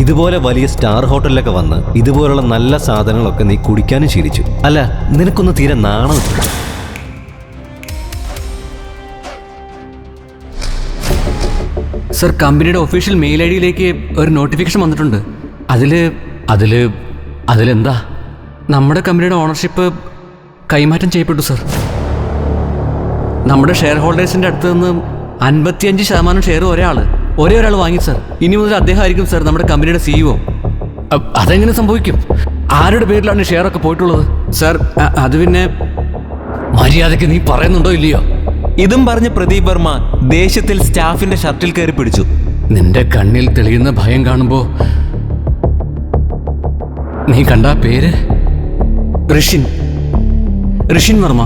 ഇതുപോലെ വലിയ സ്റ്റാർ ഹോട്ടലിലൊക്കെ വന്ന് ഇതുപോലുള്ള നല്ല സാധനങ്ങളൊക്കെ നീ കുടിക്കാനും ശീലിച്ചു. അല്ല, നിനക്കൊന്ന് തീരെ നാണം. സർ, കമ്പനിയുടെ ഒഫീഷ്യൽ മെയിൽ ഐ ഡിയിലേക്ക് ഒരു നോട്ടിഫിക്കേഷൻ വന്നിട്ടുണ്ട്. അതിലെന്താ? നമ്മുടെ കമ്പനിയുടെ ഓണർഷിപ്പ് കൈമാറ്റം ചെയ്യപ്പെട്ടു സർ. നമ്മുടെ ഷെയർ ഹോൾഡേഴ്സിൻ്റെ അടുത്ത് നിന്ന് 55% ഷെയർ ഒരേ ഒരാൾ വാങ്ങി സർ. ഇനി മുതൽ അദ്ദേഹമായിരിക്കും സർ നമ്മുടെ കമ്പനിയുടെ CEO. അതെങ്ങനെ സംഭവിക്കും? ആരുടെ പേരിലാണ് ഷെയർ ഒക്കെ പോയിട്ടുള്ളത് സർ? അത് പിന്നെ മര്യാദയ്ക്ക് നീ പറയുന്നുണ്ടോ ഇല്ലയോ? ഇതും പറഞ്ഞ് പ്രദീപ് വർമ്മ ദേഷ്യത്തിൽ സ്റ്റാഫിന്റെ ഷർട്ടിൽ കയറി പിടിച്ചു. നിന്റെ കണ്ണിൽ തെളിയുന്ന ഭയം കാണുമ്പോ നീ കണ്ട പേര് ഋഷിൻ വർമ്മ.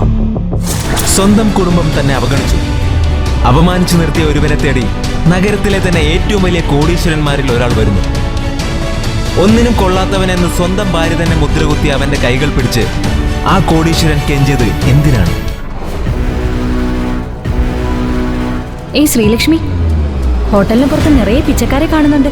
സ്വന്തം കുടുംബം തന്നെ അവഗണിച്ചു, അപമാനിച്ചു നിർത്തിയ ഒരുവനെ തേടി നഗരത്തിലെ തന്നെ ഏറ്റവും വലിയ കോടീശ്വരന്മാരിൽ ഒരാൾ വരുന്നു. ഒന്നിനും കൊള്ളാത്തവനെന്ന് സ്വന്തം ഭാര്യ തന്നെ മുദ്രകുത്തി അവന്റെ കൈകൾ പിടിച്ച് ആ കോടീശ്വരൻ കെഞ്ചത് എന്തിനാണ്? ഏയ് ശ്രീലക്ഷ്മി, ഹോട്ടലിന് പുറത്ത് നിറയെ പിച്ചക്കാരെ കാണുന്നുണ്ട്.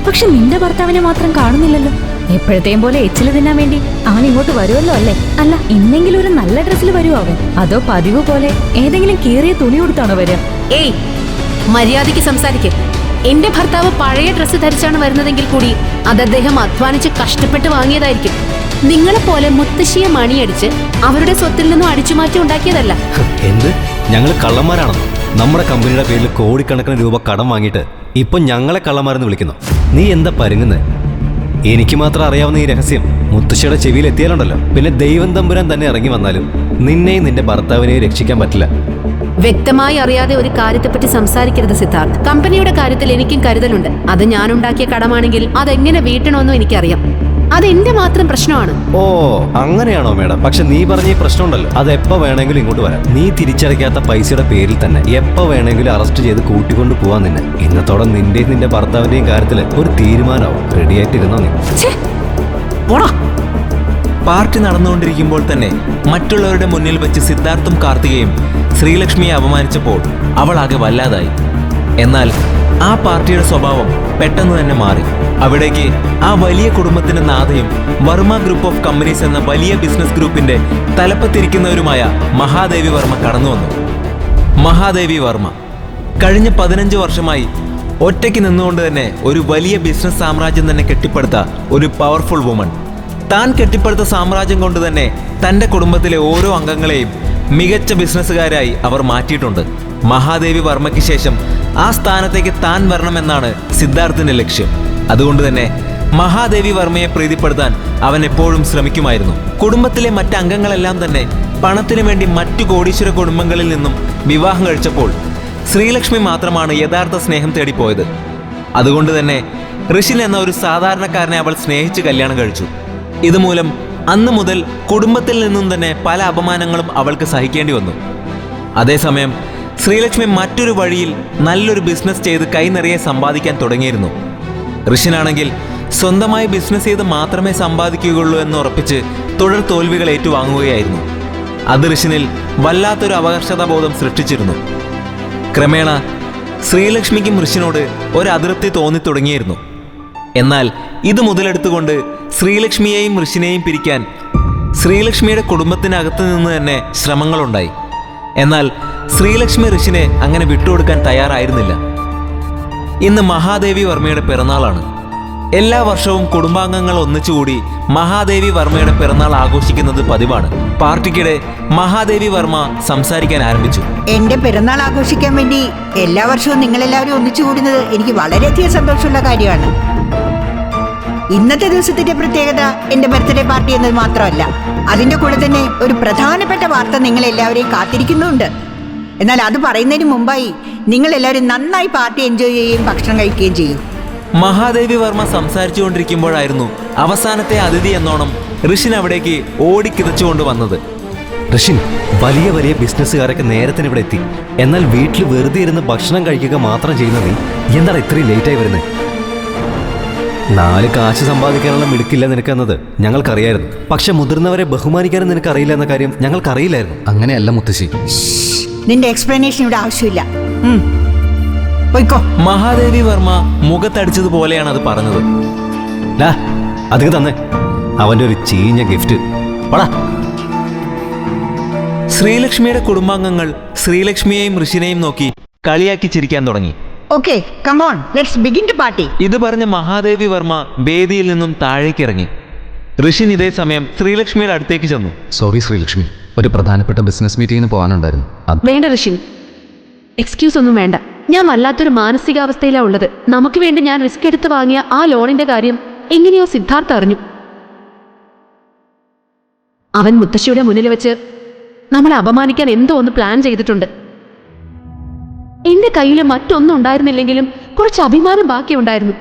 പക്ഷെ നിന്റെ ഭർത്താവിനെ മാത്രം കാണുന്നില്ലല്ലോ. എപ്പോഴത്തെയും പോലെ എച്ചില് തിന്നാൻ വേണ്ടി അവൻ ഇങ്ങോട്ട് വരുമല്ലോ അല്ലേ? അല്ല, ഇന്നെങ്കിലും ഒരു നല്ല ഡ്രസ്സിൽ വരുമോ അവൻ? അതോ പതിവ് പോലെ ഏതെങ്കിലും കീറിയ തുണി കൊടുത്താണോ വരിക? ഏയ്, മര്യാദയ്ക്ക് സംസാരിക്ക്. എന്റെ ഭർത്താവ് പഴയ ഡ്രസ്സ് ധരിച്ചാണ് വരുന്നതെങ്കിൽ കൂടി അത് അദ്ദേഹം അധ്വാനിച്ച് കഷ്ടപ്പെട്ട് വാങ്ങിയതായിരിക്കും. നിങ്ങളെപ്പോലെ മുത്തശ്ശിയെ മണിയടിച്ച് അവരുടെ സ്വത്തിൽ നിന്നും അടിച്ചുമാറ്റി ഉണ്ടാക്കിയതല്ല. എന്ത്? ഞങ്ങൾ കള്ളന്മാരാണെന്നോ? നമ്മുടെ കമ്പനിയുടെ പേരിൽ കോടിക്കണക്കിന് രൂപ കടം വാങ്ങിയിട്ട് ഇപ്പൊ ഞങ്ങളെ കള്ളന്മാരെന്ന് വിളിക്കുന്നു. നീ എന്താ പരുങ്ങുന്നത്? എനിക്ക് മാത്രം അറിയാവുന്ന ഈ രഹസ്യം മുത്തശ്ശിയുടെ ചെവിയിൽ എത്തിയാലുണ്ടല്ലോ, പിന്നെ ദൈവം തമ്പുരാൻ തന്നെ ഇറങ്ങി വന്നാലും നിന്നെയും നിന്റെ ഭർത്താവിനെയും രക്ഷിക്കാൻ പറ്റില്ല. വ്യക്തമായി അറിയാതെ ഒരു കാര്യത്തെപ്പറ്റി സംസാരിക്കരുത് സിദ്ധാർത്ഥ്. കമ്പനിയുടെ കാര്യത്തിൽ എനിക്കും കരുതലുണ്ട്. അത് ഞാനുണ്ടാക്കിയ കടമാണെങ്കിൽ അതെങ്ങനെ വീട്ടണമെന്നും എനിക്കറിയാം. അതെന്റെ മാത്രം പ്രശ്നമാണ്. ഓ, അങ്ങനെയാണോ മേഡം? പക്ഷെ നീ പറഞ്ഞ ഈ പ്രശ്നമുണ്ടല്ലോ, അത് എപ്പോ വേണമെങ്കിലും ഇങ്ങോട്ട് വരാം. നീ തിരിച്ചടയ്ക്കാത്ത പൈസയുടെ പേരിൽ തന്നെ എപ്പോ വേണമെങ്കിലും അറസ്റ്റ് ചെയ്ത് കൂട്ടിക്കൊണ്ട് പോവാൻ നിന്നെ. ഇന്നത്തോടെ നിന്റെയും നിന്റെ ഭർത്താവിന്റെയും കാര്യത്തിൽ ഒരു തീരുമാനമാവും. റെഡിയായിട്ടിരുന്നോ നീ? പാർട്ടി നടന്നുകൊണ്ടിരിക്കുമ്പോൾ തന്നെ മറ്റുള്ളവരുടെ മുന്നിൽ വെച്ച് സിദ്ധാർത്ഥും കാർത്തികയും ശ്രീലക്ഷ്മിയെ അപമാനിച്ചപ്പോൾ അവൾ ആകെ വല്ലാതായി. എന്നാൽ ആ പാർട്ടിയുടെ സ്വഭാവം പെട്ടെന്ന് തന്നെ മാറി. അവിടേക്ക് ആ വലിയ കുടുംബത്തിന്റെ നാഥയും വർമ്മ ഗ്രൂപ്പ് ഓഫ് കമ്പനീസ് എന്ന വലിയ ബിസിനസ് ഗ്രൂപ്പിന്റെ തലപ്പത്തിരിക്കുന്നവരുമായ മഹാദേവി വർമ്മ കടന്നു വന്നു. മഹാദേവി വർമ്മ കഴിഞ്ഞ 15 വർഷമായി ഒറ്റയ്ക്ക് നിന്നുകൊണ്ട് തന്നെ ഒരു വലിയ ബിസിനസ് സാമ്രാജ്യം തന്നെ കെട്ടിപ്പടുത്ത ഒരു പവർഫുൾ വുമൺ. താൻ കെട്ടിപ്പടുത്ത സാമ്രാജ്യം കൊണ്ട് തന്നെ തൻ്റെ കുടുംബത്തിലെ ഓരോ അംഗങ്ങളെയും മികച്ച ബിസിനസ്സുകാരായി അവർ മാറ്റിയിട്ടുണ്ട്. മഹാദേവി വർമ്മയ്ക്ക് ശേഷം ആ സ്ഥാനത്തേക്ക് താൻ വരണമെന്നാണ് സിദ്ധാർത്ഥിന്റെ ലക്ഷ്യം. അതുകൊണ്ട് തന്നെ മഹാദേവി വർമ്മയെ പ്രീതിപ്പെടുത്താൻ അവൻ എപ്പോഴും ശ്രമിക്കുമായിരുന്നു. കുടുംബത്തിലെ മറ്റ് അംഗങ്ങളെല്ലാം തന്നെ പണത്തിനു വേണ്ടി മറ്റു കോടീശ്വര കുടുംബങ്ങളിൽ നിന്നും വിവാഹം കഴിച്ചപ്പോൾ ശ്രീലക്ഷ്മി മാത്രമാണ് യഥാർത്ഥ സ്നേഹം തേടിപ്പോയത്. അതുകൊണ്ട് തന്നെ ഋഷിൻ എന്ന ഒരു സാധാരണക്കാരനെ അവൾ സ്നേഹിച്ച് കല്യാണം കഴിച്ചു. ഇതുമൂലം അന്ന് മുതൽ കുടുംബത്തിൽ നിന്നും തന്നെ പല അപമാനങ്ങളും അവൾക്ക് സഹിക്കേണ്ടി വന്നു. അതേസമയം ശ്രീലക്ഷ്മി മറ്റൊരു വഴിയിൽ നല്ലൊരു ബിസിനസ് ചെയ്ത് കൈ നിറയെ സമ്പാദിക്കാൻ തുടങ്ങിയിരുന്നു. ഋഷിനാണെങ്കിൽ സ്വന്തമായി ബിസിനസ് ചെയ്ത് മാത്രമേ സമ്പാദിക്കുകയുള്ളൂ എന്ന് ഉറപ്പിച്ച് തുടർ തോൽവികൾ ഏറ്റുവാങ്ങുകയായിരുന്നു. അത് ഋഷിനിൽ വല്ലാത്തൊരു അപകർഷതാബോധം സൃഷ്ടിച്ചിരുന്നു. ക്രമേണ ശ്രീലക്ഷ്മിക്കും ഋഷിനോട് ഒരു അതൃപ്തി തോന്നി തുടങ്ങിയിരുന്നു. എന്നാൽ ഇത് മുതലെടുത്തുകൊണ്ട് ശ്രീലക്ഷ്മിയെയും ഋഷിനെയും പിരിക്കാൻ ശ്രീലക്ഷ്മിയുടെ കുടുംബത്തിനകത്ത് നിന്ന് തന്നെ ശ്രമങ്ങളുണ്ടായി. എന്നാൽ ശ്രീലക്ഷ്മി ഋഷിനെ അങ്ങനെ വിട്ടുകൊടുക്കാൻ തയ്യാറായിരുന്നില്ല. ഇന്ന് മഹാദേവി വർമ്മയുടെ പിറന്നാളാണ്. എല്ലാ വർഷവും കുടുംബാംഗങ്ങൾ ഒന്നിച്ചുകൂടി മഹാദേവി വർമ്മയുടെ പിറന്നാൾ ആഘോഷിക്കുന്നത് പതിവാണ്. പാർട്ടിക്കിടെ മഹാദേവി വർമ്മ സംസാരിക്കാൻ ആരംഭിച്ചു. എന്റെ പിറന്നാൾ ആഘോഷിക്കാൻ വേണ്ടി എല്ലാ വർഷവും നിങ്ങളെല്ലാവരും ഒന്നിച്ചുകൂടുന്നത് എനിക്ക് വളരെയധികം സന്തോഷമുള്ള കാര്യമാണ്. ഇന്നത്തെ ദിവസത്തിന്റെ പ്രത്യേകത എന്റെ ബർത്ത്ഡേ പാർട്ടി എന്നത് മാത്രമല്ല, അതിന്റെ കൂടെ തന്നെ ഒരു പ്രധാനപ്പെട്ട വാർത്ത നിങ്ങൾ എല്ലാവരെയും കാത്തിരിക്കുന്നുണ്ട്. എന്നാൽ അത് പറയുന്നതിന് മുമ്പായി നിങ്ങൾ എല്ലാവരും നന്നായി പാർട്ടി എൻജോയ് ചെയ്യുകയും ഭക്ഷണം കഴിക്കുകയും ചെയ്യും. മഹാദേവി വർമ്മ സംസാരിച്ചുകൊണ്ടിരിക്കുമ്പോഴായിരുന്നു അവസാനത്തെ അതിഥി എന്നോണം ഋഷിൻ അവിടേക്ക് ഓടിക്കിതച്ചുകൊണ്ട് വന്നത്. ഋഷിൻ, വലിയ വലിയ ബിസിനസ്സുകാരൊക്കെ നേരത്തിന് ഇവിടെ എത്തി. എന്നാൽ വീട്ടിൽ വെറുതെ ഇരുന്ന് ഭക്ഷണം കഴിക്കുക മാത്രം ചെയ്യുന്ന നീ എന്താണ് ഇത്രയും ലേറ്റായി വരുന്നത്? 4 കാശ് സമ്പാദിക്കാനുള്ള മിടുക്കില്ല നിനക്കെന്നത് ഞങ്ങൾക്കറിയായിരുന്നു. പക്ഷെ മുതിർന്നവരെ ബഹുമാനിക്കാനും നിനക്കറിയില്ല എന്ന കാര്യം ഞങ്ങൾക്കറിയില്ലായിരുന്നു. അങ്ങനെയല്ല മുത്തശ്ശി. നിന്റെ എക്സ്പ്ലനേഷൻ ഇവിടെ ആവശ്യമില്ല. പോയിക്കോ. മഹാദേവി വർമ്മ മുഖത്തടിച്ചതുപോലെയാണ് അത് പറഞ്ഞത്. ഡാ അതൊക്കെ തന്നെ അവൻ്റെ ഒരു ചീഞ്ഞ ഗിഫ്റ്റ്. പടാ. ശ്രീലക്ഷ്മിയുടെ കുടുംബാംഗങ്ങൾ ശ്രീലക്ഷ്മിയെയും ഋഷിനെയും നോക്കി കളിയാക്കി ചിരിക്കാൻ തുടങ്ങി. Okay, come on, let's begin to party. ഇത് പറഞ്ഞ മഹാദേവി വർമ്മ വേദിയിൽ നിന്നും താഴേക്കിറങ്ങി. ഋഷിൻ ഇതേ സമയം ശ്രീലക്ഷ്മിയുടെ അടുത്തേക്ക് ചെന്നു. സോറി ശ്രീലക്ഷ്മി, ഒരു പ്രധാനപ്പെട്ട ബിസിനസ് മീറ്റിംഗിന് പോകാനുണ്ടായിരുന്നു. വേണ്ട ഋഷിൻ, എക്സ്ക്യൂസ് ഒന്നും വേണ്ട. ഞാൻ വല്ലാത്തൊരു മാനസികാവസ്ഥയിലാണ് ഉള്ളത്. നമുക്ക് വേണ്ടി ഞാൻ റിസ്ക് എടുത്ത് വാങ്ങിയ ആ ലോണിന്റെ കാര്യം എങ്ങനെയോ സിദ്ധാർത്ഥ അറിഞ്ഞു. അവൻ മുത്തശ്ശിയുടെ മുന്നിൽ വെച്ച് നമ്മളെ അപമാനിക്കാൻ എന്തോ ഒന്ന് പ്ലാൻ ചെയ്തിട്ടുണ്ട്. എന്റെ കയ്യിൽ മറ്റൊന്നും ഉണ്ടായിരുന്നില്ലെങ്കിലും കുറച്ച് അഭിമാനം ബാക്കിയുണ്ടായിരുന്നു.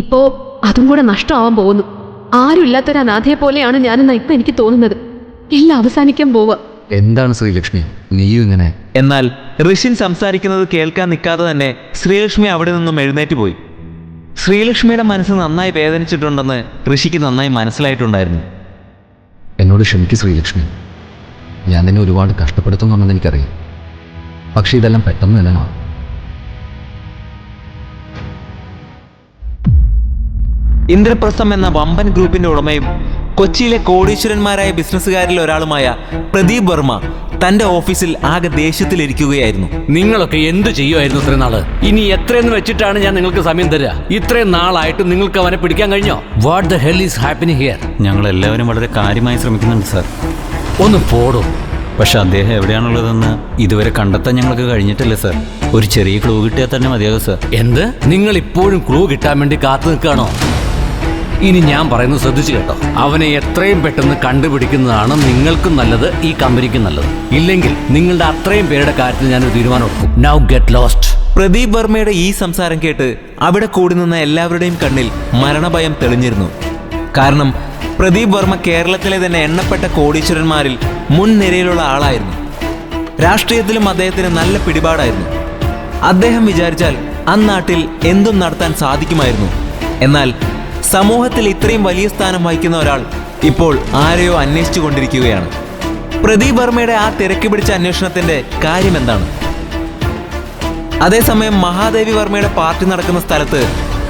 ഇപ്പോ അതും കൂടെ നഷ്ടമാവാൻ പോകുന്നു. ആരും ഇല്ലാത്തൊരു അനാഥയെ പോലെയാണ് ഞാനെന്നാ ഇപ്പൊ എനിക്ക് തോന്നുന്നത്. എല്ലാം അവസാനിക്കാൻ പോവുക. എന്താണ് ശ്രീലക്ഷ്മി നീയും ഇങ്ങനെ? എന്നാൽ ഋഷിൻ സംസാരിക്കുന്നത് കേൾക്കാൻ നിൽക്കാതെ തന്നെ ശ്രീലക്ഷ്മി അവിടെ നിന്നും എഴുന്നേറ്റ് പോയി. ശ്രീലക്ഷ്മിയുടെ മനസ്സ് നന്നായി വേദനിച്ചിട്ടുണ്ടെന്ന് ഋഷിക്ക് നന്നായി മനസ്സിലായിട്ടുണ്ടായിരുന്നു. എന്നോട് ക്ഷമിക്കൂ ശ്രീലക്ഷ്മി, ഞാൻ നിന്നെ ഒരുപാട് കഷ്ടപ്പെടുത്തുന്നുണ്ടെന്ന് എനിക്കറിയാം. പക്ഷെ ഇതെല്ലാം പെട്ടെന്ന് തന്നെ മാറും. ഇന്ദ്രപ്രസ്ഥം എന്ന വമ്പൻ ഗ്രൂപ്പിന്റെ ഉടമയും കൊച്ചിയിലെ കോടീശ്വരന്മാരായ ബിസിനസ്സുകാരിൽ ഒരാളുമായ പ്രദീപ് വർമ്മ തന്റെ ഓഫീസിൽ ആകെ ദേഷ്യത്തിലിരിക്കുകയായിരുന്നു. നിങ്ങളൊക്കെ എന്ത് ചെയ്യുമായിരുന്നു ഇത്രയും നാള്? ഇനി എത്രയെന്ന് വെച്ചിട്ടാണ് ഞാൻ നിങ്ങൾക്ക് സമയം തരിക? ഇത്രയും നാളായിട്ട് നിങ്ങൾക്ക് അവനെ പിടിക്കാൻ കഴിഞ്ഞോ? What the hell is happening here? ഞങ്ങൾ എല്ലാവരും വളരെ കാര്യമായി ശ്രമിക്കുന്നുണ്ട് സാർ. ഒന്ന് പോടും. പക്ഷെ അദ്ദേഹം എവിടെയാണുള്ളതെന്ന് ഇതുവരെ കണ്ടെത്താൻ ഞങ്ങൾക്ക് കഴിഞ്ഞിട്ടില്ല സാർ. ഒരു ചെറിയ ക്ലൂ കിട്ടിയാൽ തന്നെ മതിയാകും സാർ. എന്ത്? നിങ്ങൾ ഇപ്പോഴും ക്ലൂ കിട്ടാൻ വേണ്ടി കാത്തു നിൽക്കുകയാണോ? ഇനി ഞാൻ പറയുന്നത് ശ്രദ്ധിച്ചു കേട്ടോ. അവനെ എത്രയും പെട്ടെന്ന് കണ്ടുപിടിക്കുന്നതാണ് നിങ്ങൾക്കും നല്ലത്, ഈ കമ്പനിക്കും നല്ലത്. ഇല്ലെങ്കിൽ നിങ്ങളുടെ അത്രയും പേരുടെ കാര്യത്തിൽ ഞാനൊരു തീരുമാനം എടുക്കും. Now get lost. പ്രദീപ് വർമ്മയുടെ ഈ സംസാരം കേട്ട് അവിടെ കൂടി നിന്ന എല്ലാവരുടെയും കണ്ണിൽ മരണഭയം തെളിഞ്ഞിരുന്നു. കാരണം പ്രദീപ് വർമ്മ കേരളത്തിലെ തന്നെ എണ്ണപ്പെട്ട കോടീശ്വരന്മാരിൽ മുൻനിരയിലുള്ള ആളായിരുന്നു. രാഷ്ട്രീയത്തിലും അദ്ദേഹത്തിന് നല്ല പിടിപാടായിരുന്നു. അദ്ദേഹം വിചാരിച്ചാൽ അന്നാട്ടിൽ എന്തും നടത്താൻ സാധിക്കുമായിരുന്നു. എന്നാൽ സമൂഹത്തിൽ ഇത്രയും വലിയ സ്ഥാനം വഹിക്കുന്ന ഒരാൾ ഇപ്പോൾ ആരെയോ അന്വേഷിച്ചു കൊണ്ടിരിക്കുകയാണ്. പ്രദീപ് വർമ്മയുടെ ആ തിരക്ക് പിടിച്ച അന്വേഷണത്തിന്റെ കാര്യം എന്താണ്? അതേസമയം മഹാദേവി വർമ്മയുടെ പാർട്ടി നടക്കുന്ന സ്ഥലത്ത്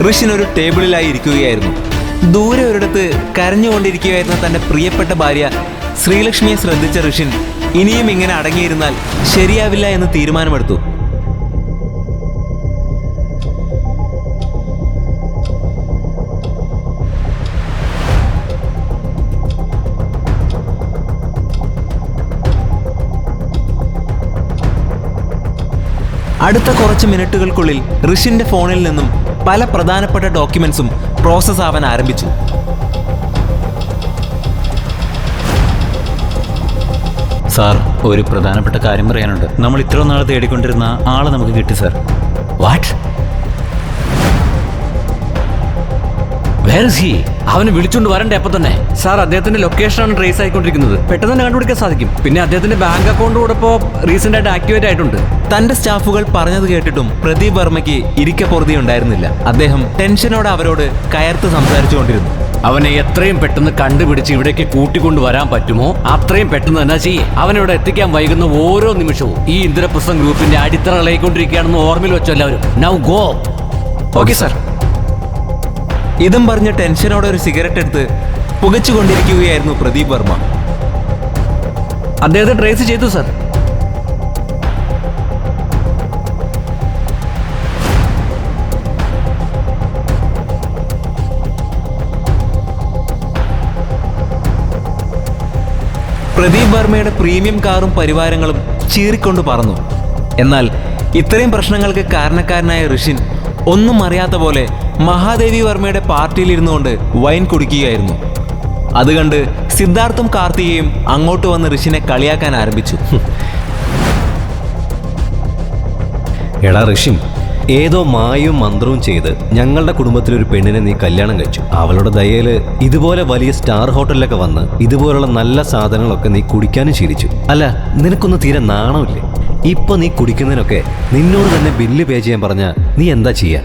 ഋഷിൻ ഒരു ടേബിളിലായി ഇരിക്കുകയായിരുന്നു. ദൂരെ ഒരിടത്ത് കരഞ്ഞുകൊണ്ടിരിക്കുകയായിരുന്ന തന്റെ പ്രിയപ്പെട്ട ഭാര്യ ശ്രീലക്ഷ്മിയെ ശ്രദ്ധിച്ച ഋഷിൻ ഇനിയും ഇങ്ങനെ അടങ്ങിയിരുന്നാൽ ശരിയാവില്ല എന്ന് തീരുമാനമെടുത്തു. അടുത്ത കുറച്ച് മിനിറ്റുകൾക്കുള്ളിൽ ഋഷിന്റെ ഫോണിൽ നിന്നും പല പ്രധാനപ്പെട്ട ഡോക്യുമെന്റ്സും പ്രോസസ് ആവാൻ ആരംഭിച്ചു. സാർ, ഒരു പ്രധാനപ്പെട്ട കാര്യം പറയാനുണ്ട്. നമ്മൾ ഇത്ര നാൾ തേടിക്കൊണ്ടിരുന്ന ആളെ നമുക്ക് കിട്ടി sir. What? Where is he? അവനെ വിളിച്ചുകൊണ്ട് വരണ്ടേ അപ്പൊ തന്നെ? സാർ, അദ്ദേഹത്തിന്റെ ലൊക്കേഷനാണ് ട്രേസ് ആയിക്കൊണ്ടിരിക്കുന്നത്. പെട്ടെന്ന് തന്നെ കണ്ടുപിടിക്കാൻ സാധിക്കും. പിന്നെ അദ്ദേഹത്തിന്റെ ബാങ്ക് അക്കൗണ്ട് കൂടെ ഇപ്പോൾ റീസെന്റ് ആയിട്ട് ആക്ടിവേറ്റ് ആയിട്ടുണ്ട്. തന്റെ സ്റ്റാഫുകൾ പറഞ്ഞത് കേട്ടിട്ടും പ്രദീപ് വർമ്മയ്ക്ക് ഇരിക്കപ്പൊറുതി ഉണ്ടായിരുന്നില്ല. അദ്ദേഹം ടെൻഷനോടെ അവരോട് കയർത്ത് സംസാരിച്ചുകൊണ്ടിരുന്നു. അവനെ എത്രയും പെട്ടെന്ന് കണ്ടുപിടിച്ച് ഇവിടേക്ക് കൂട്ടിക്കൊണ്ട് വരാൻ പറ്റുമോ അത്രയും പെട്ടെന്ന് തന്നെ ചെയ്യേ. അവനിവിടെ എത്തിക്കാൻ വൈകുന്ന ഓരോ നിമിഷവും ഈ ഇന്ദ്രപ്രസ്ഥം ഗ്രൂപ്പിന്റെ അടിത്തറ ഇളയിക്കൊണ്ടിരിക്കുകയാണെന്ന് ഓർമ്മയിൽ വെച്ചോ എല്ലാവരും. Now go. Okay sir. ഇതും പറഞ്ഞ് ടെൻഷനോടെ ഒരു സിഗരറ്റ് എടുത്ത് പുകച്ചുകൊണ്ടിരിക്കുകയായിരുന്നു പ്രദീപ് വർമ്മ. അദ്ദേഹത്തെ ട്രേസ് ചെയ്തു സാർ. പ്രദീപ് വർമ്മയുടെ പ്രീമിയം കാറും പരിവാരങ്ങളും ചീറിക്കൊണ്ട് പറന്നു. എന്നാൽ ഇത്രയും പ്രശ്നങ്ങൾക്ക് കാരണക്കാരനായ ഋഷിൻ ഒന്നും അറിയാത്ത പോലെ മഹാദേവി വർമ്മയുടെ പാർട്ടിയിൽ ഇരുന്നുകൊണ്ട് വൈൻ കുടിക്കുകയായിരുന്നു. അത് കണ്ട് സിദ്ധാർത്ഥും കാർത്തികയും അങ്ങോട്ട് വന്ന് ഋഷിനെ കളിയാക്കാൻ ആരംഭിച്ചു. എടാ ഋഷിൻ, ഏതോ മായവും മന്ത്രവും ചെയ്ത് ഞങ്ങളുടെ കുടുംബത്തിലൊരു പെണ്ണിനെ നീ കല്യാണം കഴിച്ചു. അവളുടെ ദയയില് ഇതുപോലെ വലിയ സ്റ്റാർ ഹോട്ടലിലൊക്കെ വന്ന് ഇതുപോലുള്ള നല്ല സാധനങ്ങളൊക്കെ നീ കുടിക്കാനും ശീലിച്ചു. അല്ല, നിനക്കൊന്നും തീരെ നാണമില്ലേ? ഇപ്പൊ നീ കുടിക്കുന്നതിനൊക്കെ നിന്നോട് തന്നെ ബില്ല് പേ ചെയ്യാൻ പറഞ്ഞ നീ എന്താ ചെയ്യാ?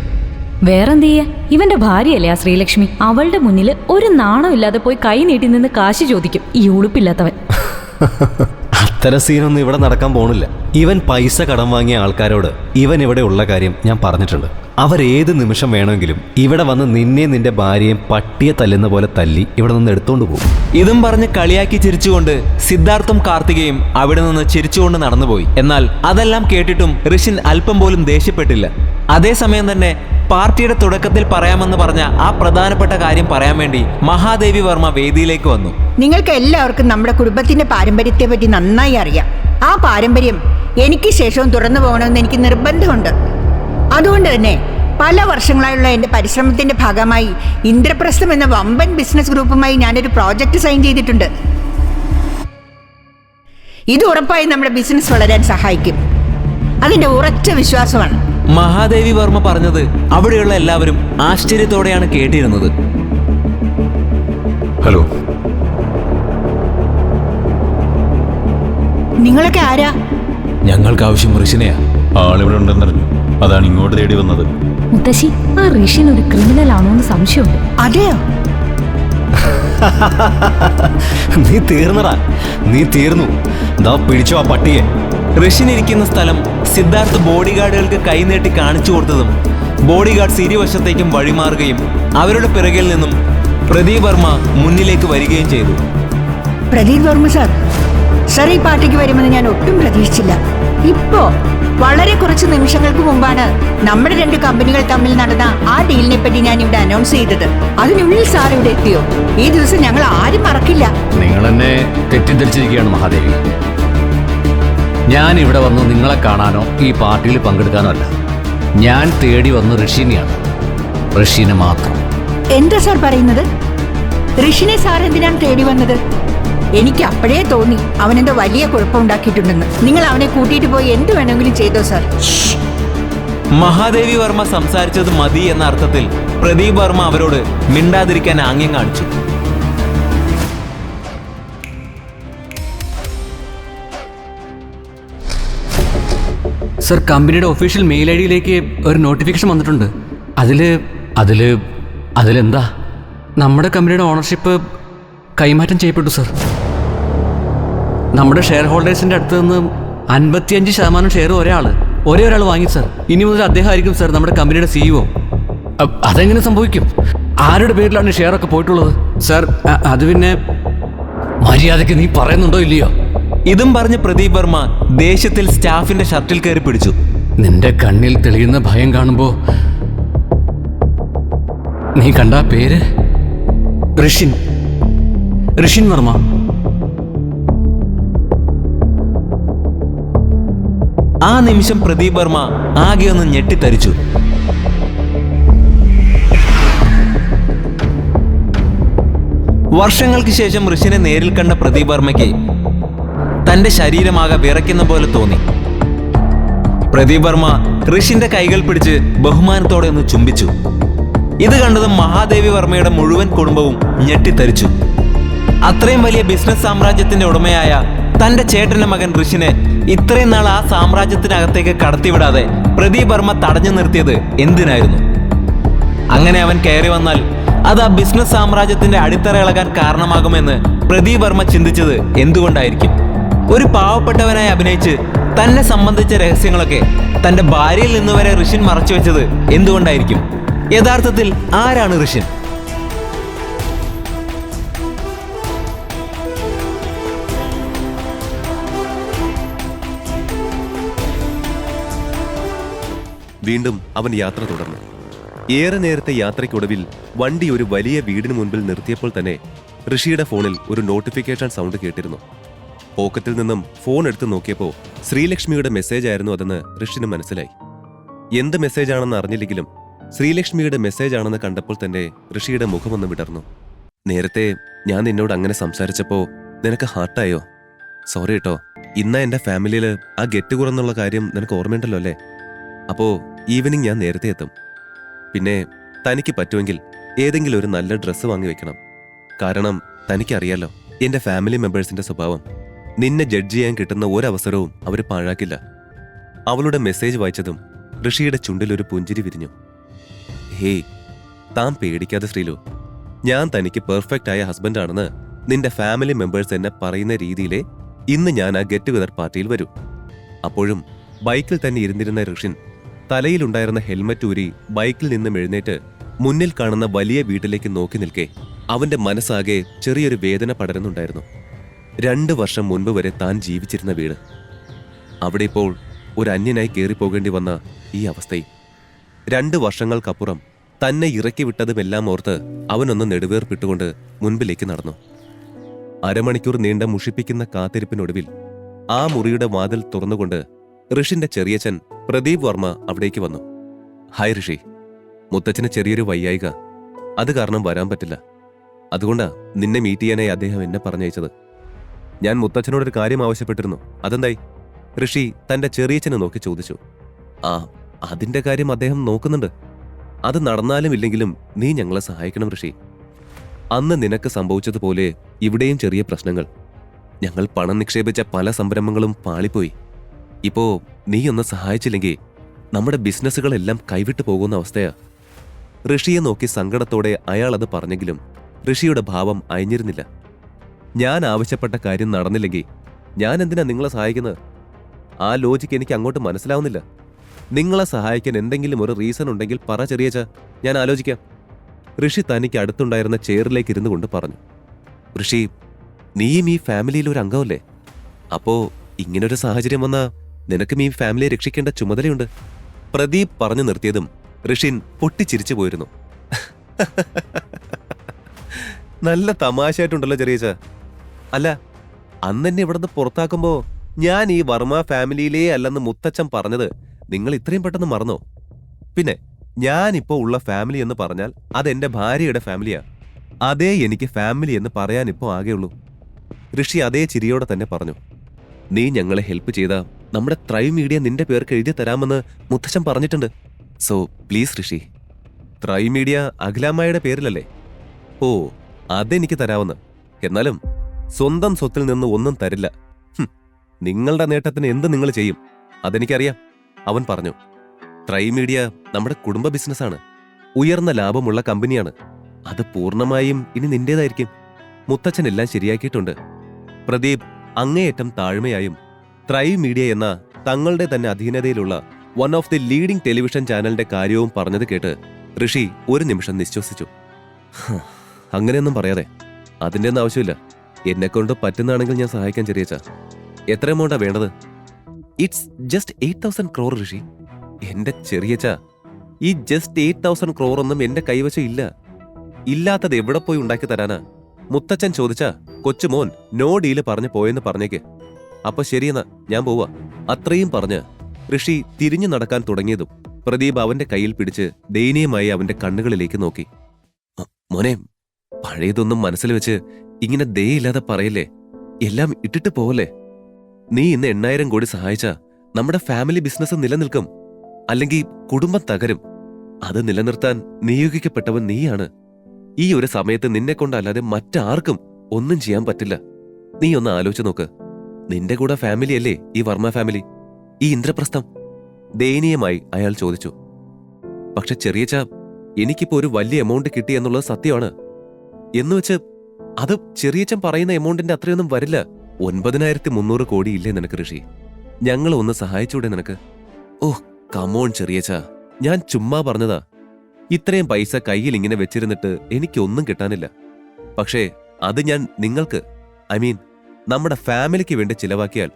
വേറെന്ത് ചെയ്യാ? ഇവന്റെ ഭാര്യയല്ലേ ആ ശ്രീലക്ഷ്മി. അവളുടെ മുന്നിൽ ഒരു നാണം ഇല്ലാതെ പോയി കൈ നീട്ടി നിന്ന് കാശ് ചോദിക്കും ഈ ഉളുപ്പില്ലാത്തവൻ. അത്തരം സീനൊന്നും ഇവിടെ നടക്കാൻ പോണില്ല. ഇവൻ പൈസ കടം വാങ്ങിയ ആൾക്കാരോട് ഇവൻ ഇവിടെ ഉള്ള കാര്യം ഞാൻ പറഞ്ഞിട്ടുണ്ട്. അവരേത് നിമിഷം വേണമെങ്കിലും ഇവിടെ വന്ന് നിന്നെ നിന്റെ ഭാര്യയും പട്ടിയെ തല്ലുന്ന പോലെ തല്ലി ഇവിടെ നിന്ന് എടുത്തോണ്ട് പോകും. ഇതും പറഞ്ഞ് കളിയാക്കി ചിരിച്ചുകൊണ്ട് സിദ്ധാർത്ഥും കാർത്തികയും അവിടെ നിന്ന് ചിരിച്ചുകൊണ്ട് നടന്നുപോയി. എന്നാൽ അതെല്ലാം കേട്ടിട്ടും ഋഷിൻ അല്പം പോലും ദേഷ്യപ്പെട്ടില്ല. അതേസമയം തന്നെ പാർട്ടിയുടെ തുടക്കത്തിൽ പറയാമെന്ന് പറഞ്ഞ ആ പ്രധാനപ്പെട്ട കാര്യം പറയാൻ വേണ്ടി മഹാദേവി വർമ്മ വേദിയിലേക്ക് വന്നു. നിങ്ങൾക്ക് എല്ലാവർക്കും നമ്മുടെ കുടുംബത്തിന്റെ പാരമ്പര്യത്തെ പറ്റി നന്നായി അറിയാം. ആ പാരമ്പര്യം എനിക്ക് ശേഷവും തുറന്നു പോകണമെന്ന് എനിക്ക് നിർബന്ധമുണ്ട്. അതുകൊണ്ട് തന്നെ പല വർഷങ്ങളായുള്ള എൻ്റെ പരിശ്രമത്തിന്റെ ഭാഗമായി ഇന്ദ്രപ്രസ്ഥം എന്ന വമ്പൻ ബിസിനസ് ഗ്രൂപ്പുമായി ഞാനൊരു പ്രോജക്റ്റ് സൈൻ ചെയ്തിട്ടുണ്ട്. ഇത് ഉറപ്പായും നമ്മുടെ ബിസിനസ് വളരാൻ സഹായിക്കും. അതിന്റെ ഉറച്ച വിശ്വാസമാണ്. മഹാദേവി വർമ്മ പറഞ്ഞത് അവിടെയുള്ള എല്ലാവരും ആശ്ചര്യത്തോടെയാണ് കേട്ടിരുന്നത്. ഹലോ, നിങ്ങളൊക്കെ ആരാ? ഞങ്ങൾക്ക് ആവശ്യം ഋഷിനെയാ. ആളിവിടെ ഉണ്ടെന്നറിഞ്ഞു, അതാണ് ഇങ്ങോട്ട് തേടി വന്നത്. മുത്തശ്ശി, ആ ഋഷിൻ ഒരു ക്രിമിനൽ ആണോ എന്ന് സംശയമുണ്ട്. അതെയോ? നീ തീർന്നടാ, നീ തീർന്നു. ദാ പിടിച്ചോ ആ പട്ടിയെ. ഋഷിൻ ഇരിക്കുന്ന സ്ഥലം സിദ്ധാർത്ഥ് ബോഡിഗാർഡുകൾക്ക് കൈനീട്ടി കാണിച്ചു കൊടുത്തതും ബോഡിഗാർഡ്സ് ഇരുവശത്തേക്കും വഴിമാറുകയും അവരുടെ പിറകിൽ നിന്നും പ്രദീപ് വർമ്മ മുന്നിലേക്ക് വരികയും ചെയ്തു. പ്രദീപ് വർമ്മ സാർ, സാർ ഈ പാർട്ടിക്ക് വരുമെന്ന് ഞാൻ ഒട്ടും പ്രതീക്ഷിച്ചില്ല. ഇപ്പോ വളരെ കുറച്ച് നിമിഷങ്ങൾക്ക് മുമ്പാണ് നമ്മുടെ 2 കമ്പനികൾ തമ്മിൽ നടന്ന ആ ഡീലിനെ പറ്റി ഞാൻ ഇവിടെ അനൗൺസ് ചെയ്തത്. അതിനുള്ളിൽ സാർ ഇവിടെ എത്തിയോ? ഈ ദിവസം ഞങ്ങൾ ആരും മറക്കില്ല. നിങ്ങൾ എന്നെ തെറ്റിദ്ധരിച്ചിരിക്കുകയാണ് മഹാദേവി. ഞാൻ ഇവിടെ വന്ന് നിങ്ങളെ കാണാനോ ഈ പാർട്ടിയിൽ പങ്കെടുക്കാനോ അല്ല. ഞാൻ തേടി വന്ന് ഋഷിനെയാണ്, ഋഷിനെ മാത്രം. എന്താ സാർ പറയുന്നത്? ഋഷിനെ സാർ എന്തിനാണ് തേടി വന്നത്? എനിക്ക് അപ്പോഴേ തോന്നി അവനെന്തോ വലിയ കുഴപ്പമുണ്ടാക്കിയിട്ടുണ്ടെന്ന്. നിങ്ങൾ അവനെ കൂട്ടിയിട്ട് പോയി എന്ത് വേണമെങ്കിലും ചെയ്തോ സാർ. മഹാദേവി വർമ്മ സംസാരിച്ചത് മതി എന്ന അർത്ഥത്തിൽ പ്രദീപ് വർമ്മ അവരോട് മിണ്ടാതിരിക്കാൻ ആംഗ്യം കാണിച്ചു. സർ, കമ്പനിയുടെ ഒഫീഷ്യൽ മെയിൽ ഐ ഡിയിലേക്ക് ഒരു നോട്ടിഫിക്കേഷൻ വന്നിട്ടുണ്ട്. അതിലെന്താ, നമ്മുടെ കമ്പനിയുടെ ഓണർഷിപ്പ് കൈമാറ്റം ചെയ്യപ്പെട്ടു സർ. നമ്മുടെ ഷെയർ ഹോൾഡേഴ്സിൻ്റെ അടുത്ത് നിന്ന് 55% ഷെയർ ഒരേ ഒരാൾ വാങ്ങി സർ. ഇനി മുതൽ അദ്ദേഹം ആയിരിക്കും സർ നമ്മുടെ കമ്പനിയുടെ CEO. അതെങ്ങനെ സംഭവിക്കും? ആരുടെ പേരിലാണ് ഷെയറൊക്കെ പോയിട്ടുള്ളത് സർ? അത് പിന്നെ മര്യാദയ്ക്ക് നീ പറയുന്നുണ്ടോ ഇല്ലയോ? ഇതും പറഞ്ഞ് പ്രദീപ് വർമ്മ ദേഷ്യത്തിൽ സ്റ്റാഫിന്റെ ഷർട്ടിൽ കയറി പിടിച്ചു. നിന്റെ കണ്ണിൽ തെളിയുന്ന ഭയം കാണുമ്പോ നീ കണ്ട പേര് ഋഷിൻ വർമ്മ. ആ നിമിഷം പ്രദീപ് വർമ്മ ആകെ ഒന്ന് ഞെട്ടിത്തരിച്ചു. വർഷങ്ങൾക്ക് ശേഷം ഋഷിനെ നേരിൽ കണ്ട പ്രദീപ് വർമ്മയ്ക്ക് തന്റെ ശരീരമാകെ വിറയ്ക്കുന്ന പോലെ തോന്നി. പ്രദീപ് വർമ്മ ഋഷിന്റെ കൈകൾ പിടിച്ച് ബഹുമാനത്തോടെ ഒന്ന് ചുംബിച്ചു. ഇത് കണ്ടതും മഹാദേവി വർമ്മയുടെ മുഴുവൻ കുടുംബവും ഞെട്ടിത്തരിച്ചു. അത്രയും വലിയ ബിസിനസ് സാമ്രാജ്യത്തിന്റെ ഉടമയായ തന്റെ ചേട്ടന്റെ മകൻ ഋഷിനെ ഇത്രയും നാൾ ആ സാമ്രാജ്യത്തിനകത്തേക്ക് കടത്തിവിടാതെ പ്രദീപ് വർമ്മ തടഞ്ഞു നിർത്തിയത് എന്തിനായിരുന്നു? അങ്ങനെ അവൻ കയറി വന്നാൽ അത് ആ ബിസിനസ് സാമ്രാജ്യത്തിന്റെ അടിത്തറ ഇളകാൻ കാരണമാകുമെന്ന് പ്രദീപ് വർമ്മ ചിന്തിച്ചത് എന്തുകൊണ്ടായിരിക്കും? ഒരു പാവപ്പെട്ടവനായി അഭിനയിച്ച് തന്നെ സംബന്ധിച്ച രഹസ്യങ്ങളൊക്കെ തന്റെ ഭാര്യയിൽ നിന്ന് വരെ ഋഷിൻ മറച്ചു വെച്ചത് എന്തുകൊണ്ടായിരിക്കും? യഥാർത്ഥത്തിൽ ആരാണ് ഋഷിൻ? വീണ്ടും അവൻ യാത്ര തുടർന്നു. ഏറെ നേരത്തെ യാത്രയ്ക്കൊടുവിൽ വണ്ടി ഒരു വലിയ വീടിന് മുൻപിൽ നിർത്തിയപ്പോൾ തന്നെ ഋഷിയുടെ ഫോണിൽ ഒരു നോട്ടിഫിക്കേഷൻ സൗണ്ട് കേട്ടിരുന്നു. പോക്കറ്റിൽ നിന്നും ഫോൺ എടുത്തു നോക്കിയപ്പോൾ ശ്രീലക്ഷ്മിയുടെ മെസ്സേജ് ആയിരുന്നു അതെന്ന് ഋഷിന് മനസ്സിലായി. എന്ത് മെസ്സേജാണെന്ന് അറിഞ്ഞില്ലെങ്കിലും ശ്രീലക്ഷ്മിയുടെ മെസ്സേജ് ആണെന്ന് കണ്ടപ്പോൾ തന്നെ ഋഷിയുടെ മുഖമൊന്ന് വിടർന്നു. നേരത്തെ ഞാൻ നിന്നോട് അങ്ങനെ സംസാരിച്ചപ്പോ നിനക്ക് ഹാർട്ടായോ? സോറി കേട്ടോ. ഇന്ന എന്റെ ഫാമിലിയിൽ ആ ഗെറ്റ് കുറന്നുള്ള കാര്യം നിനക്ക് ഓർമ്മയുണ്ടല്ലോ അല്ലേ? അപ്പോ ഈവനിങ് ഞാൻ നേരത്തെ എത്തും. പിന്നെ തനിക്ക് പറ്റുമെങ്കിൽ ഏതെങ്കിലും ഒരു നല്ല ഡ്രസ്സ് വാങ്ങി വെക്കണം. കാരണം തനിക്കറിയാലോ എന്റെ ഫാമിലി മെമ്പേഴ്സിന്റെ സ്വഭാവം. നിന്നെ ജഡ്ജ് ചെയ്യാൻ കിട്ടുന്ന ഒരവസരവും അവർ പാഴാക്കില്ല. അവളുടെ മെസ്സേജ് വായിച്ചതും ഋഷിയുടെ ചുണ്ടിലൊരു പുഞ്ചിരി വിരിഞ്ഞു. ഹേയ്, താൻ പേടിക്കാതെ ശ്രീലു. ഞാൻ തനിക്ക് പെർഫെക്റ്റ് ആയ ഹസ്ബൻഡാണെന്ന് നിന്റെ ഫാമിലി മെമ്പേഴ്സ് എന്നെ പറയുന്ന രീതിയിലേ ഇന്ന് ഞാൻ ആ ഗെറ്റ് ടുഗദർ പാർട്ടിയിൽ വരും. അപ്പോഴും ബൈക്കിൽ തന്നെ ഇരുന്നിരുന്ന ഋഷിൻ തലയിലുണ്ടായിരുന്ന ഹെൽമറ്റ് ഊരി ബൈക്കിൽ നിന്നും എഴുന്നേറ്റ് മുന്നിൽ കാണുന്ന വലിയ വീട്ടിലേക്ക് നോക്കി നിൽക്കെ അവന്റെ മനസ്സാകെ ചെറിയൊരു വേദന പടരുന്നുണ്ടായിരുന്നു. 2 വർഷം മുൻപ് വരെ താൻ ജീവിച്ചിരുന്ന വീട്, അവിടെ ഇപ്പോൾ ഒരു അന്യനായി കയറിപ്പോകേണ്ടി വന്ന ഈ അവസ്ഥയും. 2 വർഷങ്ങൾക്കപ്പുറം തന്നെ ഇറക്കി വിട്ടതുമെല്ലാം ഓർത്ത് അവനൊന്ന് നെടുവേർപ്പിട്ടുകൊണ്ട് മുൻപിലേക്ക് നടന്നു. അരമണിക്കൂർ നീണ്ട മുഷിപ്പിക്കുന്ന കാത്തിരിപ്പിനൊടുവിൽ ആ മുറിയുടെ വാതിൽ തുറന്നുകൊണ്ട് ഋഷിന്റെ ചെറിയച്ഛൻ പ്രദീപ് വർമ്മ അവിടേക്ക് വന്നു. ഹായ് ഋഷി, മുത്തച്ഛന് ചെറിയൊരു വയ്യായിക, അത് കാരണം വരാൻ പറ്റില്ല. അതുകൊണ്ടാ നിന്നെ മീറ്റ് ചെയ്യാനായി അദ്ദേഹം എന്നെ പറഞ്ഞയച്ചത്. ഞാൻ മുത്തച്ഛനോടൊരു കാര്യം ആവശ്യപ്പെട്ടിരുന്നു, അതെന്തായി? ഋഷി തന്റെ ചെറിയച്ഛനെ നോക്കി ചോദിച്ചു. ആ, അതിന്റെ കാര്യം അദ്ദേഹം നോക്കുന്നുണ്ട്. അത് നടന്നാലും ഇല്ലെങ്കിലും നീ ഞങ്ങളെ സഹായിക്കണം ഋഷി. അന്ന് നിനക്ക് സംഭവിച്ചതുപോലെ ഇവിടെയും ചെറിയ പ്രശ്നങ്ങൾ. ഞങ്ങൾ പണം നിക്ഷേപിച്ച പല സംരംഭങ്ങളും പാളിപ്പോയി. ഇപ്പോ നീ ഒന്ന് സഹായിച്ചില്ലെങ്കിൽ നമ്മുടെ ബിസിനസ്സുകളെല്ലാം കൈവിട്ടു പോകുന്ന അവസ്ഥയാ. ഋഷിയെ നോക്കി സങ്കടത്തോടെ അയാൾ അത് പറഞ്ഞെങ്കിലും ഋഷിയുടെ ഭാവം അയഞ്ഞിരുന്നില്ല. ഞാൻ ആവശ്യപ്പെട്ട കാര്യം നടന്നില്ലെങ്കിൽ ഞാൻ എന്തിനാ നിങ്ങളെ സഹായിക്കുന്നത്? ആ ലോജിക്ക് എനിക്ക് അങ്ങോട്ട് മനസ്സിലാവുന്നില്ല. നിങ്ങളെ സഹായിക്കാൻ എന്തെങ്കിലും ഒരു റീസൺ ഉണ്ടെങ്കിൽ പറ ചെറിയച്ച, ഞാൻ ആലോചിക്കാം. ഋഷി തനിക്ക് അടുത്തുണ്ടായിരുന്ന ചെയറിലേക്ക് ഇരുന്നു കൊണ്ട് പറഞ്ഞു. ഋഷി, നീയും ഈ ഫാമിലിയിൽ ഒരു അംഗമല്ലേ? അപ്പോ ഇങ്ങനൊരു സാഹചര്യം വന്നാ നിനക്കും ഈ ഫാമിലിയെ രക്ഷിക്കേണ്ട ചുമതലയുണ്ട്. പ്രദീപ് പറഞ്ഞു നിർത്തിയതും ഋഷിൻ പൊട്ടിച്ചിരിച്ചു പോയിരുന്നു. നല്ല തമാശയായിട്ടുണ്ടല്ലോ ചെറിയച്ച. അല്ല, അന്നെന്നെ ഇവിടുന്ന് പുറത്താക്കുമ്പോ ഞാൻ ഈ വർമ്മ ഫാമിലിയിലേ അല്ലെന്ന് മുത്തച്ഛൻ പറഞ്ഞത് നിങ്ങൾ ഇത്രയും പെട്ടെന്ന് മറന്നോ? പിന്നെ ഞാനിപ്പോ ഉള്ള ഫാമിലി എന്ന് പറഞ്ഞാൽ അതെന്റെ ഭാര്യയുടെ ഫാമിലിയാ. അതേ എനിക്ക് ഫാമിലി എന്ന് പറയാനിപ്പോ ആകെയുള്ളൂ. ഋഷി അതേ ചിരിയോടെ തന്നെ പറഞ്ഞു. നീ ഞങ്ങളെ ഹെൽപ്പ് ചെയ്താ നമ്മുടെ ത്രൈവ് മീഡിയ നിന്റെ പേർക്ക് എഴുതി തരാമെന്ന് മുത്തച്ഛൻ പറഞ്ഞിട്ടുണ്ട്. So please Rishi. Thrive media അഖിലാമ്മയുടെ പേരിലല്ലേ? ഓ, അതെനിക്ക് തരാവുന്ന. എന്നാലും സ്വന്തം സ്വത്തിൽ നിന്ന് ഒന്നും തരില്ല. നിങ്ങളുടെ നേട്ടത്തിന് എന്ത് നിങ്ങൾ ചെയ്യും, അതെനിക്കറിയാം, അവൻ പറഞ്ഞു. ത്രൈവ് മീഡിയ നമ്മുടെ കുടുംബ ബിസിനസ്സാണ്. ഉയർന്ന ലാഭമുള്ള കമ്പനിയാണ്. അത് പൂർണ്ണമായും ഇനി നിന്റേതായിരിക്കും. മുത്തച്ഛൻ എല്ലാം ശരിയാക്കിയിട്ടുണ്ട്. പ്രദീപ് അങ്ങേയറ്റം താഴ്മയായും ത്രൈവ് മീഡിയ എന്ന തങ്ങളുടെ തന്നെ അധീനതയിലുള്ള one of the leading television ചാനലിന്റെ കാര്യവും പറഞ്ഞത് കേട്ട് ഋഷി ഒരു നിമിഷം നിശ്വസിച്ചു. അങ്ങനെയൊന്നും പറയാതെ, അതിന്റെ ഒന്നും ആവശ്യമില്ല. എന്നെക്കൊണ്ട് പറ്റുന്നതാണെങ്കിൽ ഞാൻ സഹായിക്കാൻ ചെറിയച്ച. എത്ര എമൗണ്ടാ വേണ്ടത്? ഇറ്റ്സ് ജസ്റ്റ് 8,000 crore ഋഷി. എന്റെ ചെറിയച്ച, ഈ ജസ്റ്റ് 8,000 crore ഒന്നും എന്റെ കൈവശം ഇല്ല. ഇല്ലാത്തത് എവിടെ പോയി ഉണ്ടാക്കി തരാനാ? മുത്തച്ഛൻ ചോദിച്ചാ കൊച്ചുമോൻ നോ ഡീല് പറഞ്ഞു പോയെന്ന് പറഞ്ഞേക്ക്. അപ്പൊ ശരിയെന്നാ, ഞാൻ പോവാ. അത്രയും പറഞ്ഞ് ഋഷി തിരിഞ്ഞു നടക്കാൻ തുടങ്ങിയതും പ്രദീപ് അവന്റെ കയ്യിൽ പിടിച്ച് ദയനീയമായി അവന്റെ കണ്ണുകളിലേക്ക് നോക്കി. മോനെ, പഴയതൊന്നും മനസ്സിൽ വെച്ച് ഇങ്ങനെ ദയയില്ലാതെ പറയല്ലേ. എല്ലാം ഇട്ടിട്ട് പോവല്ലേ. നീ ഇന്ന് 8,000 കോടി സഹായിച്ചാ നമ്മുടെ ഫാമിലി ബിസിനസ് നിലനിൽക്കും, അല്ലെങ്കിൽ കുടുംബം തകരും. അത് നിലനിർത്താൻ നിയോഗിക്കപ്പെട്ടവൻ നീയാണ്. ഈ ഒരു സമയത്ത് നിന്നെ കൊണ്ടല്ലാതെ മറ്റാർക്കും ഒന്നും ചെയ്യാൻ പറ്റില്ല. നീ ഒന്ന് ആലോചിച്ച് നോക്ക്. നിന്റെ കൂടെ ഫാമിലിയല്ലേ ഈ വർമ്മ ഫാമിലി, ഈ ഇന്ദ്രപ്രസ്ഥം? ദയനീയമായി അയാൾ ചോദിച്ചു. പക്ഷെ ചെറിയച്ച, എനിക്കിപ്പോ ഒരു വലിയ എമൗണ്ട് കിട്ടി എന്നുള്ളത് സത്യമാണ്. എന്നുവെച്ച് അത് ചെറിയച്ചൻ പറയുന്ന എമൗണ്ടിന്റെ അത്രയൊന്നും വരില്ല. 9,300 കോടി ഇല്ലേ നിനക്ക് ഋഷി? ഞങ്ങൾ ഒന്ന് സഹായിച്ചൂടെ നിനക്ക്? ഓഹ് കമോൺ ചെറിയച്ച, ഞാൻ ചുമ്മാ പറഞ്ഞതാ. ഇത്രയും പൈസ കയ്യിൽ ഇങ്ങനെ വെച്ചിരുന്നിട്ട് എനിക്കൊന്നും കിട്ടാനില്ല. പക്ഷേ അത് ഞാൻ നിങ്ങൾക്ക്, ഐ മീൻ നമ്മുടെ ഫാമിലിക്ക് വേണ്ടി ചിലവാക്കിയാൽ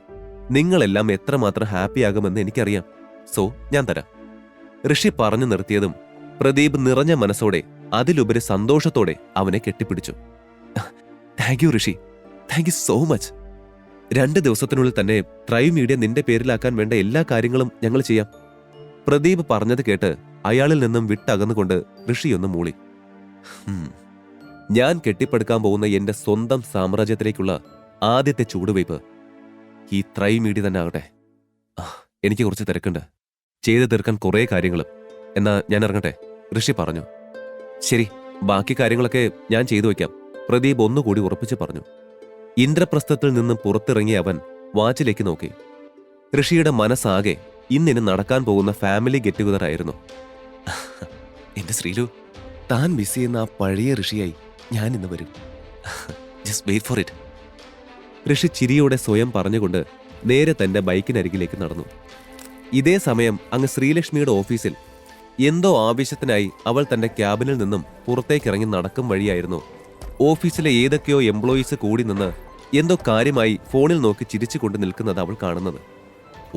നിങ്ങളെല്ലാം എത്രമാത്രം ഹാപ്പിയാകുമെന്ന് എനിക്കറിയാം. സോ ഞാൻ തരാം. ഋഷി പറഞ്ഞു നിർത്തിയതും പ്രദീപ് നിറഞ്ഞ മനസ്സോടെ, അതിലുപരി സന്തോഷത്തോടെ അവനെ കെട്ടിപ്പിടിച്ചു. Thank you Rishi, thank you so much. 2 ദിവസത്തിനുള്ളിൽ തന്നെ ത്രൈവ് മീഡിയ നിന്റെ പേരിലാക്കാൻ വേണ്ട എല്ലാ കാര്യങ്ങളും ഞങ്ങൾ ചെയ്യാം. പ്രദീപ് പറഞ്ഞത് കേട്ട് അയാളിൽ നിന്നും വിട്ടകന്നുകൊണ്ട് ഋഷിയൊന്ന് മൂളി. ഞാൻ കെട്ടിപ്പടുക്കാൻ പോകുന്ന എന്റെ സ്വന്തം സാമ്രാജ്യത്തിലേക്കുള്ള ആദ്യത്തെ ചൂടുവയ്പ് ഈ ത്രൈവ് മീഡിയ തന്നെ ആകട്ടെ. എനിക്ക് കുറച്ച് തിരക്കുണ്ട്, ചെയ്തു തീർക്കാൻ കുറേ കാര്യങ്ങളും. എന്നാ ഞാൻ ഇറങ്ങട്ടെ, ഋഷി പറഞ്ഞു. ശരി, ബാക്കി കാര്യങ്ങളൊക്കെ ഞാൻ ചെയ്തു വയ്ക്കാം, പ്രദീപ് ഒന്നുകൂടി ഉറപ്പിച്ച് പറഞ്ഞു. ഇന്ദ്രപ്രസ്ഥത്തിൽ നിന്നും പുറത്തിറങ്ങിയ അവൻ വാച്ചിലേക്ക് നോക്കി. ഋഷിയുടെ മനസ്സാകെ ഇന്നിന് നടക്കാൻ പോകുന്ന ഫാമിലി ഗെറ്റ് ടുഗദർ ആയിരുന്നു. എന്റെ ശ്രീലു, താൻ മിസ് ചെയ്യുന്ന ആ പഴയ ഋഷിയായി ഞാൻ ഇന്ന് വരും. Just wait for it. Rishi ചിരിയോടെ സ്വയം പറഞ്ഞുകൊണ്ട് നേരെ തന്റെ ബൈക്കിനരികിലേക്ക് നടന്നു. ഇതേ സമയം അങ്ങ് ശ്രീലക്ഷ്മിയുടെ ഓഫീസിൽ എന്തോ ആവശ്യത്തിനായി അവൾ തന്റെ ക്യാബിനിൽ നിന്നും പുറത്തേക്കിറങ്ങി നടക്കും വഴിയായിരുന്നു ഓഫീസിലെ ഏതൊക്കെയോ എംപ്ലോയീസ് കൂടി നിന്ന് എന്തോ കാര്യമായി ഫോണിൽ നോക്കി ചിരിച്ചുകൊണ്ട് നിൽക്കുന്നത് അവൾ കാണുന്നത്.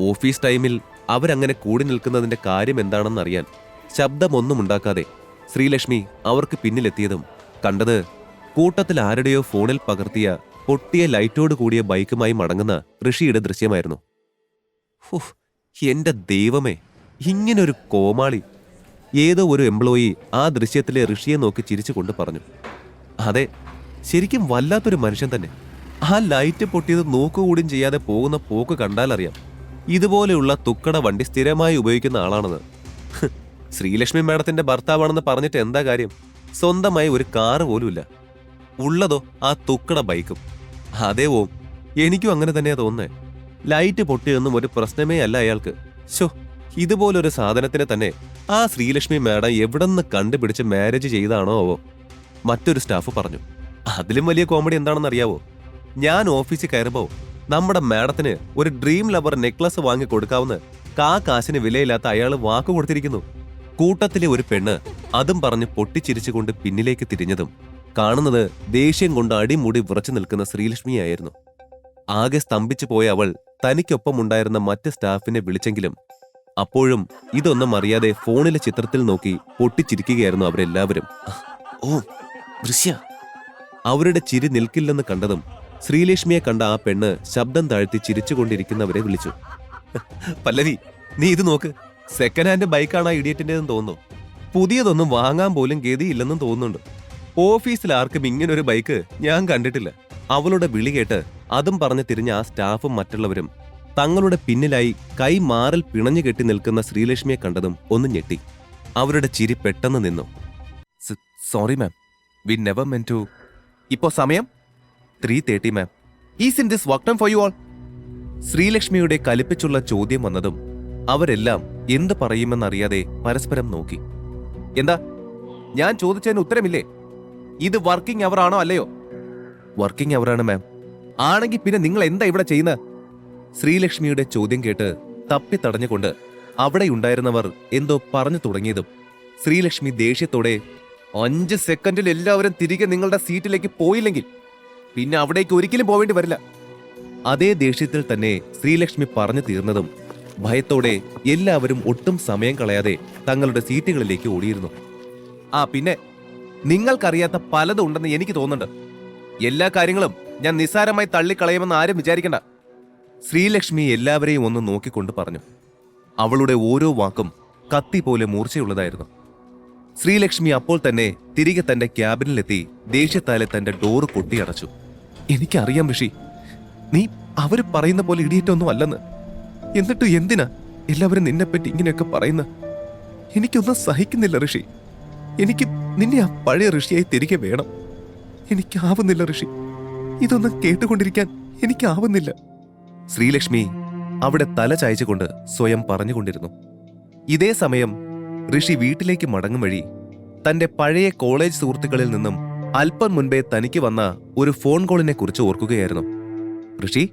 ഓഫീസ് ടൈമിൽ അവരങ്ങനെ കൂടി നിൽക്കുന്നതിന്റെ കാര്യം എന്താണെന്നറിയാൻ ശബ്ദമൊന്നും ഉണ്ടാക്കാതെ ശ്രീലക്ഷ്മി അവർക്ക് പിന്നിലെത്തിയതും കണ്ടത് കൂട്ടത്തിൽ ആരുടെയോ ഫോണിൽ പകർത്തിയ പൊട്ടിയ ലൈറ്റോട് കൂടിയ ബൈക്കുമായി മടങ്ങുന്ന ഋഷിയുടെ ദൃശ്യമായിരുന്നു. എന്റെ ദൈവമേ, ഇങ്ങനൊരു കോമാളി! ഏതോ ഒരു എംപ്ലോയി ആ ദൃശ്യത്തിലെ ഋഷിയെ നോക്കി ചിരിച്ചുകൊണ്ട് പറഞ്ഞു. അതെ, ശരിക്കും വല്ലാത്തൊരു മനുഷ്യൻ തന്നെ. ആ ലൈറ്റ് പൊട്ടിയത് നോക്കുകൂടിയും ചെയ്യാതെ പോകുന്ന പോക്ക് കണ്ടാലറിയാം ഇതുപോലെയുള്ള തുക്കട വണ്ടി സ്ഥിരമായി ഉപയോഗിക്കുന്ന ആളാണെന്ന്. ശ്രീലക്ഷ്മി മാഡത്തിന്റെ ഭർത്താവാണെന്ന് പറഞ്ഞിട്ട് എന്താ കാര്യം? സ്വന്തമായി ഒരു കാറ് പോലുമില്ല. ഉള്ളതോ ആ തുക്കട ബൈക്കും. അതേ ഓം, എനിക്കും അങ്ങനെ തന്നെയാ തോന്നുന്നേ. ലൈറ്റ് പൊട്ടിയൊന്നും ഒരു പ്രശ്നമേ അല്ല അയാൾക്ക്. ശോ, ഇതുപോലൊരു സാധനത്തിനെ തന്നെ ആ ശ്രീലക്ഷ്മി മാഡം എവിടെന്ന് കണ്ടുപിടിച്ച് മാരേജ് ചെയ്താണോ ആവോ? മറ്റൊരു സ്റ്റാഫ് പറഞ്ഞു. അതിലും വലിയ കോമഡി എന്താണെന്നറിയാവോ? ഞാൻ ഓഫീസിൽ കയറുമ്പോൾ നമ്മുടെ മാഡത്തിന് ഒരു ഡ്രീം ലവർ നെക്ലസ് വാങ്ങി കൊടുക്കാവുന്ന കാശിന് വിലയില്ലാത്ത അയാൾ വാക്കു കൊടുത്തിരിക്കുന്നു. കൂട്ടത്തിലെ ഒരു പെണ്ണ് അതും പറഞ്ഞ് പൊട്ടിച്ചിരിച്ചുകൊണ്ട് പിന്നിലേക്ക് തിരിഞ്ഞതും കാണുന്നത് ദേഷ്യം കൊണ്ട് അടിമുടി വിറച്ചു നിൽക്കുന്ന ശ്രീലക്ഷ്മിയായിരുന്നു. ആകെ സ്തംഭിച്ചു പോയ അവൾ തനിക്കൊപ്പമുണ്ടായിരുന്ന മറ്റ് സ്റ്റാഫിനെ വിളിച്ചെങ്കിലും അപ്പോഴും ഇതൊന്നും അറിയാതെ ഫോണിലെ ചിത്രത്തിൽ നോക്കി പൊട്ടിച്ചിരിക്കുകയായിരുന്നു അവരെല്ലാവരും. ഓ ദൃശ്യ! അവരുടെ ചിരി നിൽക്കില്ലെന്ന് കണ്ടതും ശ്രീലക്ഷ്മിയെ കണ്ട ആ പെണ്ണ് ശബ്ദം താഴ്ത്തി ചിരിച്ചുകൊണ്ടിരിക്കുന്നവരെ വിളിച്ചു. പല്ലവി, നീ ഇത് നോക്ക്. സെക്കൻഡ് ഹാൻഡ് ബൈക്കാണ് ആ ഇഡിയറ്റിൻ്റെതെന്ന് തോന്നുന്നു. പുതിയതൊന്നും വാങ്ങാൻ പോലും ഗതിയില്ലെന്നും തോന്നുന്നുണ്ട്. ഓഫീസിൽ ആർക്കും ഇങ്ങനൊരു ബൈക്ക് ഞാൻ കണ്ടിട്ടില്ല. അവളുടെ വിളി കേട്ട് അതും പറഞ്ഞു തിരിഞ്ഞ ആ സ്റ്റാഫും മറ്റുള്ളവരും തങ്ങളുടെ പിന്നിലായി കൈ മാറിൽ പിണഞ്ഞു കെട്ടി നിൽക്കുന്ന ശ്രീലക്ഷ്മിയെ കണ്ടതും ഒന്ന് ഞെട്ടി. അവരുടെ ചിരി പെട്ടെന്ന് നിന്നു. Sorry ma'am, we never meant to. ഇപ്പോ സമയം 3:30 ma'am. Is in this work time for you all? ശ്രീലക്ഷ്മിയുടെ കലിപ്പിച്ചുള്ള ചോദ്യം വന്നതും അവരെല്ലാം എന്ത് പറയുമെന്നറിയാതെ പരസ്പരം നോക്കി. എന്താ, ഞാൻ ചോദിച്ചതിന് ഉത്തരമില്ലേ? ഇത് വർക്കിംഗ് അവർ ആണോ അല്ലയോ? വർക്കിംഗ് അവറാണ് മാം. ആണെങ്കിൽ പിന്നെ നിങ്ങൾ എന്താ ഇവിടെ ചെയ്യുന്നത്? ശ്രീലക്ഷ്മിയുടെ ചോദ്യം കേട്ട് തപ്പി തടഞ്ഞുകൊണ്ട് അവിടെ ഉണ്ടായിരുന്നവർ എന്തോ പറഞ്ഞു തുടങ്ങിയതും ശ്രീലക്ഷ്മി ദേഷ്യത്തോടെ 5 സെക്കൻഡിൽ എല്ലാവരും തിരികെ നിങ്ങളുടെ സീറ്റിലേക്ക് പോയില്ലെങ്കിൽ പിന്നെ അവിടേക്ക് ഒരിക്കലും പോവേണ്ടി വരില്ല. അതേ ദേഷ്യത്തിൽ തന്നെ ശ്രീലക്ഷ്മി പറഞ്ഞു തീർന്നതും ഭയത്തോടെ എല്ലാവരും ഒട്ടും സമയം കളയാതെ തങ്ങളുടെ സീറ്റുകളിലേക്ക് ഓടിയിരുന്നു. പിന്നെ നിങ്ങൾക്കറിയാത്ത പലതും ഉണ്ടെന്ന് എനിക്ക് തോന്നുന്നുണ്ട്. എല്ലാ കാര്യങ്ങളും ഞാൻ നിസ്സാരമായി തള്ളിക്കളയുമെന്ന് ആരും വിചാരിക്കണ്ട. ശ്രീലക്ഷ്മി എല്ലാവരെയും ഒന്ന് നോക്കിക്കൊണ്ട് പറഞ്ഞു. അവളുടെ ഓരോ വാക്കും കത്തി പോലെ മൂർച്ചയുള്ളതായിരുന്നു. ശ്രീലക്ഷ്മി അപ്പോൾ തന്നെ തിരികെ തന്റെ ക്യാബിനിലെത്തി ദേഷ്യത്താലെ തന്റെ ഡോറ് കൊട്ടിയടച്ചു. എനിക്കറിയാം ഋഷി, നീ അവര് പറയുന്ന പോലെ ഇടിയിട്ടൊന്നും അല്ലെന്ന്. എന്നിട്ട് എന്തിനാ എല്ലാവരും നിന്നെപ്പറ്റി ഇങ്ങനെയൊക്കെ പറയുന്ന? എനിക്കൊന്നും സഹിക്കുന്നില്ല ഋഷി. എനിക്ക് നിന്നെ ആ പഴയ ഋഷിയായി തിരികെ വേണം. എനിക്കാവുന്നില്ല ഋഷി, ഇതൊന്നും കേട്ടുകൊണ്ടിരിക്കാൻ എനിക്കാവുന്നില്ല. ശ്രീലക്ഷ്മി അവിടെ തല ചായച്ചുകൊണ്ട് സ്വയം പറഞ്ഞുകൊണ്ടിരുന്നു. ഇതേ സമയം ഋഷി വീട്ടിലേക്ക് മടങ്ങും വഴി തന്റെ പഴയ കോളേജ് സുഹൃത്തുക്കളിൽ നിന്നും അല്പം മുൻപേ തനിക്ക് വന്ന ഒരു ഫോൺ കോളിനെ കുറിച്ച് ഓർക്കുകയായിരുന്നു. ഋഷി,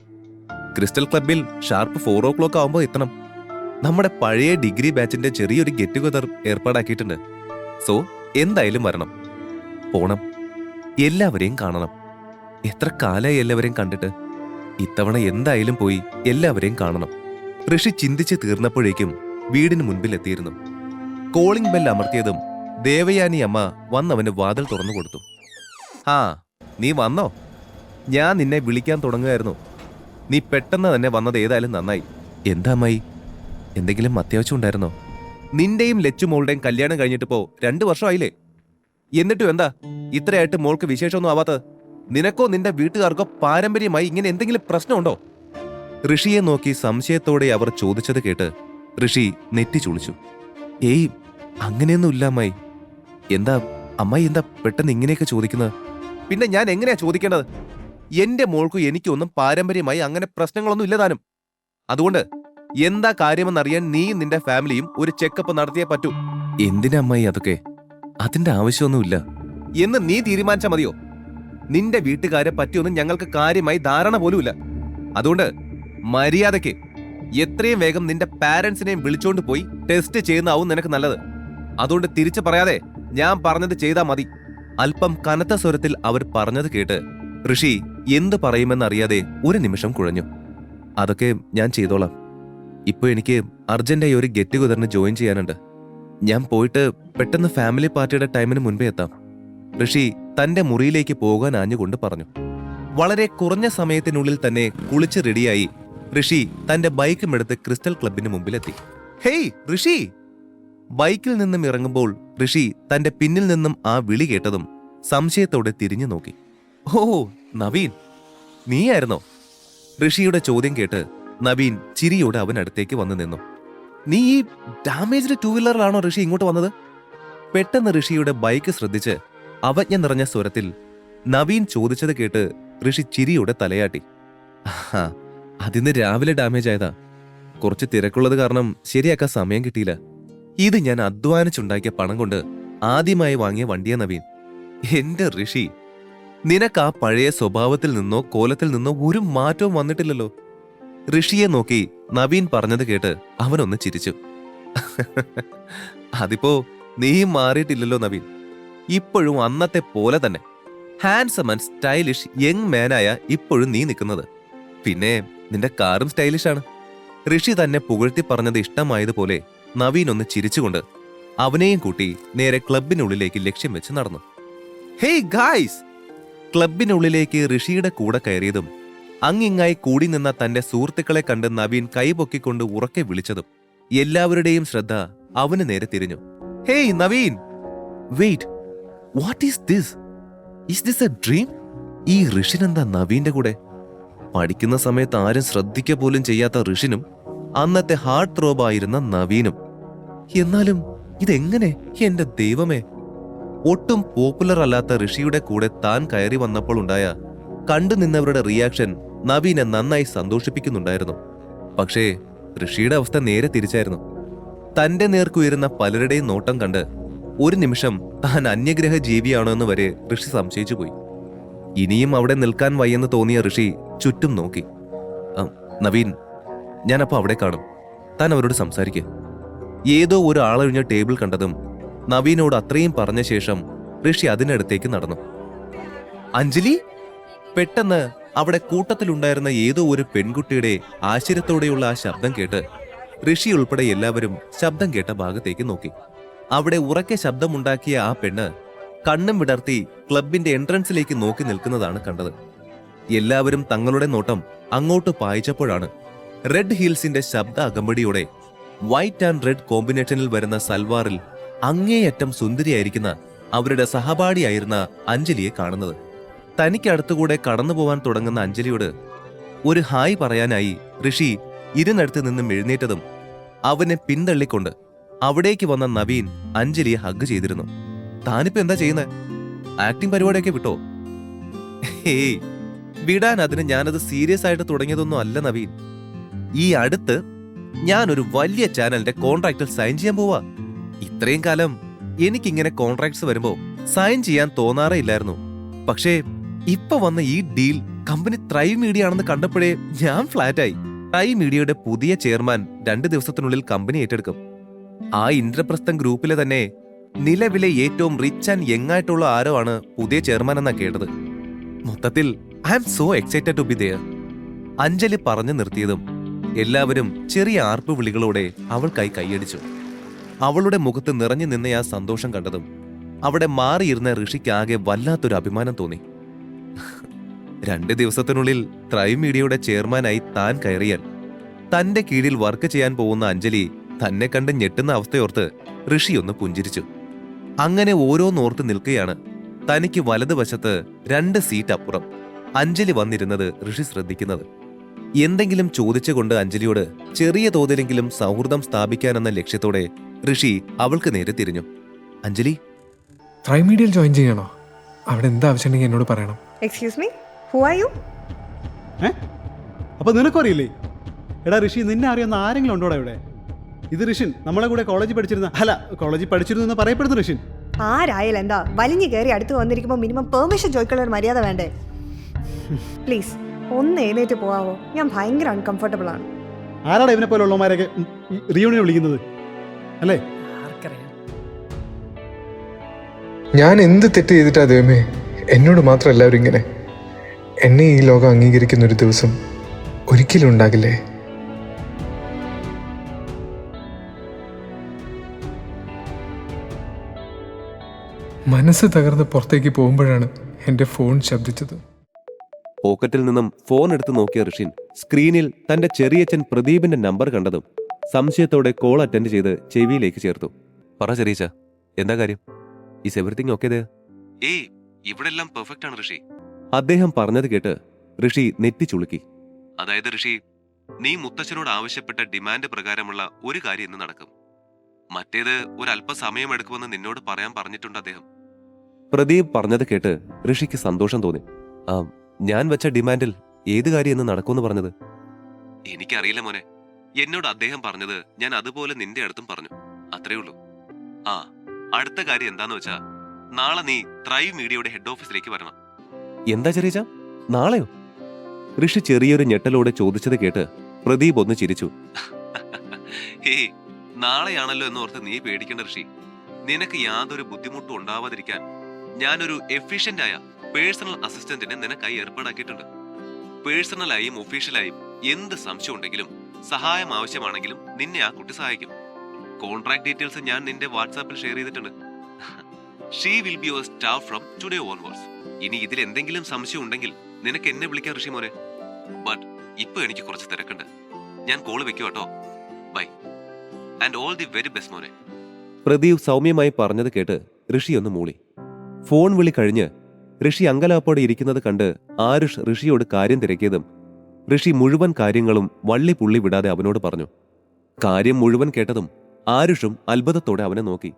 ക്രിസ്റ്റൽ ക്ലബിൽ ഷാർപ്പ് 4 o'clock ആവുമ്പോൾ എത്തണം. നമ്മുടെ പഴയ ഡിഗ്രി ബാച്ചിന്റെ ചെറിയൊരു ഗെറ്റ് ടുഗദർ ഏർപ്പാടാക്കിയിട്ടുണ്ട്. സോ എന്തായാലും വരണം. പോണം, എല്ലാവരെയും കാണണം. എത്ര കാലമായി എല്ലാവരെയും കണ്ടിട്ട്. ഇത്തവണ എന്തായാലും പോയി എല്ലാവരെയും കാണണം. ഋഷി ചിന്തിച്ച് തീർന്നപ്പോഴേക്കും വീടിന് മുൻപിലെത്തിയിരുന്നു. കോളിംഗ് ബെൽ അമർത്തിയതും ദേവയാനി അമ്മ വന്നവന് വാതിൽ തുറന്നു കൊടുത്തു. നീ വന്നോ? ഞാൻ നിന്നെ വിളിക്കാൻ തുടങ്ങുകയായിരുന്നു. നീ പെട്ടെന്ന് തന്നെ വന്നത് ഏതായാലും നന്നായി. എന്താ അമ്മായി, എന്തെങ്കിലും അത്യാവശ്യം ഉണ്ടായിരുന്നോ? നിന്റെയും ലച്ചു മോളുടെയും കല്യാണം കഴിഞ്ഞിട്ടിപ്പോ 2 വർഷമായില്ലേ? എന്നിട്ടും എന്താ ഇത്രയായിട്ട് മോൾക്ക് വിശേഷമൊന്നും ആവാത്തത്? നിനക്കോ നിന്റെ വീട്ടുകാർക്കോ പാരമ്പര്യമായി ഇങ്ങനെ എന്തെങ്കിലും പ്രശ്നമുണ്ടോ? ഋഷിയെ നോക്കി സംശയത്തോടെ അവർ ചോദിച്ചത് കേട്ട് ഋഷി നെറ്റി ചുളിച്ചു. ഏയ്, അങ്ങനെയൊന്നും ഇല്ല അമ്മായി. എന്താ അമ്മായി, എന്താ പെട്ടെന്ന് ഇങ്ങനെയൊക്കെ ചോദിക്കുന്നത്? പിന്നെ ഞാൻ എങ്ങനെയാ ചോദിക്കേണ്ടത്? എന്റെ മോൾക്കും എനിക്കൊന്നും പാരമ്പര്യമായി അങ്ങനെ പ്രശ്നങ്ങളൊന്നും ഇല്ലതാനും. അതുകൊണ്ട് എന്താ കാര്യമെന്നറിയാൻ നീയും നിന്റെ ഫാമിലിയും ഒരു ചെക്കപ്പ് നടത്തിയേ പറ്റൂ. എന്തിനാ അമ്മായി അതൊക്കെ? അതിന്റെ ആവശ്യമൊന്നുമില്ല എന്ന് നീ തീരുമാനിച്ചാ മതിയോ? നിന്റെ വീട്ടുകാരെ പറ്റിയൊന്നും ഞങ്ങൾക്ക് കാര്യമായി ധാരണ പോലുമില്ല. അതുകൊണ്ട് മര്യാദയ്ക്ക് എത്രയും വേഗം നിന്റെ പാരന്റ്സിനെയും വിളിച്ചോണ്ട് പോയി ടെസ്റ്റ് ചെയ്യുന്നതാവും നിനക്ക് നല്ലത്. അതുകൊണ്ട് തിരിച്ചു പറയാതെ ഞാൻ പറഞ്ഞത് ചെയ്താൽ മതി. അല്പം കനത്ത സ്വരത്തിൽ അവർ പറഞ്ഞത് കേട്ട് ഋഷി എന്ത് പറയുമെന്നറിയാതെ ഒരു നിമിഷം കുഴഞ്ഞു. അതൊക്കെ ഞാൻ ചെയ്തോളാം. ഇപ്പൊ എനിക്ക് അർജന്റായി ഒരു ഗെറ്റ് ടുഗദറിന് ജോയിൻ ചെയ്യാനുണ്ട്. ഞാൻ പോയിട്ട് പെട്ടെന്ന് ഫാമിലി പാർട്ടിയുടെ ടൈമിന് മുൻപേ എത്താം. ഋഷി തന്റെ മുറിയിലേക്ക് പോകാൻ ആഞ്ഞുകൊണ്ട് പറഞ്ഞു. വളരെ കുറഞ്ഞ സമയത്തിനുള്ളിൽ തന്നെ കുളിച്ച് റെഡിയായി ഋഷി തന്റെ ബൈക്കും എടുത്ത് ക്രിസ്റ്റൽ ക്ലബിന് മുമ്പിലെത്തി. ഹേയ് ഋഷി! ബൈക്കിൽ നിന്നും ഇറങ്ങുമ്പോൾ ഋഷി തന്റെ പിന്നിൽ നിന്നും ആ വിളി കേട്ടതും സംശയത്തോടെ തിരിഞ്ഞു നോക്കി. ഓ നവീൻ, നീയായിരുന്നോ? ഋഷിയുടെ ചോദ്യം കേട്ട് നവീൻ ചിരിയോടെ അവനടുത്തേക്ക് വന്നു നിന്നു. നീ ഈ ഡാമേജ്ഡ് ടൂ വീലറിലാണോ ഋഷി ഇങ്ങോട്ട് വന്നത്? പെട്ടെന്ന് ഋഷിയുടെ ബൈക്ക് ശ്രദ്ധിച്ച് അവജ്ഞ നിറഞ്ഞ സ്വരത്തിൽ നവീൻ ചോദിച്ചത് കേട്ട് ഋഷി ചിരിയോടെ തലയാട്ടി. അതിന്ന് രാവിലെ ഡാമേജ് ആയതാ. കുറച്ച് തിരക്കുള്ളത് കാരണം ശരിയാക്കാൻ സമയം കിട്ടിയില്ല. ഇത് ഞാൻ അധ്വാനിച്ചുണ്ടാക്കിയ പണം കൊണ്ട് ആദ്യമായി വാങ്ങിയ വണ്ടിയാ നവീൻ. എന്റെ ഋഷി, നിനക്ക് ആ പഴയ സ്വഭാവത്തിൽ നിന്നോ കോലത്തിൽ നിന്നോ ഒരു മാറ്റവും വന്നിട്ടില്ലല്ലോ. ഋഷിയെ നോക്കി നവീൻ പറഞ്ഞത് കേട്ട് അവനൊന്ന് ചിരിച്ചു. അതിപ്പോ നീയും മാറിയിട്ടില്ലല്ലോ നവീൻ. ഇപ്പോഴും അന്നത്തെ പോലെ തന്നെ ഹാൻസം ആൻഡ് സ്റ്റൈലിഷ് യങ് മാനായ ഇപ്പോഴും നീ നിൽക്കുന്നത്. പിന്നെ നിന്റെ കാറും സ്റ്റൈലിഷാണ്. ഋഷി തന്നെ പുകഴ്ത്തി പറഞ്ഞത് ഇഷ്ടമായതുപോലെ നവീൻ ഒന്ന് ചിരിച്ചുകൊണ്ട് അവനെയും കൂട്ടി നേരെ ക്ലബിനുള്ളിലേക്ക് ലക്ഷ്യം വെച്ച് നടന്നു. Hey guys! ക്ലബിനുള്ളിലേക്ക് ഋഷിയുടെ കൂടെ കയറിയതും അങ്ങിങ്ങായി കൂടി നിന്ന തന്റെ സുഹൃത്തുക്കളെ കണ്ട് നവീൻ കൈപൊക്കിക്കൊണ്ട് ഉറക്കെ വിളിച്ചതും എല്ലാവരുടെയും ശ്രദ്ധ അവന് നേരെ തിരിഞ്ഞു. Hey Naveen! Wait, what is this? Is this a dream? ഈ ഋഷിനെന്താ നവീന്റെ കൂടെ? പഠിക്കുന്ന സമയത്ത് ആരും ശ്രദ്ധിക്ക പോലും ചെയ്യാത്ത ഋഷിനും അന്നത്തെ ഹാർട്ട് ത്രോബായിരുന്ന നവീനും. എന്നാലും ഇതെങ്ങനെ? എന്റെ ദൈവമേ! ഒട്ടും പോപ്പുലർ അല്ലാത്ത ഋഷിയുടെ കൂടെ താൻ കയറി വന്നപ്പോൾ ഉണ്ടായ കണ്ടു നിന്നവരുടെ റിയാക്ഷൻ നവീനെ നന്നായി സന്തോഷിപ്പിക്കുന്നുണ്ടായിരുന്നു. പക്ഷേ ഋഷിയുടെ അവസ്ഥ നേരെ തിരിച്ചായിരുന്നു. തന്റെ നേർക്കുയരുന്ന പലരുടെയും നോട്ടം കണ്ട് ഒരു നിമിഷം താൻ അന്യഗ്രഹ ജീവിയാണോ എന്ന് വരെ ഋഷി സംശയിച്ചു പോയി. ഇനിയും അവിടെ നിൽക്കാൻ വയ്യെന്ന് തോന്നിയ ഋഷി ചുറ്റും നോക്കി. നവീൻ, ഞാനപ്പോ അവിടെ കാണും. താൻ അവരോട് സംസാരിക്കുക. ഏതോ ഒരു ആളൊഴിഞ്ഞ ടേബിൾ കണ്ടതും നവീനോട് അത്രയും പറഞ്ഞ ശേഷം ഋഷി അതിനടുത്തേക്ക് നടന്നു. അഞ്ജലി! പെട്ടെന്ന് അവിടെ കൂട്ടത്തിലുണ്ടായിരുന്ന ഏതോ ഒരു പെൺകുട്ടിയുടെ ആശ്ചര്യത്തോടെയുള്ള ആ ശബ്ദം കേട്ട് ഋഷി ഉൾപ്പെടെ എല്ലാവരും ശബ്ദം കേട്ട ഭാഗത്തേക്ക് നോക്കി. അവിടെ ഉറക്കെ ശബ്ദമുണ്ടാക്കിയ ആ പെണ്ണ് കണ്ണും വിടർത്തി ക്ലബിന്റെ എൻട്രൻസിലേക്ക് നോക്കി നിൽക്കുന്നതാണ് കണ്ടത്. എല്ലാവരും തങ്ങളുടെ നോട്ടം അങ്ങോട്ട് പായിച്ചപ്പോഴാണ് റെഡ് ഹീൽസിന്റെ ശബ്ദ അകമ്പടിയോടെ വൈറ്റ് ആൻഡ് റെഡ് കോമ്പിനേഷനിൽ വരുന്ന സൽവാറിൽ അങ്ങേയറ്റം സുന്ദരിയായിരിക്കുന്ന അവരുടെ സഹപാഠിയായിരുന്ന അഞ്ജലിയെ കാണുന്നത്. തനിക്കടുത്തുകൂടെ കടന്നു പോവാൻ തുടങ്ങുന്ന അഞ്ജലിയോട് ഒരു ഹായ് പറയാനായി ഋഷി ഇരുന്നടുത്ത് നിന്നും എഴുന്നേറ്റതും അവനെ പിന്തള്ളിക്കൊണ്ട് അവിടേക്ക് വന്ന നവീൻ അഞ്ജലിയെ ഹഗ് ചെയ്തിരുന്നു. താനിപ്പോ എന്താ ചെയ്യുന്നത്? ആക്ടിംഗ് പരിപാടിയൊക്കെ വിട്ടോ? ഹേയ്, വിടാൻ അതിന് ഞാനത് സീരിയസ് ആയിട്ട് തുടങ്ങിയതൊന്നും അല്ല നവീൻ. ഈ അടുത്ത് ഞാനൊരു വലിയ ചാനലിന്റെ കോൺട്രാക്റ്റിൽ സൈൻ ചെയ്യാൻ പോവാ. ഇത്രയും കാലം എനിക്കിങ്ങനെ കോൺട്രാക്ട്സ് വരുമ്പോ സൈൻ ചെയ്യാൻ തോന്നാറേ ഇല്ലായിരുന്നു. പക്ഷേ ഇപ്പൊ വന്ന ഈ ഡീൽ കമ്പനി ത്രൈവ് മീഡിയ ആണെന്ന് കണ്ടപ്പോഴേ ഞാൻ ഫ്ലാറ്റായി. ത്രൈവ് മീഡിയയുടെ പുതിയ ചെയർമാൻ 2 ദിവസത്തിനുള്ളിൽ കമ്പനി ഏറ്റെടുക്കും. ആ ഇന്ദ്രപ്രസ്ഥം ഗ്രൂപ്പിലെ തന്നെ നിലവിലെ ഏറ്റവും റിച്ച് ആൻഡ് യങ് ആയിട്ടുള്ള ആരോ ആണ് പുതിയ ചെയർമാൻ എന്നാ കേട്ടത്. മൊത്തത്തിൽ I am so excited to be there. Anjali പറഞ്ഞു നിർത്തിയതും എല്ലാവരും ചെറിയ ആർപ്പ് വിളികളോടെ അവൾക്കായി കൈയടിച്ചു. അവളുടെ മുഖത്ത് നിറഞ്ഞു നിന്ന ആ സന്തോഷം കണ്ടതും അവിടെ മാറിയിരുന്ന ഋഷിക്കാകെ വല്ലാത്തൊരു അഭിമാനം തോന്നി. 2 ദിവസത്തിനുള്ളിൽ ത്രൈവ് മീഡിയയുടെ ചെയർമാനായി താൻ കയറിയാൽ തന്റെ കീഴിൽ വർക്ക് ചെയ്യാൻ പോകുന്ന അഞ്ജലി തന്നെ കണ്ട് ഞെട്ടുന്ന അവസ്ഥയോർത്ത് ഋഷി ഒന്ന് പുഞ്ചിരിച്ചു. അങ്ങനെ ഓരോന്നോർത്ത് നിൽക്കുകയാണ് തനിക്ക് വലതുവശത്ത് 2 സീറ്റ് അപ്പുറം അഞ്ജലി വന്നിരുന്നത് ഋഷി ശ്രദ്ധിക്കുന്നത്. എന്തെങ്കിലും ചോദിച്ചുകൊണ്ട് അഞ്ജലിയോട് ചെറിയ തോതിലെങ്കിലും സൗഹൃദം സ്ഥാപിക്കാനെന്ന ലക്ഷ്യത്തോടെ ഋഷി അവൾക്ക് നേരെ തിരിഞ്ഞു. അഞ്ജലി, ത്രൈവ് മീഡിയയിൽ ജോയിൻ ചെയ്യണോ? അവിടെ എന്താ ആവശ്യമുണ്ടെങ്കിൽ എന്നോട് പറയണം. Excuse me, who are you? അപ്പൊ നിനക്കും അറിയില്ലേ? എടാ ഋഷി, നിന്നെ അറിയുന്ന ആരെങ്കിലും ഉണ്ടോടാ ഇവിടെ? ഇത് ഋഷിൻ, നമ്മളെ കൂടെ കോളേജിൽ പഠിച്ചിരുന്ന, അല്ല കോളേജിൽ പഠിച്ചിരുന്നു എന്ന് പറയപ്പെടുന്ന ഋഷിൻ. ആരായാലും എന്താ, വലിഞ്ഞു കയറി അടുത്ത് വന്നിരിക്കുമ്പോൾ മിനിമം പെർമിഷൻ ചോദിക്കാനുള്ള ഒരു മര്യാദ വേണ്ടേ? പ്ലീസ് ഒന്ന് എഴുന്നേറ്റ് പോവാവോ? ഞാൻ ഭയങ്കര അൺകംഫർട്ടബിൾ ആണ്. ആരാടാ ഇവനെ പോലെ ഉള്ളവന്മാരെയൊക്കെ റീയൂണിയൻ വിളിക്കുന്നത് അല്ലേ? ഞാൻ എന്ത് തെറ്റ് ചെയ്തിട്ടാ ദൈവമേ എന്നോട് മാത്രം എല്ലാവരും ഇങ്ങനെ? എന്നെ ഈ ലോകം അംഗീകരിക്കുന്ന ഒരു ദിവസം ഒരിക്കലും ഉണ്ടാകില്ലേ? മനസ്സ് തകർന്ന് പുറത്തേക്ക് പോകുമ്പോഴാണ് എൻ്റെ ഫോൺ ശബ്ദിച്ചത്. പോക്കറ്റിൽ നിന്നും ഫോൺ എടുത്ത് നോക്കിയ ഋഷിൻ സ്ക്രീനിൽ തന്റെ ചെറിയച്ഛൻ പ്രദീപിന്റെ നമ്പർ കണ്ടതും സംശയത്തോടെ കോൾ അറ്റൻഡ് ചെയ്ത് ചെവിയിലേക്ക് ചേർത്തു. പറ ചെറിയച്ച, എന്താ കാര്യം? ഈസ് എവറിത്തിങ് ഓക്കെ ദേ? ഏയ്, ഇവിടെ എല്ലാം പെർഫെക്റ്റ് ആണ് ഋഷി. അദ്ദേഹം പറഞ്ഞത് കേട്ട് ഋഷി നെറ്റി ചുളുക്കി. അതായത് ഋഷി, നീ മുത്തച്ഛനോട് ആവശ്യപ്പെട്ട ഡിമാൻഡ് പ്രകാരമുള്ള ഒരു കാര്യം ഇന്ന് നടക്കും. മറ്റേത് ഒരല്പ സമയമെടുക്കുമെന്ന് നിന്നോട് പറയാൻ പറഞ്ഞിട്ടുണ്ട് അദ്ദേഹം. പ്രദീപ് പറഞ്ഞത് കേട്ട് ഋഷിക്ക് സന്തോഷം തോന്നി. ഞാൻ വെച്ച ഡിമാൻഡിൽ ഏത് കാര്യം ഇന്ന് നടക്കുമെന്ന് പറഞ്ഞത്? എനിക്കറിയില്ല മോനെ. എന്നോട് അദ്ദേഹം പറഞ്ഞത് ഞാൻ അതുപോലെ നിന്റെ അടുത്തും പറഞ്ഞു. അത്രേ ഉള്ളൂ. അടുത്ത കാര്യം എന്താന്ന് വെച്ചാ, നാളെ നീ ത്രൈവ് മീഡിയയുടെ ഹെഡ് ഓഫീസിലേക്ക് വരണം. എന്താ ചെറിയ നാളെയോ? ഋഷി ചെറിയൊരു ഞെട്ടലോടെ ചോദിച്ചത് കേട്ട് പ്രദീപ് ഒന്ന് ചിരിച്ചു. ഹേയ്, നാളെയാണല്ലോ എന്നോർത്ത് നീ പേടിക്കേണ്ട ഋഷി. നിനക്ക് യാതൊരു ബുദ്ധിമുട്ടും ഉണ്ടാവാതിരിക്കാൻ ഞാനൊരു എഫിഷ്യന്റ് ആയ പേഴ്സണൽ അസിസ്റ്റന്റിനെ നിനക്കായി ഏർപ്പാടാക്കിയിട്ടുണ്ട്. പേഴ്സണലായും ഒഫീഷ്യലായും എന്ത് സംശയം ഉണ്ടെങ്കിലും സഹായം ആവശ്യമാണെങ്കിലും നിന്നെ ആ കുട്ടി സഹായിക്കും. കോൺട്രാക്ട് ഡീറ്റെയിൽസ് ഞാൻ നിന്റെ വാട്സാപ്പിൽ ഷെയർ ചെയ്തിട്ടുണ്ട്. She will be your staff from today onwards. ഇനി ഇതിൽ എന്തെങ്കിലും സംശയം ഉണ്ടെങ്കിൽ നിനക്ക് എന്നെ വിളിക്കാം ഋഷി മോനെ. ബട്ട് ഇപ്പൊ എനിക്ക് കുറച്ച് തിരക്കുണ്ട്. ഞാൻ കോള് വെക്കും കേട്ടോ. Bye and all the very best മോനെ. പ്രദീപ് സൗമ്യമായി പറഞ്ഞത് കേട്ട് ഋഷി ഒന്ന് മൂളി. ഫോൺ വിളി കഴിഞ്ഞ് ഋഷി അങ്കലാപ്പോടെ ഇരിക്കുന്നത് കണ്ട് ആരുഷ് ഋഷിയോട് കാര്യം തിരക്കിയതും ഋഷി മുഴുവൻ കാര്യങ്ങളും വള്ളി പുള്ളി വിടാതെ അവനോട് പറഞ്ഞു. കാര്യം മുഴുവൻ കേട്ടതും ആരുഷും അത്ഭുതത്തോടെ അവനെ നോക്കി.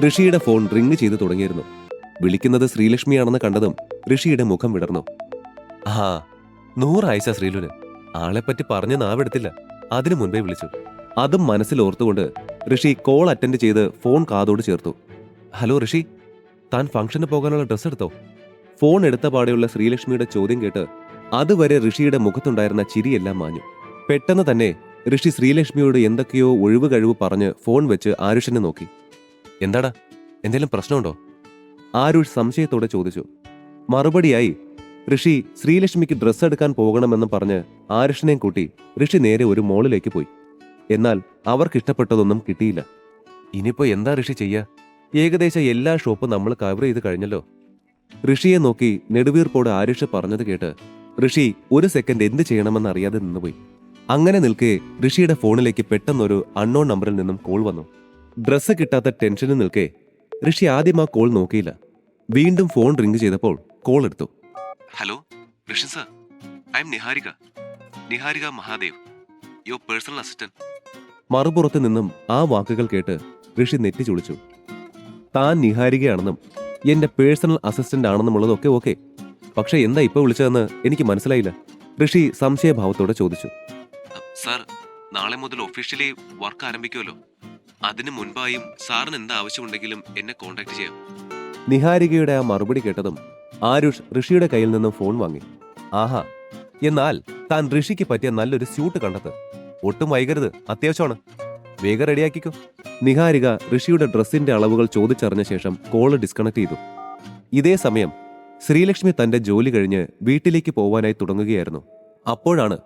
ഋഷിയുടെ ഫോൺ റിങ് ചെയ്തു തുടങ്ങിയിരുന്നു. വിളിക്കുന്നത് ശ്രീലക്ഷ്മിയാണെന്ന് കണ്ടതും ഋഷിയുടെ മുഖം വിടർന്നു. 100 ആയിച്ച ശ്രീലുന്. ആളെപ്പറ്റി പറഞ്ഞ് നാവെടുത്തില്ല, അതിനു മുൻപേ വിളിച്ചു. അതും മനസ്സിൽ ഓർത്തുകൊണ്ട് ഋഷി കോൾ അറ്റൻഡ് ചെയ്ത് ഫോൺ കാതോട് ചേർത്തു. ഹലോ ഋഷി, താൻ ഫംഗ്ഷന് പോകാനുള്ള ഡ്രസ്സ് എടുത്തോ? ഫോൺ എടുത്ത പാടെയുള്ള ശ്രീലക്ഷ്മിയുടെ ചോദ്യം കേട്ട് അതുവരെ ഋഷിയുടെ മുഖത്തുണ്ടായിരുന്ന ചിരിയെല്ലാം മാഞ്ഞു. പെട്ടെന്ന് തന്നെ ഋഷി ശ്രീലക്ഷ്മിയോട് എന്തൊക്കെയോ ഒഴിവ് കഴിവ് പറഞ്ഞ് ഫോൺ വെച്ച് ആരുഷിനെ നോക്കി. എന്താടാ, എന്തെങ്കിലും പ്രശ്നമുണ്ടോ? ആരുഷ് സംശയത്തോടെ ചോദിച്ചു. മറുപടിയായി ഋഷി ശ്രീലക്ഷ്മിക്ക് ഡ്രസ്സ് എടുക്കാൻ പോകണമെന്ന് പറഞ്ഞ് ആരുഷിനെയും കൂട്ടി ഋഷി നേരെ ഒരു മോളിലേക്ക് പോയി. എന്നാൽ അവർക്കിഷ്ടപ്പെട്ടതൊന്നും കിട്ടിയില്ല. ഇനിയിപ്പോ എന്താ ഋഷി ചെയ്യാ? ഏകദേശം എല്ലാ ഷോപ്പും നമ്മൾ കവർ ചെയ്ത് കഴിഞ്ഞല്ലോ. ഋഷിയെ നോക്കി നെടുവീർപ്പോട് ആരുഷ് പറഞ്ഞത് കേട്ട് ഋഷി ഒരു സെക്കൻഡ് എന്ത് ചെയ്യണമെന്ന് അറിയാതെ നിന്നുപോയി. അങ്ങനെ നിൽക്കെ ഋഷിയുടെ ഫോണിലേക്ക് പെട്ടെന്നൊരു അൺനോൺ നമ്പറിൽ നിന്നും കോൾ വന്നു. ഡ്രസ്സ് കിട്ടാത്ത ടെൻഷനിൽ നിൽക്കെ ഋഷി ആദ്യം ആ കോൾ നോക്കിയില്ല. വീണ്ടും ഫോൺ റിംഗ് ചെയ്തപ്പോൾ കോൾ എടുത്തു. Hello Rishi sir, I am Niharika Mahadev, your personal assistant. മറുപുറത്ത് നിന്നും ആ വാക്കുകൾ കേട്ട് ഋഷി നെറ്റി ചുളിച്ചു. താൻ നിഹാരികയാണെന്നും എന്റെ പേഴ്സണൽ അസിസ്റ്റന്റ് ആണെന്നുമുള്ളതൊക്കെ ഓക്കെ, പക്ഷെ എന്താ ഇപ്പൊ വിളിച്ചതെന്ന് എനിക്ക് മനസ്സിലായില്ല. ഋഷി സംശയഭാവത്തോടെ ചോദിച്ചു. സാർ, നാളെ മുതൽ ഒഫീഷ്യലി വർക്ക് ആരംഭിക്കുമല്ലോ. അതിനു മുൻപായും സാറിന് എന്താ ആവശ്യമുണ്ടെങ്കിലും എന്നെ കോൺടാക്ട് ചെയ്യാം. നിഹാരികയുടെ ആ മറുപടി കേട്ടതും ആരുഷ് ഋഷിയുടെ കയ്യിൽ നിന്നും ഫോൺ വാങ്ങി. ആഹാ, എന്നാൽ താൻ ഋഷിക്ക് പറ്റിയ നല്ലൊരു സ്യൂട്ട് കണ്ടെത്ത്. ഒട്ടും വൈകരുത്, അത്യാവശ്യമാണ്. വേഗം റെഡിയാക്കിക്കോ. നിഹാരിക ഋഷിയുടെ ഡ്രസ്സിന്റെ അളവുകൾ ചോദിച്ചറിഞ്ഞ ശേഷം കോള് ഡിസ്കണക്ട് ചെയ്തു. ഇതേ സമയം ശ്രീലക്ഷ്മി തന്റെ ജോലി കഴിഞ്ഞ് വീട്ടിലേക്ക് പോവാനായി തുടങ്ങുകയായിരുന്നു. അപ്പോഴാണ്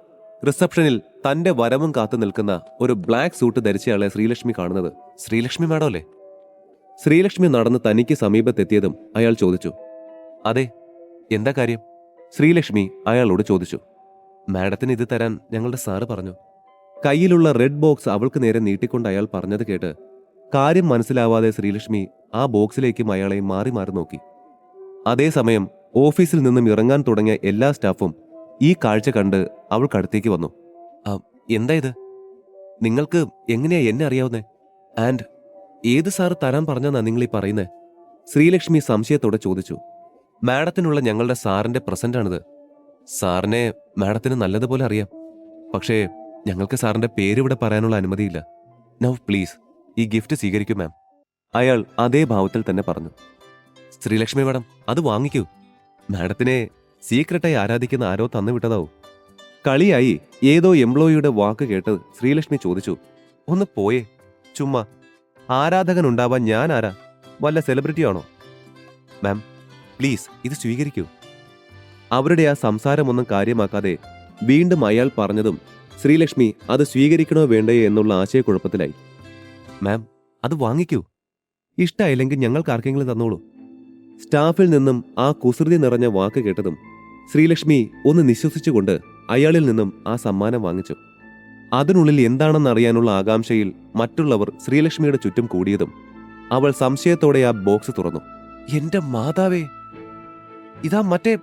റിസപ്ഷനിൽ തന്റെ വരവും കാത്തു നിൽക്കുന്ന ഒരു ബ്ലാക്ക് സൂട്ട് ധരിച്ചയാളെ ശ്രീലക്ഷ്മി കാണുന്നത്. ശ്രീലക്ഷ്മി മാഡം അല്ലേ? ശ്രീലക്ഷ്മി നടന്ന് തനിക്ക് സമീപത്തെത്തിയതും അയാൾ ചോദിച്ചു. അതെ, എന്താ കാര്യം? ശ്രീലക്ഷ്മി അയാളോട് ചോദിച്ചു. മാഡത്തിന് ഇത് തരാൻ ഞങ്ങളുടെ സാറ് പറഞ്ഞു. കയ്യിലുള്ള റെഡ് ബോക്സ് അവൾക്ക് നേരെ നീട്ടിക്കൊണ്ട് അയാൾ പറഞ്ഞത് കേട്ട് കാര്യം മനസ്സിലാവാതെ ശ്രീലക്ഷ്മി ആ ബോക്സിലേക്കും അയാളെ മാറി മാറി നോക്കി. അതേസമയം ഓഫീസിൽ നിന്നും ഇറങ്ങാൻ തുടങ്ങിയ എല്ലാ സ്റ്റാഫും ഈ കാഴ്ച കണ്ട് അവൾക്കടുത്തേക്ക് വന്നു. എന്താ ഇത്? നിങ്ങൾക്ക് എങ്ങനെയാ എന്നെ അറിയാവുന്നേ? ആൻഡ് ഏത് സാറ് തരാൻ പറഞ്ഞെന്നാ നിങ്ങളീ പറയുന്നേ? ശ്രീലക്ഷ്മി സംശയത്തോടെ ചോദിച്ചു. മാഡത്തിനുള്ള ഞങ്ങളുടെ സാറിന്റെ പ്രസന്റാണിത്. സാറിനെ മാഡത്തിന് നല്ലതുപോലെ അറിയാം, പക്ഷേ ഞങ്ങൾക്ക് സാറിന്റെ പേരിവിടെ പറയാനുള്ള അനുമതിയില്ല. നൗ പ്ലീസ് ഈ ഗിഫ്റ്റ് സ്വീകരിക്കൂ മാം. അയാൾ അതേ ഭാവത്തിൽ തന്നെ പറഞ്ഞു. ശ്രീലക്ഷ്മി മാഡം, അത് വാങ്ങിക്കൂ. മാഡത്തിനെ സീക്രട്ടായി ആരാധിക്കുന്ന ആരോ തന്നുവിട്ടതാവും. കളിയായി ഏതോ എംപ്ലോയിയുടെ വാക്ക് കേട്ട് ശ്രീലക്ഷ്മി ചോദിച്ചു, ഒന്ന് പോയേ, ചുമ്മാ. ആരാധകനുണ്ടാവാൻ ഞാൻ ആരാ? വല്ല സെലിബ്രിറ്റി ആണോ? മാം പ്ലീസ് ഇത് സ്വീകരിക്കൂ. അവരുടെ ആ സംസാരമൊന്നും കാര്യമാക്കാതെ വീണ്ടും അയാൾ പറഞ്ഞതും ശ്രീലക്ഷ്മി അത് സ്വീകരിക്കണോ വേണ്ടയോ എന്നുള്ള ആശയക്കുഴപ്പത്തിലായി. മാം അത് വാങ്ങിക്കൂ. ഇഷ്ടമായില്ലെങ്കിൽ ഞങ്ങൾക്ക് ആർക്കെങ്കിലും തന്നോളൂ. സ്റ്റാഫിൽ നിന്നും ആ കുസൃതി നിറഞ്ഞ വാക്ക് കേട്ടതും ശ്രീലക്ഷ്മി ഒന്ന് നിശ്വസിച്ചുകൊണ്ട് അയാളിൽ നിന്നും ആ സമ്മാനം വാങ്ങിച്ചു. അതിനുള്ളിൽ എന്താണെന്നറിയാനുള്ള ആകാംക്ഷയിൽ മറ്റുള്ളവർ ശ്രീലക്ഷ്മിയുടെ ചുറ്റും കൂടിയതും അവൾ സംശയത്തോടെ ആ ബോക്സ് തുറന്നു. എന്റെ മാതാവേ, ഇതാ മറ്റേ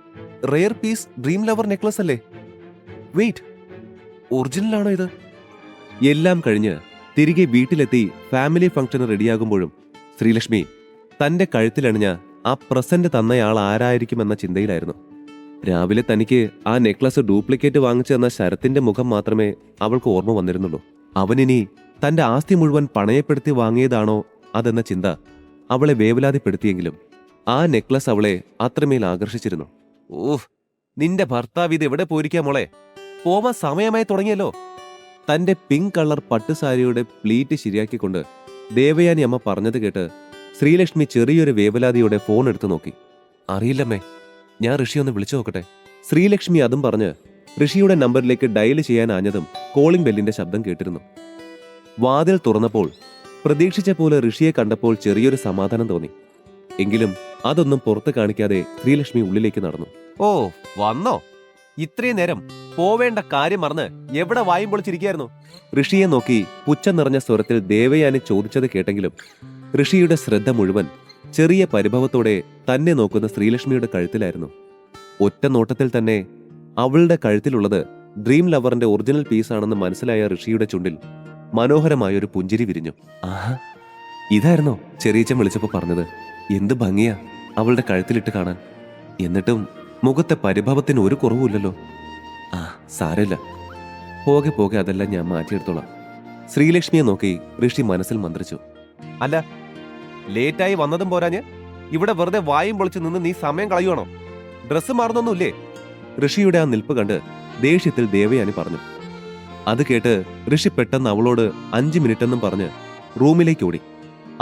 rare piece dream lover necklace അല്ലേ? വെയിറ്റ്, ഒറിജിനലാണോ ഇത്? എല്ലാം കഴിഞ്ഞ് തിരികെ വീട്ടിലെത്തി ഫാമിലി ഫംഗ്ഷന് റെഡിയാകുമ്പോഴും ശ്രീലക്ഷ്മി തന്റെ കഴുത്തിലണിഞ്ഞ ആ പ്രസന്റ് തന്നയാൾ ആരായിരിക്കുമെന്ന ചിന്തയിലായിരുന്നു. രാവിലെ തനിക്ക് ആ നെക്ലസ് ഡ്യൂപ്ലിക്കേറ്റ് വാങ്ങിച്ചു തന്ന ശരത്തിന്റെ മുഖം മാത്രമേ അവൾക്ക് ഓർമ്മ വന്നിരുന്നുള്ളൂ. അവനിനി തന്റെ ആസ്തി മുഴുവൻ പണയപ്പെടുത്തി വാങ്ങിയതാണോ അതെന്ന ചിന്ത അവളെ വേവലാതിപ്പെടുത്തിയെങ്കിലും ആ നെക്ലസ് അവളെ അത്രമേൽ ആകർഷിച്ചിരുന്നു. ഓഹ്, നിന്റെ ഭർത്താവ് ഇത് എവിടെ പോയിരിക്കാ മോളെ? പോവാൻ സമയമായി തുടങ്ങിയല്ലോ. തന്റെ പിങ്ക് കളർ പട്ടുസാരിയുടെ പ്ലീറ്റ് ശരിയാക്കിക്കൊണ്ട് ദേവയാനി അമ്മ പറഞ്ഞത് കേട്ട് ശ്രീലക്ഷ്മി ചെറിയൊരു വേവലാതിയോടെ ഫോൺ എടുത്തു നോക്കി. അറിയില്ലമ്മേ, ഞാൻ ഋഷി ഒന്ന് വിളിച്ചു നോക്കട്ടെ. ശ്രീലക്ഷ്മി അതും പറഞ്ഞ് ഋഷിയുടെ നമ്പറിലേക്ക് ഡയൽ ചെയ്യാൻ ആഞ്ഞതും കോളിംഗ് ബെല്ലിന്റെ ശബ്ദം കേട്ടിരുന്നു. വാതിൽ തുറന്നപ്പോൾ പ്രതീക്ഷിച്ച പോലെ ഋഷിയെ കണ്ടപ്പോൾ ചെറിയൊരു സമാധാനം തോന്നി. എങ്കിലും അതൊന്നും പുറത്ത് കാണിക്കാതെ ശ്രീലക്ഷ്മി ഉള്ളിലേക്ക് നടന്നു. ഓ വന്നോ? ഇത്രയും നേരം പോവേണ്ട കാര്യം മറന്ന് എവിടെ വായും പൊളിച്ചിരിക്കായിരുന്നു? ഋഷിയെ നോക്കി പുച്ഛം നിറഞ്ഞ സ്വരത്തിൽ ദേവയാനി ചോദിച്ചത് കേട്ടെങ്കിലും ഋഷിയുടെ ശ്രദ്ധ മുഴുവൻ ചെറിയ പരിഭവത്തോടെ തന്നെ നോക്കുന്ന ശ്രീലക്ഷ്മിയുടെ കഴുത്തിലായിരുന്നു. ഒറ്റ നോട്ടത്തിൽ തന്നെ അവളുടെ കഴുത്തിലുള്ളത് ഡ്രീം ലവറിന്റെ ഒറിജിനൽ പീസാണെന്ന് മനസ്സിലായ ഋഷിയുടെ ചുണ്ടിൽ മനോഹരമായൊരു പുഞ്ചിരി വിരിഞ്ഞു. ആഹാ, ഇതായിരുന്നോ ചെറിയച്ചൻ വിളിച്ചപ്പോ പറഞ്ഞത്? എന്ത് ഭംഗിയാ അവളുടെ കഴുത്തിലിട്ട് കാണാൻ. എന്നിട്ടും മുഖത്തെ പരിഭവത്തിന് ഒരു കുറവുമില്ലല്ലോ. ആ സാരമില്ല, പോകെ പോകെ അതെല്ലാം ഞാൻ മാറ്റിയെടുത്തോളാം. ശ്രീലക്ഷ്മിയെ നോക്കി ഋഷി മനസ്സിൽ മന്ത്രിച്ചു. അല്ല, ലേറ്റായി വന്നതും പോരാഞ്ഞ് ഇവിടെ വെറുതെ വായും പൊളിച്ച് നിന്ന് നീ സമയം കളയുവാണോ? ഡ്രസ്സ് മാറുന്നൊന്നുമില്ലേ? ഋഷിയുടെ ആ നിൽപ്പ് കണ്ട് ദേഷ്യത്തിൽ ദേവയാനി പറഞ്ഞു. അത് കേട്ട് ഋഷി പെട്ടെന്ന് അവളോട് 5 മിനിറ്റെന്നും പറഞ്ഞ് റൂമിലേക്ക് ഓടി.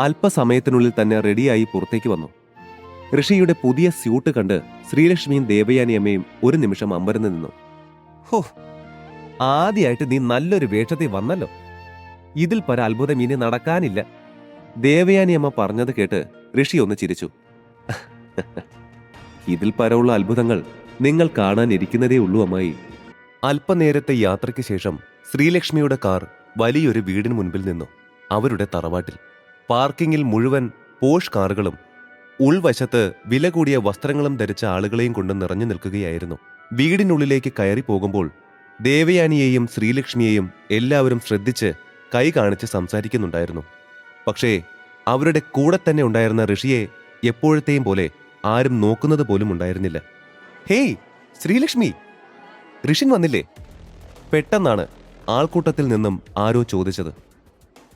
അല്പസമയത്തിനുള്ളിൽ തന്നെ റെഡിയായി പുറത്തേക്ക് വന്നു. ഋഷിയുടെ പുതിയ സ്യൂട്ട് കണ്ട് ശ്രീലക്ഷ്മിയും ദേവയാനി അമ്മയും ഒരു നിമിഷം അമ്പരന്ന് നിന്നു. ഹോ, ആദ്യമായിട്ട് നീ നല്ലൊരു വേഷത്തിൽ വന്നല്ലോ. ഇതിൽ പര അത്ഭുതം ഇനി നടക്കാനില്ല. ദേവയാനി അമ്മ പറഞ്ഞത് കേട്ട് ഋഷി ഒന്ന് ചിരിച്ചു. ഇതിൽ പരമുള്ള അത്ഭുതങ്ങൾ നിങ്ങൾ കാണാനിരിക്കുന്നതേ ഉള്ളൂ അമ്മായി. അല്പനേരത്തെ യാത്രയ്ക്ക് ശേഷം ശ്രീലക്ഷ്മിയുടെ കാർ വലിയൊരു വീടിന് മുൻപിൽ നിന്നു. അവരുടെ തറവാട്ടിൽ പാർക്കിങ്ങിൽ മുഴുവൻ പോഷ് കാറുകളും ഉൾവശത്ത് വില കൂടിയ വസ്ത്രങ്ങളും ധരിച്ച ആളുകളെയും കൊണ്ട് നിറഞ്ഞു നിൽക്കുകയായിരുന്നു. വീടിനുള്ളിലേക്ക് കയറി പോകുമ്പോൾ ദേവയാനിയെയും ശ്രീലക്ഷ്മിയെയും എല്ലാവരും ശ്രദ്ധിച്ച് കൈ കാണിച്ച് സംസാരിക്കുന്നുണ്ടായിരുന്നു. പക്ഷേ അവരുടെ കൂടെ തന്നെ ഉണ്ടായിരുന്ന ഋഷിയെ എപ്പോഴത്തെയും പോലെ ആരും നോക്കുന്നത് പോലും ഉണ്ടായിരുന്നില്ല. ഹേയ് ശ്രീലക്ഷ്മി, ഋഷിൻ വന്നില്ലേ? പെട്ടെന്നാണ് ആൾക്കൂട്ടത്തിൽ നിന്നും ആരോ ചോദിച്ചത്.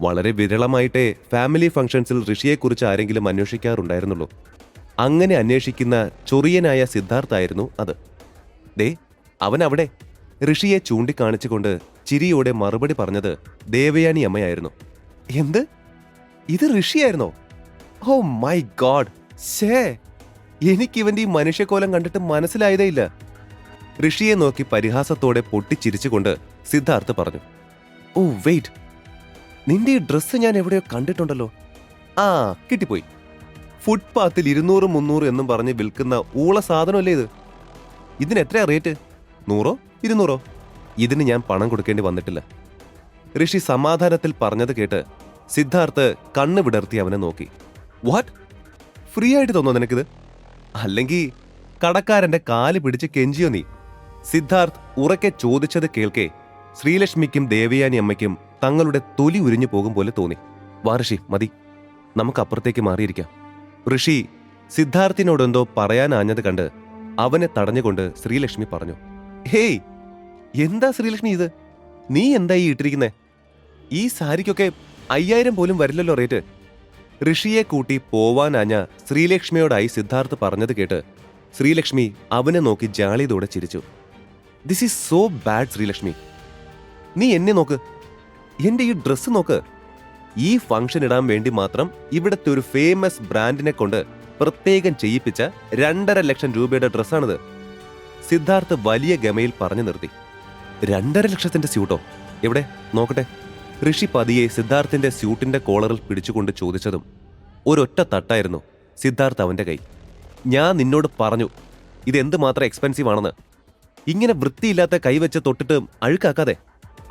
വളരെ വിരളമായിട്ടേ ഫാമിലി ഫംഗ്ഷൻസിൽ ഋഷിയെക്കുറിച്ച് ആരെങ്കിലും അന്വേഷിക്കാറുണ്ടായിരുന്നുള്ളൂ. അങ്ങനെ അന്വേഷിക്കുന്ന ചൊറിയനായ സിദ്ധാർത്ഥായിരുന്നു അത്. ദേ അവനവിടെ, ഋഷിയെ ചൂണ്ടിക്കാണിച്ചുകൊണ്ട് ചിരിയോടെ മറുപടി പറഞ്ഞത് ദേവയാനി അമ്മയായിരുന്നു. എന്ത്? ഇത് ഋഷിയായിരുന്നോ? ഓ മൈ ഗോഡ്, ശേ, എനിക്കിവന്റെ ഈ മനുഷ്യക്കോലം കണ്ടിട്ട് മനസ്സിലായതേ ഇല്ല. ഋഷിയെ നോക്കി പരിഹാസത്തോടെ പൊട്ടിച്ചിരിച്ചുകൊണ്ട് സിദ്ധാർത്ഥ് പറഞ്ഞു. ഓ വെയിറ്റ്, നിന്റെ ഈ ഡ്രസ്സ് ഞാൻ എവിടെയോ കണ്ടിട്ടുണ്ടല്ലോ. ആ കിട്ടിപ്പോയി. ഫുട്പാത്തിൽ 200, 300 എന്നും പറഞ്ഞ് വിൽക്കുന്ന ഊള സാധനമല്ലേ ഇത്? ഇതിന് എത്രയാ റേറ്റ്? 100, 200? ഇതിന് ഞാൻ പണം കൊടുക്കേണ്ടി വന്നിട്ടില്ല. ഋഷി സമാധാനത്തിൽ പറഞ്ഞത് കേട്ട് സിദ്ധാർത്ഥ് കണ്ണ് വിടർത്തി അവനെ നോക്കി. വാട്ട്? ഫ്രീ ആയിട്ട് തോന്നോ നിനക്കിത്? അല്ലെങ്കിൽ കടക്കാരന്റെ കാല് പിടിച്ച് കെഞ്ചിയോ നീ? സിദ്ധാർത്ഥ് ഉറക്കെ ചോദിച്ചത് കേൾക്കെ ശ്രീലക്ഷ്മിക്കും ദേവയാനി അമ്മയ്ക്കും തങ്ങളുടെ തൊലി ഉരിഞ്ഞു പോകും പോലെ തോന്നി. വാ ഋഷി, മതി, നമുക്ക് അപ്പുറത്തേക്ക് മാറിയിരിക്കാം. ഋഷി സിദ്ധാർത്ഥിനോടെന്തോ പറയാനാഞ്ഞത് കണ്ട് അവനെ തടഞ്ഞുകൊണ്ട് ശ്രീലക്ഷ്മി പറഞ്ഞു. ഹേയ്, എന്താ ശ്രീലക്ഷ്മി ഇത്? നീ എന്താ ഈ ഇട്ടിരിക്കുന്നേ? ഈ സാരിക്കൊക്കെ 5000 പോലും വരില്ലല്ലോ റേറ്റ്. ഋഷിയെ കൂട്ടി പോവാനാഞ്ഞ ശ്രീലക്ഷ്മിയോടായി സിദ്ധാർത്ഥ് പറഞ്ഞത് കേട്ട് ശ്രീലക്ഷ്മി അവനെ നോക്കി ജാളിയതോടെ ചിരിച്ചു. This is so bad Sreelakshmi. നീ എന്നെ നോക്ക്, എന്റെ ഈ ഡ്രസ്സ് നോക്ക്. ഈ ഫംഗ്ഷൻ ഇടാൻ വേണ്ടി മാത്രം ഇവിടത്തെ ഒരു ഫേമസ് ബ്രാൻഡിനെ കൊണ്ട് പ്രത്യേകം ചെയ്യിപ്പിച്ച 2.5 ലക്ഷം രൂപയുടെ ഡ്രസ്സാണിത്. സിദ്ധാർത്ഥ് വലിയ ഗമയിൽ പറഞ്ഞു നിർത്തി. 2.5 ലക്ഷത്തിന്റെ സ്യൂട്ടോ? എവിടെ നോക്കട്ടെ. ഋഷി പതിയെ സിദ്ധാർത്ഥിന്റെ സ്യൂട്ടിന്റെ കോളറിൽ പിടിച്ചുകൊണ്ട് ചോദിച്ചതും ഒരൊറ്റ തട്ടായിരുന്നു സിദ്ധാർത്ഥ് അവന്റെ കൈ. ഞാൻ നിന്നോട് പറഞ്ഞു ഇതെന്ത് മാത്രം എക്സ്പെൻസീവ് ആണെന്ന്. ഇങ്ങനെ വൃത്തിയില്ലാത്ത കൈവച്ച് തൊട്ടിട്ട് അഴുക്കാക്കാതെ.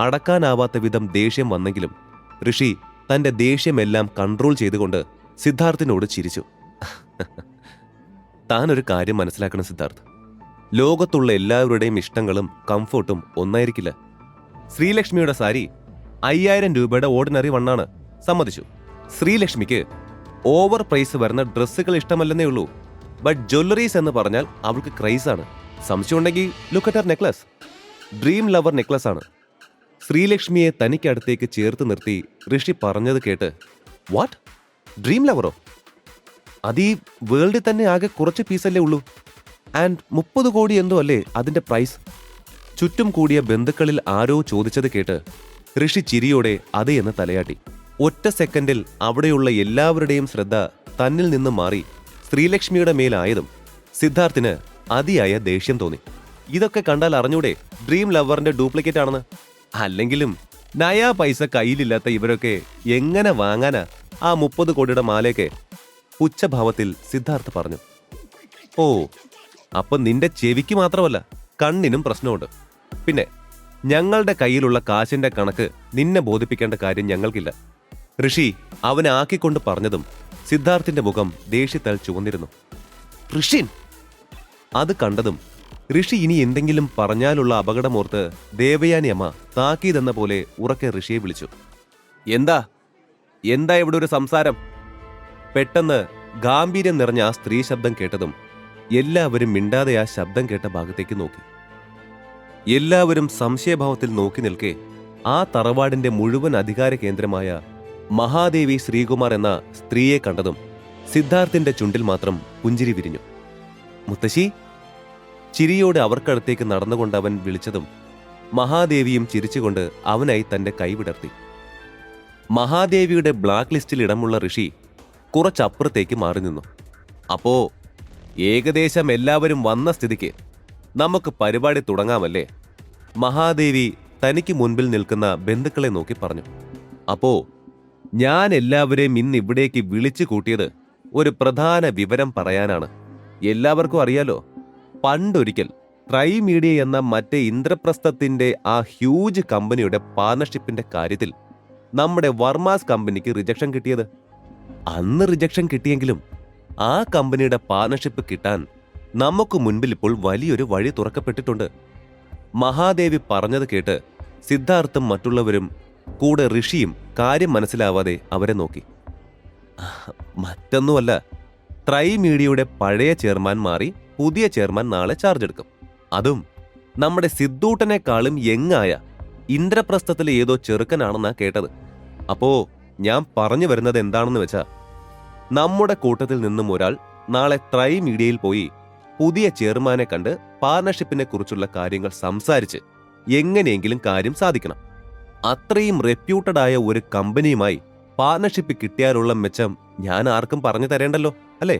അടക്കാനാവാത്ത വിധം ദേഷ്യം വന്നെങ്കിലും ഋഷി തന്റെ ദേഷ്യമെല്ലാം കൺട്രോൾ ചെയ്തുകൊണ്ട് സിദ്ധാർത്ഥിനോട് ചിരിച്ചു. താനൊരു കാര്യം മനസ്സിലാക്കണം സിദ്ധാർത്ഥ്. ലോകത്തുള്ള എല്ലാവരുടെയും ഇഷ്ടങ്ങളും കംഫർട്ടും ഒന്നായിരിക്കില്ല. ശ്രീലക്ഷ്മിയുടെ സാരി 5000 രൂപയുടെ ഓർഡിനറി വണ്ണാണ്, സമ്മതിച്ചു. ശ്രീലക്ഷ്മിക്ക് ഓവർ പ്രൈസ് വരുന്ന ഡ്രസ്സുകൾ ഇഷ്ടമല്ലെന്നേ ഉള്ളൂ. ബട്ട് ജ്വല്ലറീസ് എന്ന് പറഞ്ഞാൽ അവൾക്ക് ക്രൈസാണ്. സംശയമുണ്ടെങ്കിൽ look at Har necklace. Dream lover necklace ആണ്. ശ്രീലക്ഷ്മിയെ തനിക്കടുത്തേക്ക് ചേർത്ത് നിർത്തി ഋഷി പറഞ്ഞത് കേട്ട്, വാട്ട്, ഡ്രീം ലവറോ? അതീ വേൾഡിൽ തന്നെ ആകെ കുറച്ച് പീസല്ലേ ഉള്ളൂ. ആൻഡ് 30 കോടി എന്തോ അല്ലേ അതിന്റെ പ്രൈസ്? ചുറ്റും കൂടിയ ബന്ധുക്കളിൽ ആരോ ചോദിച്ചത് കേട്ട് ഋഷി ചിരിയോടെ അതേ എന്ന് തലയാട്ടി. ഒറ്റ സെക്കൻഡിൽ അവിടെയുള്ള എല്ലാവരുടെയും ശ്രദ്ധ തന്നിൽ നിന്ന് മാറി ശ്രീലക്ഷ്മിയുടെ മേലായതും സിദ്ധാർത്ഥിന് അതിയായ ദേഷ്യം തോന്നി. ഇതൊക്കെ കണ്ടാൽ അറിഞ്ഞൂടെ ഡ്രീം ലവറിന്റെ ഡ്യൂപ്ലിക്കേറ്റ് ആണെന്ന്? അല്ലെങ്കിലും നയാ പൈസ കയ്യിലില്ലാത്ത ഇവരൊക്കെ എങ്ങനെ വാങ്ങാനാ ആ 30 കോടിയുടെ മാലയൊക്കെ? പുച്ഛഭാവത്തിൽ സിദ്ധാർത്ഥ് പറഞ്ഞു. ഓ, അപ്പൊ നിന്റെ ചെവിക്ക് മാത്രമല്ല കണ്ണിനും പ്രശ്നമുണ്ട്. പിന്നെ ഞങ്ങളുടെ കയ്യിലുള്ള കാശിന്റെ കണക്ക് നിന്നെ ബോധിപ്പിക്കേണ്ട കാര്യം ഞങ്ങൾക്കില്ല. ഋഷി അവനെ ആക്കിക്കൊണ്ട് പറഞ്ഞതും സിദ്ധാർത്ഥിന്റെ മുഖം ദേഷ്യത്താൽ ചുവന്നിരുന്നു. ഋഷിൻ! അത് കണ്ടതും ഋഷി ഇനി എന്തെങ്കിലും പറഞ്ഞാലുള്ള അപകടമോർത്ത് ദേവയാനി അമ്മ താക്കീതെന്ന പോലെ ഉറക്കെ ഋഷിയെ വിളിച്ചു. എന്താ എന്താ ഇവിടെ ഒരു സംസാരം? പെട്ടെന്ന് ഗാംഭീര്യം നിറഞ്ഞ ആ സ്ത്രീ ശബ്ദം കേട്ടതും എല്ലാവരും മിണ്ടാതെ ആ ശബ്ദം കേട്ട ഭാഗത്തേക്ക് നോക്കി. എല്ലാവരും സംശയഭാവത്തിൽ നോക്കി നിൽക്കെ ആ തറവാടിന്റെ മുഴുവൻ അധികാര കേന്ദ്രമായ മഹാദേവി ശ്രീകുമാർ എന്ന സ്ത്രീയെ കണ്ടതും സിദ്ധാർത്ഥിന്റെ ചുണ്ടിൽ മാത്രം പുഞ്ചിരി വിരിഞ്ഞു. മുത്തശ്ശി! ചിരിയോടെ അവർക്കടുത്തേക്ക് നടന്നുകൊണ്ട് അവൻ വിളിച്ചതും മഹാദേവിയും ചിരിച്ചുകൊണ്ട് അവനായി തന്റെ കൈവിടർത്തി. മഹാദേവിയുടെ ബ്ലാക്ക് ലിസ്റ്റിൽ ഇടമുള്ള ഋഷി കുറച്ചപ്പുറത്തേക്ക് മാറി നിന്നു. അപ്പോ ഏകദേശം എല്ലാവരും വന്ന സ്ഥിതിക്ക് നമുക്ക് പരിപാടി തുടങ്ങാമല്ലേ? മഹാദേവി തനിക്ക് മുൻപിൽ നിൽക്കുന്ന ബന്ധുക്കളെ നോക്കി പറഞ്ഞു. അപ്പോ ഞാൻ എല്ലാവരെയും ഇന്ന് ഇവിടേക്ക് വിളിച്ചു കൂട്ടിയത് ഒരു പ്രധാന വിവരം പറയാനാണ്. എല്ലാവർക്കും അറിയാലോ, പണ്ടൊരിക്കൽ ട്രൈ മീഡിയ എന്ന മറ്റേ ഇന്ദ്രപ്രസ്ഥത്തിന്റെ ആ ഹ്യൂജ് കമ്പനിയുടെ പാർട്ണർഷിപ്പിന്റെ കാര്യത്തിൽ നമ്മുടെ വർമാസ് കമ്പനിക്ക് റിജക്ഷൻ കിട്ടിയത്. അന്ന് റിജക്ഷൻ കിട്ടിയെങ്കിലും ആ കമ്പനിയുടെ പാർട്ണർഷിപ്പ് കിട്ടാൻ നമുക്ക് മുൻപിൽ ഇപ്പോൾ വലിയൊരു വഴി തുറക്കപ്പെട്ടിട്ടുണ്ട്. മഹാദേവി പറഞ്ഞത് കേട്ട് സിദ്ധാർത്ഥും മറ്റുള്ളവരും കൂടെ ഋഷിയും കാര്യം മനസ്സിലാവാതെ അവരെ നോക്കി. മറ്റൊന്നുമല്ല, ട്രൈ മീഡിയയുടെ പഴയ ചെയർമാൻ മാറി പുതിയ ചെയർമാൻ നാളെ ചാർജ് എടുക്കും. അതും നമ്മുടെ സിദ്ധൂട്ടനേക്കാളും യങ്ങായ ഇന്ദ്രപ്രസ്ഥത്തിലെ ഏതോ ചെറുക്കനാണെന്നാ കേട്ടത്. അപ്പോ ഞാൻ പറഞ്ഞു വരുന്നത് എന്താണെന്ന് വെച്ചാ, നമ്മുടെ കൂട്ടത്തിൽ നിന്നും ഒരാൾ നാളെ ട്രൈ മീഡിയയിൽ പോയി പുതിയ ചെയർമാനെ കണ്ട് പാർട്ണർഷിപ്പിനെ കുറിച്ചുള്ള കാര്യങ്ങൾ സംസാരിച്ച് എങ്ങനെയെങ്കിലും കാര്യം സാധിക്കണം. അത്രയും റെപ്യൂട്ടഡ് ആയ ഒരു കമ്പനിയുമായി പാർട്ണർഷിപ്പ് കിട്ടിയാലുള്ള മെച്ചം ഞാൻ ആർക്കും പറഞ്ഞു തരേണ്ടല്ലോ, അല്ലേ?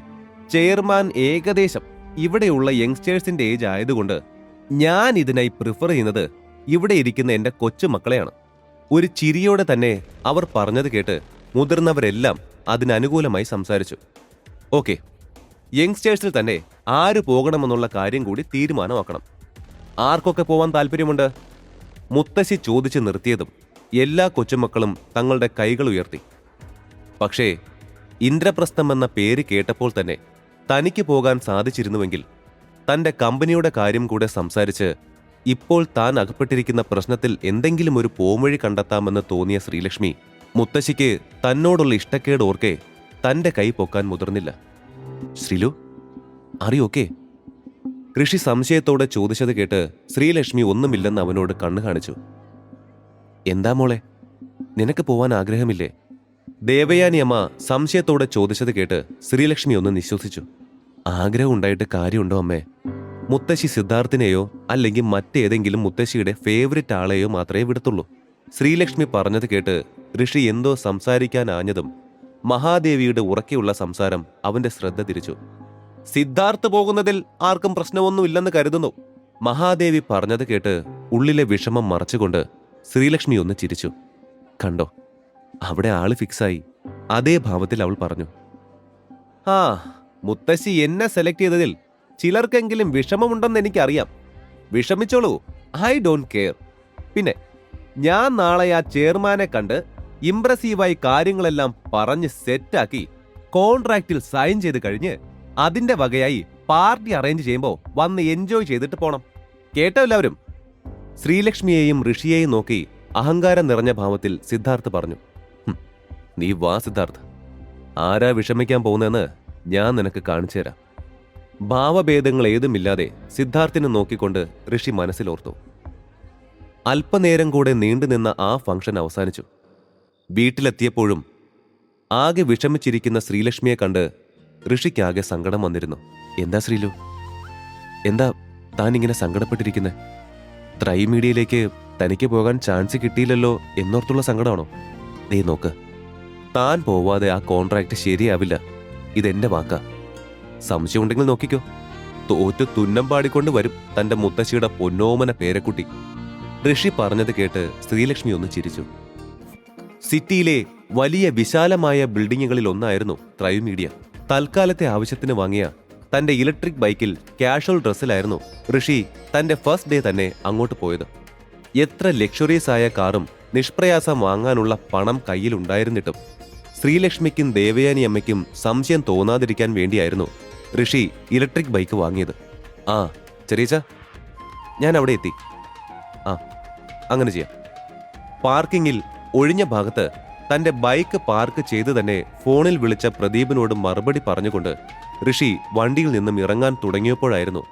ചെയർമാൻ ഏകദേശം ഇവിടെയുള്ള യങ്സ്റ്റേഴ്സിന്റെ ഏജ് ആയതുകൊണ്ട് ഞാൻ ഇതിനായി പ്രിഫർ ചെയ്യുന്നത് ഇവിടെ ഇരിക്കുന്ന എന്റെ കൊച്ചുമക്കളെയാണ്. ഒരു ചിരിയോടെ തന്നെ അവർ പറഞ്ഞത് കേട്ട് മുതിർന്നവരെല്ലാം അതിനനുകൂലമായി സംസാരിച്ചു. ഓക്കെ, യങ്സ്റ്റേഴ്സിൽ തന്നെ ആര് പോകണമെന്നുള്ള കാര്യം കൂടി തീരുമാനമാക്കണം. ആർക്കൊക്കെ പോവാൻ താല്പര്യമുണ്ട്? മുത്തശ്ശി ചോദിച്ചു നിർത്തിയതും എല്ലാ കൊച്ചുമക്കളും തങ്ങളുടെ കൈകൾ ഉയർത്തി. പക്ഷേ ഇന്ദ്രപ്രസ്ഥം എന്ന പേര് കേട്ടപ്പോൾ തന്നെ തനിക്ക് പോകാൻ സാധിച്ചിരുന്നുവെങ്കിൽ തന്റെ കമ്പനിയുടെ കാര്യം കൂടെ സംസാരിച്ച് ഇപ്പോൾ താൻ അകപ്പെട്ടിരിക്കുന്ന പ്രശ്നത്തിൽ എന്തെങ്കിലും ഒരു പോംവഴി കണ്ടെത്താമെന്ന് തോന്നിയ ശ്രീലക്ഷ്മി മുത്തശ്ശിക്ക് തന്നോടുള്ള ഇഷ്ടക്കേട് ഓർക്കെ തന്റെ കൈ പൊക്കാൻ മുതിർന്നില്ല. ശ്രീലു, അറിയോക്കെ? ഋഷി സംശയത്തോടെ ചോദിച്ചത് കേട്ട് ശ്രീലക്ഷ്മി ഒന്നുമില്ലെന്ന് അവനോട് കണ്ണു കാണിച്ചു. എന്താ മോളെ, നിനക്ക് പോവാൻ ആഗ്രഹമില്ലേ? ദേവയാനി അമ്മ സംശയത്തോടെ ചോദിച്ചത് കേട്ട് ശ്രീലക്ഷ്മി ഒന്ന് നിശ്വസിച്ചു. ആഗ്രഹം ഉണ്ടായിട്ട് കാര്യമുണ്ടോ അമ്മേ? മുത്തശ്ശി സിദ്ധാർത്ഥിനെയോ അല്ലെങ്കിൽ മറ്റേതെങ്കിലും മുത്തശ്ശിയുടെ ഫേവറിറ്റ് ആളെയോ മാത്രമേ വിടത്തുള്ളൂ. ശ്രീലക്ഷ്മി പറഞ്ഞത് കേട്ട് ഋഷി എന്തോ സംസാരിക്കാനാഞ്ഞതും മഹാദേവിയുടെ ഉറക്കെയുള്ള സംസാരം അവന്റെ ശ്രദ്ധ തിരിച്ചു. സിദ്ധാർത്ഥ് പോകുന്നതിൽ ആർക്കും പ്രശ്നമൊന്നുമില്ലെന്ന് കരുതുന്നു. മഹാദേവി പറഞ്ഞത് കേട്ട് ഉള്ളിലെ വിഷമം മറച്ചുകൊണ്ട് ശ്രീലക്ഷ്മി ഒന്ന് ചിരിച്ചു. കണ്ടോ, അവിടെ ആള് ഫിക്സായി. അതേ ഭാവത്തിൽ അവൾ പറഞ്ഞു, ആ മുത്തശ്ശി എന്നെ സെലക്ട് ചെയ്തതിൽ ചിലർക്കെങ്കിലും വിഷമമുണ്ടെന്ന് എനിക്കറിയാം. വിഷമിച്ചോളൂ, ഐ ഡോണ്ട് കെയർ. പിന്നെ ഞാൻ നാളെ ആ ചെയർമാനെ കണ്ട് ഇംപ്രസീവായി കാര്യങ്ങളെല്ലാം പറഞ്ഞ് സെറ്റാക്കി കോൺട്രാക്റ്റിൽ സൈൻ ചെയ്ത് കഴിഞ്ഞ് അതിന്റെ വകയായി പാർട്ടി അറേഞ്ച് ചെയ്യുമ്പോൾ വന്ന് എൻജോയ് ചെയ്തിട്ട് പോണം. കേട്ടോ എല്ലാവരും? ശ്രീലക്ഷ്മിയെയും ഋഷിയെയും നോക്കി അഹങ്കാരം നിറഞ്ഞ ഭാവത്തിൽ സിദ്ധാർത്ഥ് പറഞ്ഞു. നീ വാ സിദ്ധാർത്ഥ്, ആരാ വിഷമിക്കാൻ പോകുന്നതെന്ന് ഞാൻ നിനക്ക് കാണിച്ചു തരാം. ഭാവഭേദങ്ങൾ ഏതുമില്ലാതെ സിദ്ധാർത്ഥിനെ നോക്കിക്കൊണ്ട് ഋഷി മനസ്സിലോർത്തു. അല്പനേരം കൂടെ നീണ്ടുനിന്ന ആ ഫംഗ്ഷൻ അവസാനിച്ചു. വീട്ടിലെത്തിയപ്പോഴും ആകെ വിഷമിച്ചിരിക്കുന്ന ശ്രീലക്ഷ്മിയെ കണ്ട് ഋഷിക്കാകെ സങ്കടം വന്നിരുന്നു. എന്താ ശ്രീലു, എന്താ താൻ ഇങ്ങനെ സങ്കടപ്പെട്ടിരിക്കുന്നത്? ത്രൈമീഡിയയിലേക്ക് തനിക്ക് പോകാൻ ചാൻസ് കിട്ടിയില്ലല്ലോ എന്നോർത്തുള്ള സങ്കടമാണോ? നീ നോക്ക്, താൻ പോവാതെ ആ കോൺട്രാക്ട് ശരിയാവില്ല. ഇതെന്റെ വാക്കാ. സംശയമുണ്ടെങ്കിൽ നോക്കിക്കോ, തോറ്റു തുന്നം പാടിക്കൊണ്ട് വരും തന്റെ മുത്തശ്ശിയുടെ പൊന്നോമന പേരക്കുട്ടി. ഋഷി പറഞ്ഞത് കേട്ട് ശ്രീലക്ഷ്മി ഒന്ന് ചിരിച്ചു. സിറ്റിയിലെ വലിയ വിശാലമായ ബിൽഡിങ്ങുകളിൽ ഒന്നായിരുന്നു ത്രൈമീഡിയ. തൽക്കാലത്തെ ആവശ്യത്തിന് വാങ്ങിയ തന്റെ ഇലക്ട്രിക് ബൈക്കിൽ കാഷ്വൽ ഡ്രസ്സിലായിരുന്നു ഋഷി തന്റെ ഫസ്റ്റ് ഡേ തന്നെ അങ്ങോട്ട് പോയത്. എത്ര ലക്ഷറീസ് ആയ കാറും നിഷ്പ്രയാസം വാങ്ങാനുള്ള പണം കയ്യിലുണ്ടായിരുന്നിട്ടും ശ്രീലക്ഷ്മിക്കും ദേവയാനി അമ്മയ്ക്കും സംശയം തോന്നാതിരിക്കാൻ വേണ്ടിയായിരുന്നു ഋഷി ഇലക്ട്രിക് ബൈക്ക് വാങ്ങിയത്. ആ ചെറിയച്ച, ഞാൻ അവിടെ എത്തി. ആ അങ്ങനെ ചെയ്യാം. പാർക്കിങ്ങിൽ ഒഴിഞ്ഞ ഭാഗത്ത് തന്റെ ബൈക്ക് പാർക്ക് ചെയ്ത് തന്നെ ഫോണിൽ വിളിച്ച പ്രദീപിനോട് മറുപടി പറഞ്ഞുകൊണ്ട് ഋഷി വണ്ടിയിൽ നിന്നും ഇറങ്ങാൻ തുടങ്ങിയപ്പോഴായിരുന്നു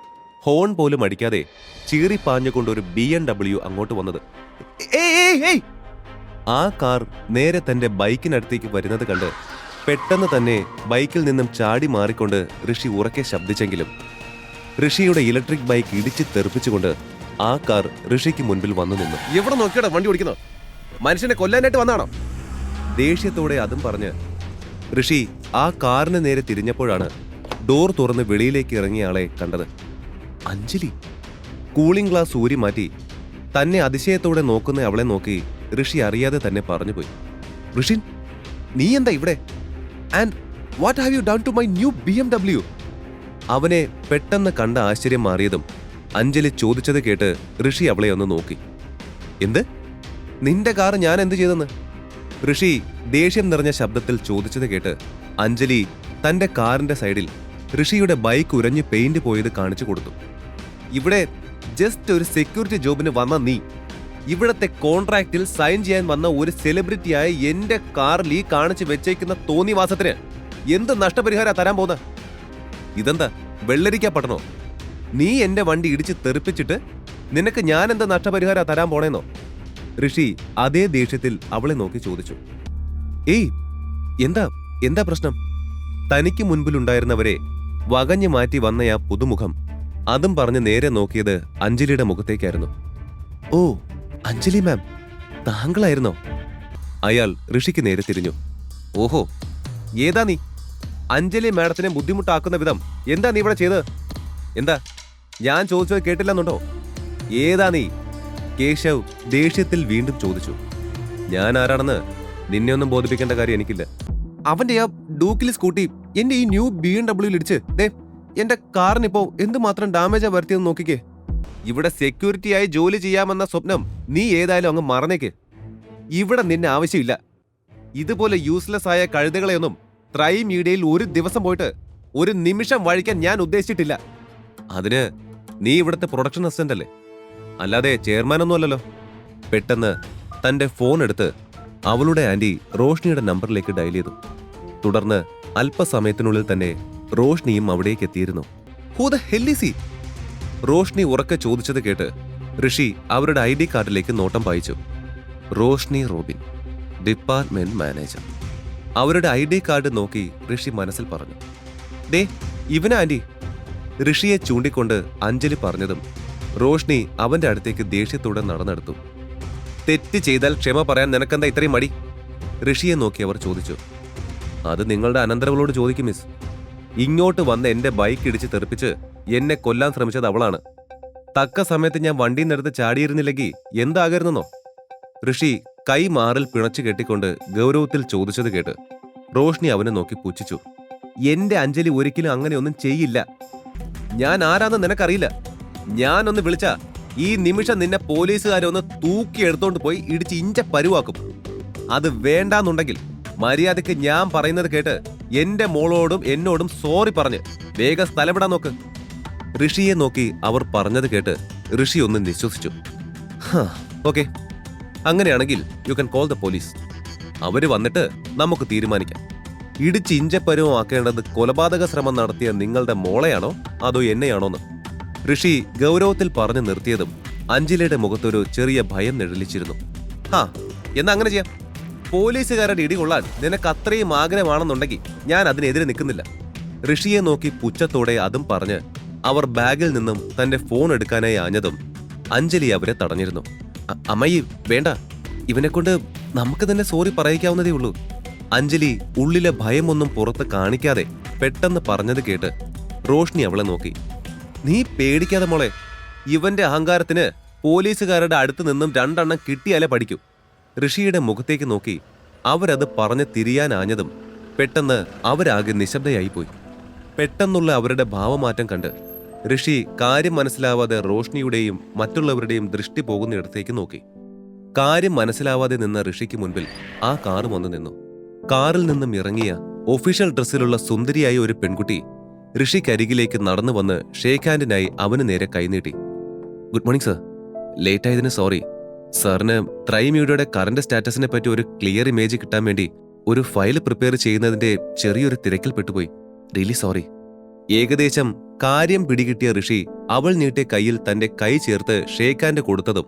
ഹോൺ പോലും അടിക്കാതെ ചീറിപ്പാഞ്ഞുകൊണ്ടൊരു BMW അങ്ങോട്ട് വന്നത്. ആ കാർ നേരെ തന്റെ ബൈക്കിനടുത്തേക്ക് വരുന്നത് കണ്ട് പെട്ടെന്ന് തന്നെ ബൈക്കിൽ നിന്നും ചാടി മാറിക്കൊണ്ട് ഋഷി ഉറക്കെ ശബ്ദിച്ചെങ്കിലും ഋഷിയുടെ ഇലക്ട്രിക് ബൈക്ക് ഇടിച്ച് തെറിപ്പിച്ചുകൊണ്ട് ആ കാർ ഋഷിക്ക് മുൻപിൽ വന്നു നിന്നു. എവിടെ നോക്കിയാടാ വണ്ടി ഓടിക്കുന്നോ? മനുഷ്യനെ കൊല്ലാനായിട്ട് വന്നാണോ? ദേഷ്യത്തോടെ അതും പറഞ്ഞ് ഋഷി ആ കാറിന് നേരെ തിരിഞ്ഞപ്പോഴാണ് ഡോർ തുറന്ന് വെളിയിലേക്ക് ഇറങ്ങിയ ആളെ കണ്ടത്. അഞ്ജലി. കൂളിംഗ് ഗ്ലാസ് ഊരി മാറ്റി തന്നെ അതിശയത്തോടെ നോക്കുന്ന അവളെ നോക്കി ഋഷി അറിയാതെ തന്നെ പറഞ്ഞുപോയി, ഋഷിൻ, നീ എന്താ ഇവിടെ? And what have you done to my new BMW? അവനെ പെട്ടെന്ന് കണ്ട ആശ്ചര്യം മാറിയതും അഞ്ജലി ചോദിച്ചത് കേട്ട് ഋഷി അവളെ ഒന്ന് നോക്കി. എന്ത്? നിന്റെ കാർ ഞാൻ എന്ത് ചെയ്തെന്ന്? ഋഷി ദേഷ്യം നിറഞ്ഞ ശബ്ദത്തിൽ ചോദിച്ചത് കേട്ട് അഞ്ജലി തന്റെ കാറിന്റെ സൈഡിൽ ഋഷിയുടെ ബൈക്ക് ഉരഞ്ഞ് പെയിന്റ് പോയത് കാണിച്ചു കൊടുത്തു. ഇവിടെ ജസ്റ്റ് ഒരു സെക്യൂരിറ്റി ജോബിന് വന്ന നീ ഇവിടത്തെ കോൺട്രാക്റ്റിൽ സൈൻ ചെയ്യാൻ വന്ന ഒരു സെലിബ്രിറ്റിയായ എന്റെ കാറിൽ ഈ കാണിച്ച് വെച്ചേക്കുന്ന തോന്നിവാസത്തിന് എന്ത് നഷ്ടപരിഹാരം തരാൻ പോകുന്ന? ഇതെന്താ വെള്ളരിക്കപ്പെടണോ? നീ എന്റെ വണ്ടി ഇടിച്ച് തെറിപ്പിച്ചിട്ട് നിനക്ക് ഞാൻ എന്താ നഷ്ടപരിഹാരം തരാൻ പോണേന്നോ? ഋഷി അതേ ദേഷ്യത്തിൽ അവളെ നോക്കി ചോദിച്ചു. ഏയ്, എന്താ പ്രശ്നം? തനിക്ക് മുൻപിലുണ്ടായിരുന്നവരെ വകഞ്ഞു മാറ്റി വന്ന ആ പുതുമുഖം അതും പറഞ്ഞ് നേരെ നോക്കിയത് അഞ്ജലിയുടെ മുഖത്തേക്കായിരുന്നു. ഓ അഞ്ജലി മാം, താങ്കളായിരുന്നോ? അയാൾ ഋഷിക്ക് നേരെ തിരിഞ്ഞു. ഓഹോ, ഏതാ നീ? അഞ്ജലി മാഡത്തിനെ ബുദ്ധിമുട്ടാക്കുന്ന വിധം എന്താ നീ ഇവിടെ ചെയ്ത്? എന്താ ഞാൻ ചോദിച്ചത് കേട്ടില്ലെന്നുണ്ടോ? ഏതാ നീ? കേശവ് ദേഷ്യത്തിൽ വീണ്ടും ചോദിച്ചു. ഞാൻ ആരാണെന്ന് നിന്നെ ഒന്നും ബോധിപ്പിക്കേണ്ട കാര്യം എനിക്കില്ല. അവന്റെ ആ ഡൂക്കിലി സ്കൂട്ടി എന്റെ ഈ ന്യൂ BMW ഇടിച്ച് എന്റെ കാറിനിപ്പോ എന്തുമാത്രം ഡാമേജാ വരുത്തിയെന്ന് നോക്കിക്കേ. ഇവിടെ സെക്യൂരിറ്റിയായി ജോലി ചെയ്യാമെന്ന സ്വപ്നം നീ ഏതായാലും അങ്ങ് മറന്നേക്ക്. ഇവിടെ നിന്നെ ആവശ്യമില്ല. ഇതുപോലെ യൂസ്ലെസ് ആയ കഴുതകളെയൊന്നും ത്രൈമീഡിയയിൽ ഒരു ദിവസം പോയിട്ട് ഒരു നിമിഷം വഴിക്കാൻ ഞാൻ ഉദ്ദേശിച്ചിട്ടില്ല. അതിന് നീ ഇവിടുത്തെ പ്രൊഡക്ഷൻ അസിസ്റ്റന്റ് അല്ലേ, അല്ലാതെ ചെയർമാനൊന്നും അല്ലല്ലോ. പെട്ടെന്ന് തന്റെ ഫോൺ എടുത്ത് അവളുടെ ആന്റി റോഷ്നിയുടെ നമ്പറിലേക്ക് ഡയൽ ചെയ്തു. തുടർന്ന് അല്പസമയത്തിനുള്ളിൽ തന്നെ റോഷ്നിയും അവിടേക്ക് എത്തിയിരുന്നു. Who the hell is he? Roshni ഉറക്കെ ചോദിച്ചത് കേട്ട് ഋഷി അവരുടെ ID കാർഡിലേക്ക് നോട്ടം പായിച്ചു. Roshni Robin, department manager. അവരുടെ ID കാർഡ് നോക്കി ഋഷി മനസ്സിൽ പറഞ്ഞു. ദേ ഇവനാ ആന്റി. ഋഷിയെ ചൂണ്ടിക്കൊണ്ട് അഞ്ജലി പറഞ്ഞതും റോഷ്നി അവന്റെ അടുത്തേക്ക് ദേഷ്യത്തോടെ നടന്നെടുത്തു. തെറ്റ് ചെയ്താൽ ക്ഷമ പറയാൻ നിനക്കെന്താ ഇത്രയും മടി? ഋഷിയെ നോക്കി അവർ ചോദിച്ചു. അത് നിങ്ങളുടെ അനന്തരവളോട് ചോദിക്കും മിസ്. ഇങ്ങോട്ട് വന്ന് എന്റെ ബൈക്ക് ഇടിച്ച് തെറിപ്പിച്ച് എന്നെ കൊല്ലാൻ ശ്രമിച്ചത് അവളാണ്. തക്ക സമയത്ത് ഞാൻ വണ്ടിയിൽ നിന്നെടുത്ത് ചാടിയിരുന്നില്ലെങ്കിൽ എന്താകരുതെന്നോ? ഋഷി കൈ മാറിൽ പിണച്ചു കെട്ടിക്കൊണ്ട് ഗൗരവത്തിൽ ചോദിച്ചത് കേട്ട് റോഷ്നി അവനെ നോക്കി പുച്ഛിച്ചു. എന്റെ അഞ്ജലി ഒരിക്കലും അങ്ങനെയൊന്നും ചെയ്യില്ല. ഞാൻ ആരാന്ന് നിനക്കറിയില്ല. ഞാനൊന്ന് വിളിച്ചാ ഈ നിമിഷം നിന്നെ പോലീസുകാരൊന്ന് തൂക്കിയെടുത്തോണ്ട് പോയി ഇടിച്ച് ഇഞ്ച പരുവാക്കും. അത് വേണ്ടാന്നുണ്ടെങ്കിൽ മര്യാദയ്ക്ക് ഞാൻ പറയുന്നത് കേട്ട് എന്റെ മോളോടും എന്നോടും സോറി പറഞ്ഞ് വേഗം സ്ഥലം വിടാൻ നോക്ക്. ഋഷിയെ നോക്കി അവർ പറഞ്ഞത് കേട്ട് ഋഷി ഒന്ന് നിശ്വസിച്ചു. ഓക്കെ, അങ്ങനെയാണെങ്കിൽ you can call the police. അവര് വന്നിട്ട് നമുക്ക് തീരുമാനിക്കാം. ഇടിച്ച് ഇഞ്ചപ്പരുവം ആക്കേണ്ടത് കൊലപാതക ശ്രമം നടത്തിയ നിങ്ങളുടെ മോളെയാണോ അതോ എന്നെയാണോന്ന്. ഋഷി ഗൗരവത്തിൽ പറഞ്ഞു നിർത്തിയതും അഞ്ജലിയുടെ മുഖത്തൊരു ചെറിയ ഭയം നിഴലിച്ചിരുന്നു. എന്നാ അങ്ങനെ ചെയ്യാം. പോലീസുകാരുടെ ഇടികൊള്ളാൻ നിനക്ക് അത്രയും ആഗ്രഹമാണെന്നുണ്ടെങ്കിൽ ഞാൻ അതിനെതിരെ നിൽക്കുന്നില്ല. ഋഷിയെ നോക്കി പുച്ഛത്തോടെ അതും പറഞ്ഞ് അവർ ബാഗിൽ നിന്നും തന്റെ ഫോൺ എടുക്കാനായി ആഞ്ഞതും അഞ്ജലി അവരെ തടഞ്ഞിരുന്നു. അമ്മയി വേണ്ട, ഇവനെക്കൊണ്ട് നമുക്ക് തന്നെ സോറി പറയിക്കാവുന്നതേ ഉള്ളൂ. അഞ്ജലി ഉള്ളിലെ ഭയമൊന്നും പുറത്ത് കാണിക്കാതെ പെട്ടെന്ന് പറഞ്ഞത് കേട്ട് റോഷ്നി അവളെ നോക്കി. നീ പേടിക്കാതെ മോളെ. ഇവന്റെ അഹങ്കാരത്തിന് പോലീസുകാരുടെ അടുത്ത് നിന്നും 2 എണ്ണം കിട്ടിയാലേ പഠിക്കൂ. ഋഷിയുടെ മുഖത്തേക്ക് നോക്കി അവരത് പറഞ്ഞ് തിരിയാനാഞ്ഞതും പെട്ടെന്ന് അവരാകെ നിശബ്ദയായിപ്പോയി. പെട്ടെന്നുള്ള അവരുടെ ഭാവമാറ്റം കണ്ട് ഋഷി കാര്യം മനസ്സിലാവാതെ റോഷ്നിയുടെയും മറ്റുള്ളവരുടെയും ദൃഷ്ടി പോകുന്നിടത്തേക്ക് നോക്കി. കാര്യം മനസ്സിലാവാതെ നിന്ന ഋഷിക്ക് മുൻപിൽ ആ കാറ് വന്നു നിന്നു. കാറിൽ നിന്നും ഇറങ്ങിയ ഒഫീഷ്യൽ ഡ്രസ്സിലുള്ള സുന്ദരിയായ ഒരു പെൺകുട്ടി ഋഷിക്കരികിലേക്ക് നടന്നു വന്ന് ഷേക്ക് ഹാൻഡിനായി അവന് നേരെ കൈനീട്ടി. ഗുഡ് മോർണിംഗ് സർ, ലേറ്റ് ആയതിന് സോറി. സാറിന് ട്രൈമ്യൂഡിയുടെ കറന്റ് സ്റ്റാറ്റസിനെ പറ്റി ഒരു ക്ലിയർ ഇമേജ് കിട്ടാൻ വേണ്ടി ഒരു ഫയൽ പ്രിപ്പയർ ചെയ്യുന്നതിന്റെ ചെറിയൊരു തിരക്കിൽ പെട്ടുപോയി. Really sorry. ഏകദേശം കാര്യം പിടികിട്ടിയ ഋഷി അവൾ നീട്ടിയ കയ്യിൽ തന്റെ കൈ ചേർത്ത് ഷേക്ക് ഹാൻഡ് കൊടുത്തതും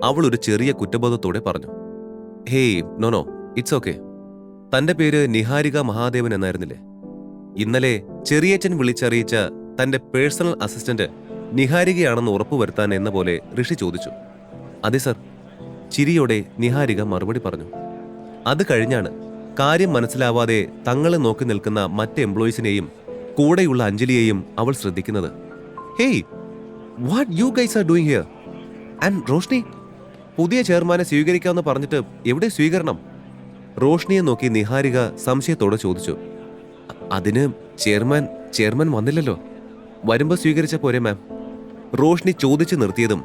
അവൾ ഒരു ചെറിയ കുറ്റബോധത്തോടെ പറഞ്ഞു, ഹേയ് നോ ഇറ്റ്സ് ഓക്കെ. തന്റെ പേര് നിഹാരിക മഹാദേവൻ എന്നായിരുന്നില്ലേ? ഇന്നലെ ചെറിയച്ഛൻ വിളിച്ചറിയിച്ച തന്റെ പേഴ്സണൽ അസിസ്റ്റന്റ് നിഹാരികയാണെന്ന് ഉറപ്പുവരുത്താൻ എന്ന പോലെ ഋഷി ചോദിച്ചു. അതെ സർ, ചിരിയോടെ നിഹാരിക മറുപടി പറഞ്ഞു. അത് കഴിഞ്ഞാണ് കാര്യം മനസ്സിലാവാതെ തങ്ങളെ നോക്കി നിൽക്കുന്ന മറ്റ് എംപ്ലോയീസിനെയും കൂടെയുള്ള അഞ്ജലിയെയും അവൾ ശ്രദ്ധിക്കുന്നത്. Hey, what you guys are doing here? And Roshni, പുതിയ ചെയർമാനെ സ്വീകരിക്കാമെന്ന് പറഞ്ഞിട്ട് എവിടെ സ്വീകരണം? റോഷ്നിയെ നോക്കി നിഹാരിക സംശയത്തോടെ ചോദിച്ചു. അതിന് ചെയർമാൻ വന്നില്ലല്ലോ. വരുമ്പോ സ്വീകരിച്ച പോരെ മാം. റോഷ്നി ചോദിച്ചു നിർത്തിയതും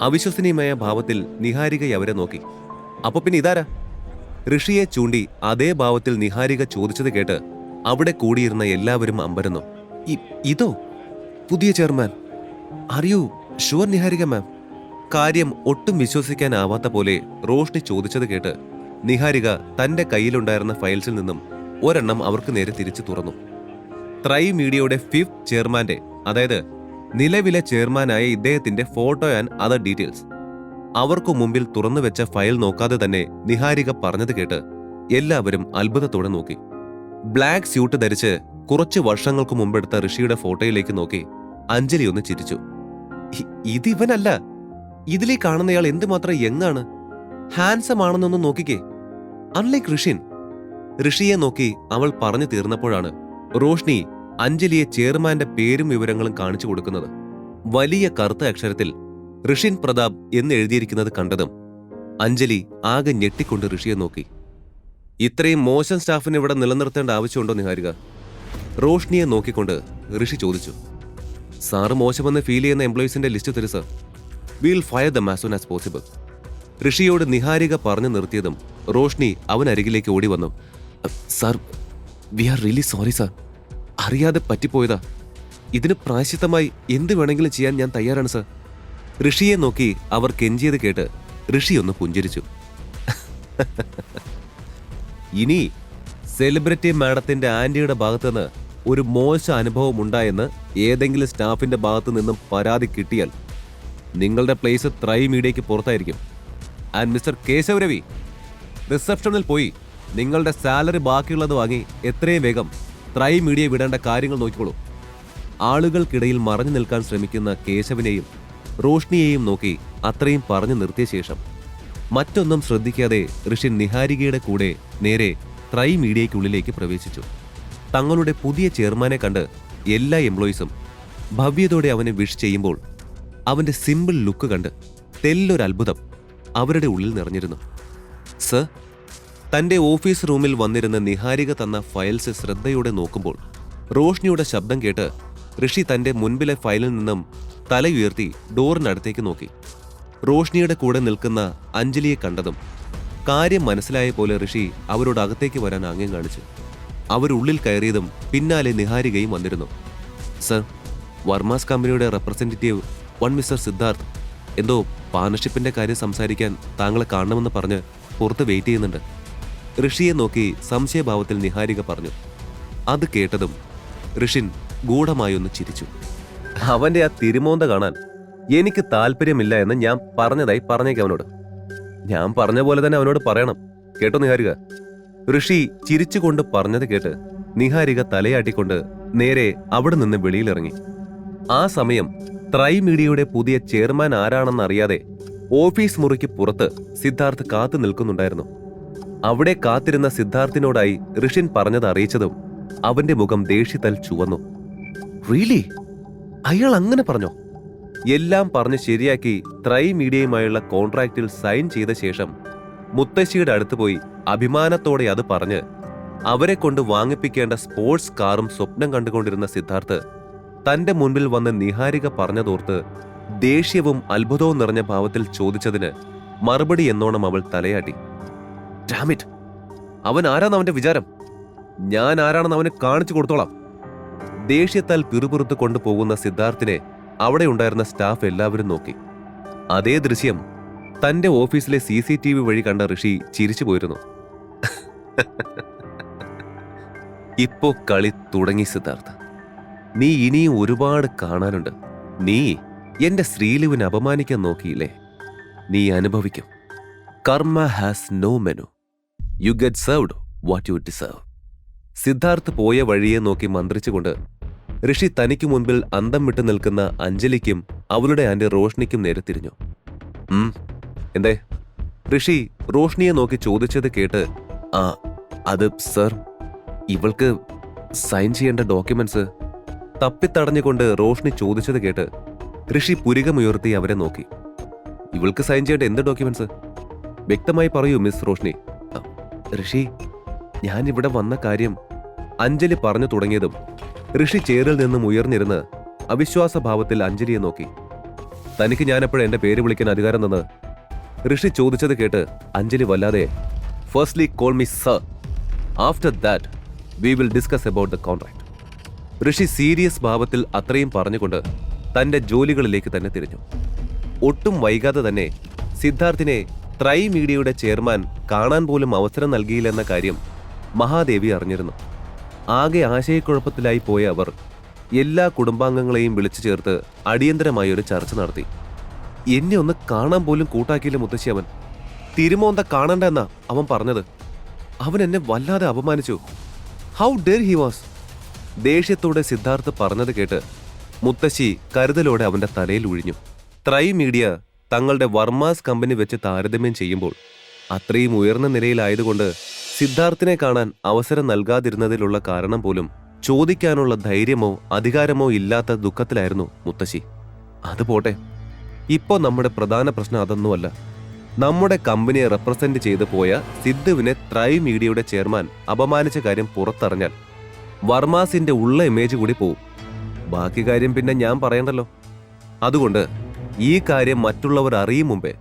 അവിശ്വസനീയമായ ഭാവത്തിൽ നിഹാരിക അവരെ നോക്കി. അപ്പൊ പിന്നെ ഇതാരാ? ഋഷിയെ ചൂണ്ടി അതേ ഭാവത്തിൽ നിഹാരിക ചോദിച്ചത് കേട്ട് അവിടെ കൂടിയിരുന്ന എല്ലാവരും അമ്പരന്നു. ഇതോ പുതിയ chairman? Are you sure Niharika ma'am? കാര്യം ഒട്ടും വിശ്വസിക്കാനാവാത്ത പോലെ റോഷ്നി ചോദിച്ചത് കേട്ട് നിഹാരിക തന്റെ കയ്യിലുണ്ടായിരുന്ന ഫയൽസിൽ നിന്നും ഒരെണ്ണം അവർക്ക് നേരെ തിരിച്ചു തുറന്നു. ട്രൈ മീഡിയയുടെ 5th ചെയർമാന്റെ, അതായത് നിലവിലെ ചെയർമാനായ ഇദ്ദേഹത്തിന്റെ ഫോട്ടോ ആൻഡ് അതർ ഡീറ്റെയിൽസ്. അവർക്കു മുമ്പിൽ തുറന്നു വെച്ച ഫയൽ നോക്കാതെ തന്നെ നിഹാരിക പറഞ്ഞത് കേട്ട് എല്ലാവരും അത്ഭുതത്തോടെ നോക്കി. ബ്ലാക്ക് സ്യൂട്ട് ധരിച്ച് കുറച്ച് വർഷങ്ങൾക്ക് മുമ്പെടുത്ത ഋഷിയുടെ ഫോട്ടോയിലേക്ക് നോക്കി അഞ്ജലി ഒന്ന് ചിരിച്ചു. ഇതിവനല്ല. ഇതിലേ കാണുന്നയാൾ എന്തുമാത്രം യങ്ങാണ്, ഹാൻസം ആണെന്നൊന്നും നോക്കിക്കേ. അൺലൈക്ക് ഋഷിയെ നോക്കി അവൾ പറഞ്ഞു തീർന്നപ്പോഴാണ് റോഷ്നി അഞ്ജലിയെ ചെയർമാന്റെ പേരും വിവരങ്ങളും കാണിച്ചു കൊടുക്കുന്നത്. വലിയ കറുത്ത അക്ഷരത്തിൽ ഋഷിൻ പ്രതാപ് എന്ന് എഴുതിയിരിക്കുന്നത് കണ്ടതും അഞ്ജലി ആകെ ഞെട്ടിക്കൊണ്ട് ഋഷിയെ നോക്കി. ഇത്രയും മോശം സ്റ്റാഫിനെ ഇവിടെ നിലനിർത്തേണ്ട ആവശ്യമുണ്ടോ നിഹാരിക? റോഷ്നിയെ നോക്കിക്കൊണ്ട് ഋഷി ചോദിച്ചു. സാറ് മോശമെന്ന് ഫീൽ ചെയ്യുന്ന എംപ്ലോയീസിന്റെ ലിസ്റ്റ് തരൂ sir. Will fire them as soon as possible. ഋഷിയോട് നിഹാരിക പറഞ്ഞു നിർത്തിയതും റോഷ്നി അവനരികിലേക്ക് ഓടി വന്നു. Sir, we are really sorry sir. അറിയാതെ പറ്റിപ്പോയതാ. ഇതിന് പ്രായശ്ചിത്തമായി എന്ത് വേണമെങ്കിലും ചെയ്യാൻ ഞാൻ തയ്യാറാണ് സാർ. ഋഷിയെ നോക്കി അവർ കെഞ്ചിയത് കേട്ട് ഋഷി ഒന്ന് പുഞ്ചിരിച്ചു. ഇനി സെലിബ്രിറ്റി മാഡത്തിന്റെ ആന്റിയുടെ ഭാഗത്തുനിന്ന് ഒരു മോശം അനുഭവം ഉണ്ടായെന്ന് ഏതെങ്കിലും സ്റ്റാഫിന്റെ ഭാഗത്തു നിന്നും പരാതി കിട്ടിയാൽ നിങ്ങളുടെ പ്ലേസ് ട്രൈ മീഡിയയ്ക്ക് പുറത്തായിരിക്കും. ആൻഡ് മിസ്റ്റർ കേശവ് രവി, റിസപ്ഷനിൽ പോയി നിങ്ങളുടെ സാലറി ബാക്കിയുള്ളത് വാങ്ങി എത്രയും വേഗം ത്രൈ മീഡിയ വിടേണ്ട കാര്യങ്ങൾ നോക്കിക്കോളൂ. ആളുകൾക്കിടയിൽ മറഞ്ഞു നിൽക്കാൻ ശ്രമിക്കുന്ന കേശവിനെയും റോഷ്നിയെയും നോക്കി അത്രയും പറഞ്ഞു നിർത്തിയ ശേഷം മറ്റൊന്നും ശ്രദ്ധിക്കാതെ ഋഷിൻ നിഹാരികയുടെ കൂടെ നേരെ ത്രൈ മീഡിയയ്ക്കുള്ളിലേക്ക് പ്രവേശിച്ചു. തങ്ങളുടെ പുതിയ ചെയർമാനെ കണ്ട് എല്ലാ എംപ്ലോയീസും ഭവ്യതയോടെ അവനെ വിഷ് ചെയ്യുമ്പോൾ അവന്റെ സിമ്പിൾ ലുക്ക് കണ്ട് തെല്ലൊരത്ഭുതം അവരുടെ ഉള്ളിൽ നിറഞ്ഞിരുന്നു. സർ, തന്റെ ഓഫീസ് റൂമിൽ വന്നിരുന്ന നിഹാരിക തന്ന ഫയൽസ് ശ്രദ്ധയോടെ നോക്കുമ്പോൾ റോഷ്നിയുടെ ശബ്ദം കേട്ട് ഋഷി തന്റെ മുൻപിലെ ഫയലിൽ നിന്നും തലയുയർത്തി ഡോറിനടുത്തേക്ക് നോക്കി. റോഷ്നിയുടെ കൂടെ നിൽക്കുന്ന അഞ്ജലിയെ കണ്ടതും കാര്യം മനസ്സിലായ പോലെ ഋഷി അവരോട് അകത്തേക്ക് വരാൻ ആംഗ്യം കാണിച്ചു. അവരുള്ളിൽ കയറിയതും പിന്നാലെ നിഹാരികയും വന്നിരുന്നു. സർ, വർമാസ് കമ്പനിയുടെ റെപ്രസെന്റേറ്റീവ് മിസ്റ്റർ സിദ്ധാർത്ഥ് എന്തോ പാർട്ണർഷിപ്പിന്റെ കാര്യം സംസാരിക്കാൻ താങ്കളെ കാണണമെന്ന് പറഞ്ഞ് പുറത്ത് വെയിറ്റ് ചെയ്യുന്നുണ്ട്. ഋഷിയെ നോക്കി സംശയഭാവത്തിൽ നിഹാരിക പറഞ്ഞു. അത് കേട്ടതും ഋഷിൻ ഗൂഢമായൊന്ന് ചിരിച്ചു. അവന്റെ ആ തിരുമോന്ത കാണാൻ എനിക്ക് താല്പര്യമില്ല എന്ന് ഞാൻ പറഞ്ഞതായി പറഞ്ഞേക്ക് അവനോട്. ഞാൻ പറഞ്ഞ പോലെ തന്നെ അവനോട് പറയണം കേട്ടോ നിഹാരിക. ഋഷി ചിരിച്ചുകൊണ്ട് പറഞ്ഞത് കേട്ട് നിഹാരിക തലയാട്ടിക്കൊണ്ട് നേരെ അവിടെ നിന്ന് വെളിയിലിറങ്ങി. ആ സമയം ത്രൈ മീഡിയയുടെ പുതിയ ചെയർമാൻ ആരാണെന്നറിയാതെ ഓഫീസ് മുറിക്ക് പുറത്ത് സിദ്ധാർത്ഥ് കാത്തു നിൽക്കുന്നുണ്ടായിരുന്നു. അവിടെ കാത്തിരുന്ന സിദ്ധാർത്ഥിനോടായി ഋഷിൻ പറഞ്ഞത് അറിയിച്ചതും അവന്റെ മുഖം ദേഷ്യത്താൽ ചുവന്നു. റിയലി? അയാൾ അങ്ങനെ പറഞ്ഞോ? എല്ലാം പറഞ്ഞ് ശരിയാക്കി ത്രൈ മീഡിയയുമായുള്ള കോൺട്രാക്റ്റിൽ സൈൻ ചെയ്ത ശേഷം മുത്തശ്ശിയുടെ അടുത്ത് പോയി അഭിമാനത്തോടെ അത് പറഞ്ഞ് അവരെ കൊണ്ട് വാങ്ങിപ്പിക്കേണ്ട സ്പോർട്സ് കാറും സ്വപ്നം കണ്ടുകൊണ്ടിരുന്ന സിദ്ധാർത്ഥ് തന്റെ മുൻപിൽ വന്ന് നിഹാരിക പറഞ്ഞതോർത്ത് ദേഷ്യവും അത്ഭുതവും നിറഞ്ഞ ഭാവത്തിൽ ചോദിച്ചതിന് മറുപടി എന്നോണം അവൾ തലയാട്ടി. ഡാമിറ്റ്, അവൻ ആരാന്ന് അവന്റെ വിചാരം? ഞാൻ ആരാണെന്ന് അവന് കാണിച്ചു കൊടുത്തോളാം. ദേഷ്യത്താൽ പിറുപിറുത്ത് കൊണ്ടുപോകുന്ന സിദ്ധാർത്ഥിനെ അവിടെ ഉണ്ടായിരുന്ന സ്റ്റാഫ് എല്ലാവരും നോക്കി. അതേ ദൃശ്യം തന്റെ ഓഫീസിലെ CCTV വഴി കണ്ട ഋഷി ചിരിച്ചു പോയിരുന്നു. ഇപ്പോ കളി തുടങ്ങി സിദ്ധാർത്ഥ. നീ ഇനിയും ഒരുപാട് കാണാനുണ്ട്. നീ എന്റെ ശ്രീലുവിനെ അപമാനിക്കാൻ നോക്കിയില്ലേ? നീ അനുഭവിക്കും. Karma has no menu. You get served what you deserve. Siddharth പോയ വഴിയെ നോക്കി മന്ത്രിച്ചുകൊണ്ട് ഋഷി തനിക്ക് മുൻപിൽ അന്തം വിട്ടു നിൽക്കുന്ന അഞ്ജലിക്കും അവളുടെ ആന്റി റോഷ്നിക്കും നേരെ തിരിഞ്ഞു. എന്തേ? ഋഷി റോഷ്നിയെ നോക്കി ചോദിച്ചത് കേട്ട് അത് സർ, ഇവൾക്ക് സൈൻ ചെയ്യേണ്ട ഡോക്യുമെന്റ്സ് തപ്പിത്തടഞ്ഞുകൊണ്ട് റോഷ്നി ചോദിച്ചത് കേട്ട് ഋഷി പുരികമുയർത്തി അവരെ നോക്കി. ഇവൾക്ക് സൈൻ ചെയ്യേണ്ട എന്ത് ഡോക്യുമെന്റ്സ്? വ്യക്തമായി പറയൂ മിസ് റോഷ്നി. ഋഷി, ഞാൻ ഇവിടെ വന്ന കാര്യം അഞ്ജലി പറഞ്ഞു തുടങ്ങിയതും ഋഷി ചേറിൽ നിന്നും ഉയർന്നിരുന്ന് അവിശ്വാസഭാവത്തിൽ അഞ്ജലിയെ നോക്കി. തനിക്ക് ഞാൻ എപ്പോഴും എന്റെ പേര് വിളിക്കാൻ അധികാരം തന്നത്? ഋഷി ചോദിച്ചത് കേട്ട് അഞ്ജലി വല്ലാതെ, firstly call me sir. After that we will discuss about the contract. Rishi serious ഭാവത്തിൽ അത്രയും പറഞ്ഞുകൊണ്ട് തന്റെ ജോലികളിലേക്ക് തന്നെ തിരിഞ്ഞു. ഒട്ടും വൈകാതെ തന്നെ സിദ്ധാർത്ഥിനെ ത്രൈ മീഡിയയുടെ ചെയർമാൻ കാണാൻ പോലും അവസരം നൽകിയില്ലെന്ന കാര്യം മഹാദേവി അറിഞ്ഞിരുന്നു. ആകെ ആശയക്കുഴപ്പത്തിലായി പോയ അവർ എല്ലാ കുടുംബാംഗങ്ങളെയും വിളിച്ചു ചേർത്ത് അടിയന്തരമായൊരു ചർച്ച നടത്തി. എന്നെ ഒന്ന് കാണാൻ പോലും കൂട്ടാക്കിയില്ല മുത്തശ്ശി. അവൻ തിരുമോന്ത കാണണ്ട എന്നാ അവൻ പറഞ്ഞത്. അവൻ എന്നെ വല്ലാതെ അപമാനിച്ചു. How dare he was. ദേഷ്യത്തോടെ സിദ്ധാർത്ഥ് പറഞ്ഞത് കേട്ട് മുത്തശ്ശി കരുതലോടെ അവന്റെ തലയിൽ ഒഴിഞ്ഞു. ത്രൈ മീഡിയ തങ്ങളുടെ വർമാസ് കമ്പനി വെച്ച് താരതമ്യം ചെയ്യുമ്പോൾ അത്രയും ഉയർന്ന നിലയിലായതുകൊണ്ട് സിദ്ധാർത്ഥിനെ കാണാൻ അവസരം നൽകാതിരുന്നതിലുള്ള കാരണം പോലും ചോദിക്കാനുള്ള ധൈര്യമോ അധികാരമോ ഇല്ലാത്ത ദുഃഖത്തിലായിരുന്നു മുത്തശ്ശി. അതുപോട്ടെ, ഇപ്പോ നമ്മുടെ പ്രധാന പ്രശ്നം അതൊന്നുമല്ല. നമ്മുടെ കമ്പനിയെ റെപ്രസെന്റ് ചെയ്തു പോയ സിദ്ധുവിനെ ത്രൈ മീഡിയയുടെ ചെയർമാൻ അപമാനിച്ച കാര്യം പുറത്തറിഞ്ഞാൽ വർമാസിന്റെ ഉള്ള ഇമേജ് കൂടി പോവും. ബാക്കി കാര്യം പിന്നെ ഞാൻ പറയണ്ടല്ലോ. അതുകൊണ്ട് ഈ കാര്യം മറ്റുള്ളവർ അറിയും മുമ്പേ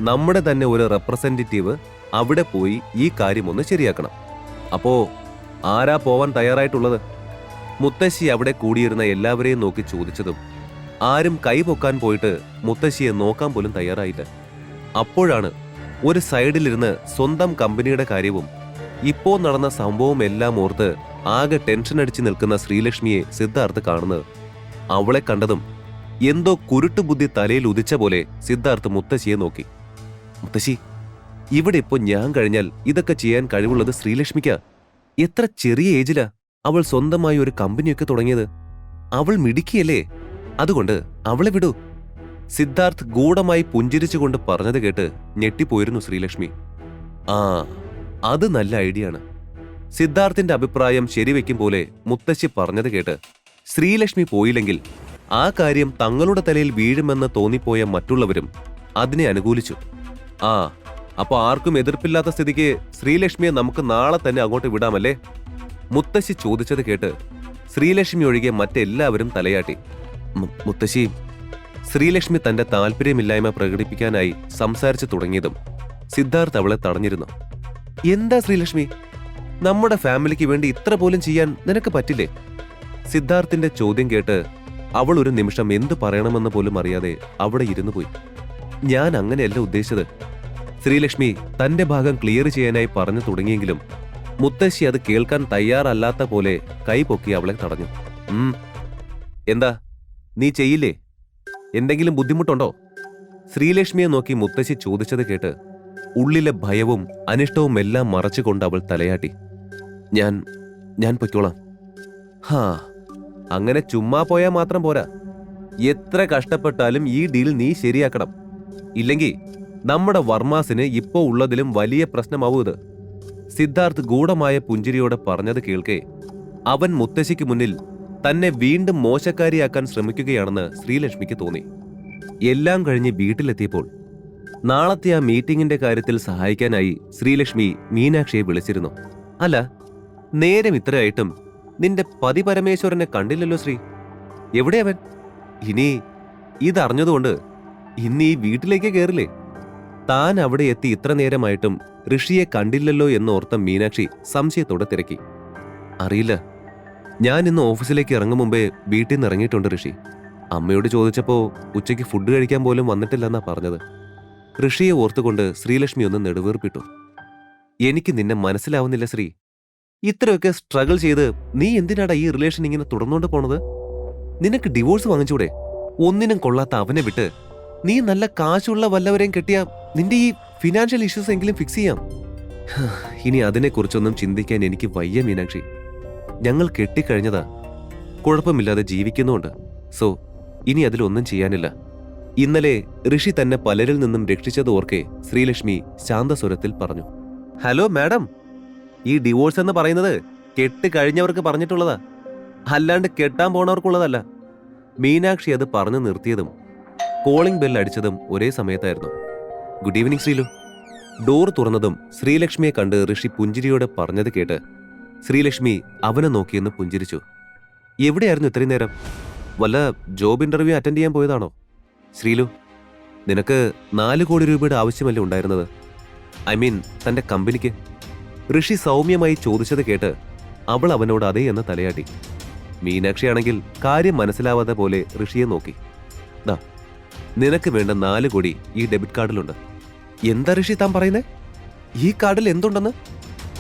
നമ്മുടെ തന്നെ ഒരു റെപ്രസെന്റേറ്റീവ് അവിടെ പോയി ഈ കാര്യം ഒന്ന് ശരിയാക്കണം. അപ്പോ ആരാ പോവാൻ തയ്യാറായിട്ടുള്ളത്? മുത്തശ്ശി അവിടെ കൂടിയിരുന്ന എല്ലാവരെയും നോക്കി ചോദിച്ചതും ആരും കൈപൊക്കാൻ പോയിട്ട് മുത്തശ്ശിയെ നോക്കാൻ പോലും തയ്യാറായില്ല. അപ്പോഴാണ് ഒരു സൈഡിലിരുന്ന് സ്വന്തം കമ്പനിയുടെ കാര്യവും ഇപ്പോ നടന്ന സംഭവം എല്ലാം ഓർത്ത് ആകെ ടെൻഷൻ അടിച്ച് നിൽക്കുന്ന ശ്രീലക്ഷ്മിയെ സിദ്ധാർത്ഥ് കാണുന്നത്. അവളെ കണ്ടതും എന്തോ കുരുട്ടുബുദ്ധി തലയിൽ ഉദിച്ച പോലെ സിദ്ധാർത്ഥ് മുത്തശ്ശിയെ നോക്കി. മുത്തശ്ശി, ഇവിടെ ഇപ്പൊ ഞാൻ കഴിഞ്ഞാൽ ഇതൊക്കെ ചെയ്യാൻ കഴിവുള്ളത് ശ്രീലക്ഷ്മിക്കാ. എത്ര ചെറിയ ഏജിലാ അവൾ സ്വന്തമായി ഒരു കമ്പനിയൊക്കെ തുടങ്ങിയത്. അവൾ മിടുക്കിയല്ലേ, അതുകൊണ്ട് അവളെ വിടൂ. സിദ്ധാർത്ഥ് ഗൂഢമായി പുഞ്ചിരിച്ചുകൊണ്ട് പറഞ്ഞത് കേട്ട് ഞെട്ടിപ്പോയിരുന്നു ശ്രീലക്ഷ്മി. ആ, അത് നല്ല ഐഡിയ ആണ്. സിദ്ധാർത്ഥിന്റെ അഭിപ്രായം ശരിവെക്കും പോലെ മുത്തശ്ശി പറഞ്ഞത് കേട്ട് ശ്രീലക്ഷ്മി പോയില്ലെങ്കിൽ ആ കാര്യം തങ്ങളുടെ തലയിൽ വീഴുമെന്ന് തോന്നിപ്പോയ മറ്റുള്ളവരും അതിനെ അനുകൂലിച്ചു. ആ, അപ്പൊ ആർക്കും എതിർപ്പില്ലാത്ത സ്ഥിതിക്ക് ശ്രീലക്ഷ്മിയെ നമുക്ക് നാളെ തന്നെ അങ്ങോട്ട് വിടാമല്ലേ? മുത്തശ്ശി ചോദിച്ചത് കേട്ട് ശ്രീലക്ഷ്മി ഒഴികെ മറ്റെല്ലാവരും തലയാട്ടി. മുത്തശ്ശി, ശ്രീലക്ഷ്മി തന്റെ താല്പര്യമില്ലായ്മ പ്രകടിപ്പിക്കാനായി സംസാരിച്ചു തുടങ്ങിയതും സിദ്ധാർത്ഥ് അവളെ തടഞ്ഞിരുന്നു. എന്താ ശ്രീലക്ഷ്മി, നമ്മുടെ ഫാമിലിക്ക് വേണ്ടി ഇത്ര പോലും ചെയ്യാൻ നിനക്ക് പറ്റില്ലേ? സിദ്ധാർത്ഥിന്റെ ചോദ്യം കേട്ട് അവൾ ഒരു നിമിഷം എന്തു പറയണമെന്ന് പോലും അറിയാതെ അവിടെ ഇരുന്നു പോയി. ഞാൻ അങ്ങനെയല്ല ഉദ്ദേശിച്ചത്. ശ്രീലക്ഷ്മി തന്റെ ഭാഗം ക്ലിയർ ചെയ്യാനായി പറഞ്ഞു തുടങ്ങിയെങ്കിലും മുത്തശ്ശി അത് കേൾക്കാൻ തയ്യാറല്ലാത്ത പോലെ കൈപൊക്കി അവളെ തടഞ്ഞു. എന്താ, നീ ചെയ്യില്ലേ? എന്തെങ്കിലും ബുദ്ധിമുട്ടുണ്ടോ? ശ്രീലക്ഷ്മിയെ നോക്കി മുത്തശ്ശി ചോദിച്ചത് കേട്ട് ഉള്ളിലെ ഭയവും അനിഷ്ടവും എല്ലാം മറച്ചുകൊണ്ട് അവൾ തലയാട്ടി. ഞാൻ പൊയ്ക്കോളാം. ഹാ, അങ്ങനെ ചുമ്മാ പോയാൽ മാത്രം പോരാ. എത്ര കഷ്ടപ്പെട്ടാലും ഈ ഡീൽ നീ ശരിയാക്കണം. ഇല്ലെങ്കിൽ നമ്മുടെ വർമാസിന് ഇപ്പോ ഉള്ളതിലും വലിയ പ്രശ്നമാവൂ ഇത്. സിദ്ധാർത്ഥ് ഗൂഢമായ പുഞ്ചിരിയോടെ പറഞ്ഞത് കേൾക്കെ അവൻ മുത്തശ്ശിക്ക് മുന്നിൽ തന്നെ വീണ്ടും മോശക്കാരിയാക്കാൻ ശ്രമിക്കുകയാണെന്ന് ശ്രീലക്ഷ്മിക്ക് തോന്നി. എല്ലാം കഴിഞ്ഞ് വീട്ടിലെത്തിയപ്പോൾ നാളത്തെ ആ മീറ്റിംഗിന്റെ കാര്യത്തിൽ സഹായിക്കാനായി ശ്രീലക്ഷ്മി മീനാക്ഷിയെ വിളിച്ചിരുന്നു. അല്ല, നേരം ഇത്രയായിട്ടും നിന്റെ പതി പരമേശ്വരനെ കണ്ടില്ലല്ലോ ശ്രീ. എവിടെ അവൻ? ഇനി ഇതറിഞ്ഞതുകൊണ്ട് ഇന്ന് ഈ വീട്ടിലേക്ക് കയറില്ലേ? താൻ അവിടെ എത്തി ഇത്ര നേരമായിട്ടും ഋഷിയെ കണ്ടില്ലല്ലോ എന്നോർത്ത മീനാക്ഷി സംശയത്തോടെ തിരക്കി. അറിയില്ല, ഞാൻ ഇന്ന് ഓഫീസിലേക്ക് ഇറങ്ങും മുമ്പേ വീട്ടിൽ നിന്ന് ഇറങ്ങിയിട്ടുണ്ട് ഋഷി. അമ്മയോട് ചോദിച്ചപ്പോ ഉച്ചയ്ക്ക് ഫുഡ് കഴിക്കാൻ പോലും വന്നിട്ടില്ലെന്നാ പറഞ്ഞത്. ഋഷിയെ ഓർത്തുകൊണ്ട് ശ്രീലക്ഷ്മി ഒന്ന് നെടുവേർപ്പിട്ടു. എനിക്ക് നിന്നെ മനസ്സിലാവുന്നില്ല ശ്രീ. ഇത്രയൊക്കെ സ്ട്രഗിൾ ചെയ്ത് നീ എന്തിനാടാ ഈ റിലേഷൻ ഇങ്ങനെ തുടർന്നുകൊണ്ട് പോണത്? നിനക്ക് ഡിവോഴ്സ് വാങ്ങിച്ചൂടെ? ഒന്നിനും കൊള്ളാത്ത അവനെ വിട്ട് നീ നല്ല കാശുള്ള വല്ലവരെയും കെട്ടിയാ നിന്റെ ഈ ഫിനാൻഷ്യൽ ഇഷ്യൂസ് എങ്കിലും ഫിക്സ് ചെയ്യാം. ഇനി അതിനെക്കുറിച്ചൊന്നും ചിന്തിക്കാൻ എനിക്ക് വയ്യ മീനാക്ഷി. ഞങ്ങൾ കെട്ടിക്കഴിഞ്ഞതാ, കുഴപ്പമില്ലാതെ ജീവിക്കുന്നുണ്ട്. സോ ഇനി അതിലൊന്നും ചെയ്യാനില്ല. ഇന്നലെ ഋഷി തന്നെ പലരിൽ നിന്നും രക്ഷിച്ചത് ഓർക്കെ ശ്രീലക്ഷ്മി ശാന്തസ്വരത്തിൽ പറഞ്ഞു. ഹലോ മാഡം, ഈ ഡിവോഴ്സ് എന്ന് പറയുന്നത് കെട്ട് കഴിഞ്ഞവർക്ക് പറഞ്ഞിട്ടുള്ളതാ, അല്ലാണ്ട് കെട്ടാൻ പോണവർക്കുള്ളതല്ല. മീനാക്ഷി അത് പറഞ്ഞു നിർത്തിയതും കോളിംഗ് ബെൽ അടിച്ചതും ഒരേ സമയത്തായിരുന്നു. Good evening Sreelu. ഡോർ തുറന്നതും ശ്രീലക്ഷ്മിയെ കണ്ട് ഋഷി പുഞ്ചിരിയോടെ പറഞ്ഞത് കേട്ട് ശ്രീലക്ഷ്മി അവനെ നോക്കിയെന്ന് പുഞ്ചിരിച്ചു. എവിടെയായിരുന്നു ഇത്രയും നേരം? വല്ല ജോബ് ഇന്റർവ്യൂ അറ്റൻഡ് ചെയ്യാൻ പോയതാണോ? ശ്രീലു, നിനക്ക് 4 കോടി രൂപയുടെ ആവശ്യമല്ലേ ഉണ്ടായിരുന്നത്? ഐ മീൻ തന്റെ കമ്പനിക്ക്. ഋഷി സൗമ്യമായി ചോദിച്ചത് കേട്ട് അവൾ അവനോട് അതേ എന്ന് തലയാട്ടി. മീനാക്ഷിയാണെങ്കിൽ കാര്യം മനസ്സിലാവാതെ പോലെ ഋഷിയെ നോക്കി. ദാ, നിനക്ക് വേണ്ട 4 കോടി ഈ ഡെബിറ്റ് കാർഡിലുണ്ട്. എന്താ ഋഷി താൻ പറയുന്നേ? ഈ കാർഡിൽ എന്തുണ്ടെന്ന്?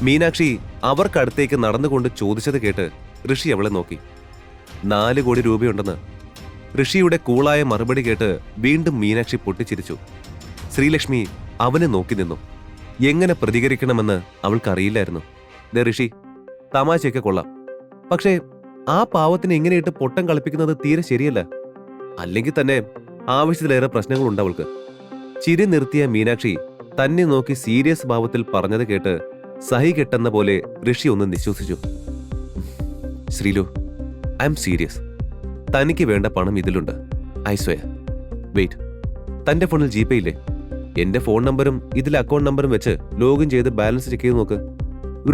മീനാക്ഷി അവർക്കടുത്തേക്ക് നടന്നുകൊണ്ട് ചോദിച്ചത് കേട്ട് ഋഷി അവളെ നോക്കി. 4 കോടി രൂപയുണ്ടെന്ന്. ഋഷിയുടെ കൂളായ മറുപടി കേട്ട് വീണ്ടും മീനാക്ഷി പൊട്ടിച്ചിരിച്ചു. ശ്രീലക്ഷ്മി അവനെ നോക്കി നിന്നു. എങ്ങനെ പ്രതികരിക്കണമെന്ന് അവൾക്കറിയില്ലായിരുന്നു. ദേ ഋഷി, തമാശയൊക്കെ കൊള്ളാം, പക്ഷേ ആ പാവത്തിന് എങ്ങനെയിട്ട് പൊട്ടം കളിപ്പിക്കുന്നത് തീരെ ശരിയല്ല. അല്ലെങ്കിൽ തന്നെ ആവശ്യത്തിലേറെ പ്രശ്നങ്ങളുണ്ട് അവൾക്ക്. ചിരി നിർത്തിയ മീനാക്ഷി തന്നെ നോക്കി സീരിയസ് ഭാവത്തിൽ പറഞ്ഞത് കേട്ട് സഹി കെട്ടെന്ന പോലെ ഋഷി ഒന്ന് നിശ്വസിച്ചു. Sreelu, I'm serious. തനിക്ക് വേണ്ട പണം ഇതിലുണ്ട്. I swear. വെയിറ്റ്, തന്റെ ഫോണിൽ ജിപേ ഇല്ലേ? എന്റെ ഫോൺ നമ്പറും ഇതിലെ അക്കൗണ്ട് നമ്പറും വെച്ച് ലോഗിൻ ചെയ്ത് ബാലൻസ് ചെക്ക് ചെയ്ത് നോക്ക്.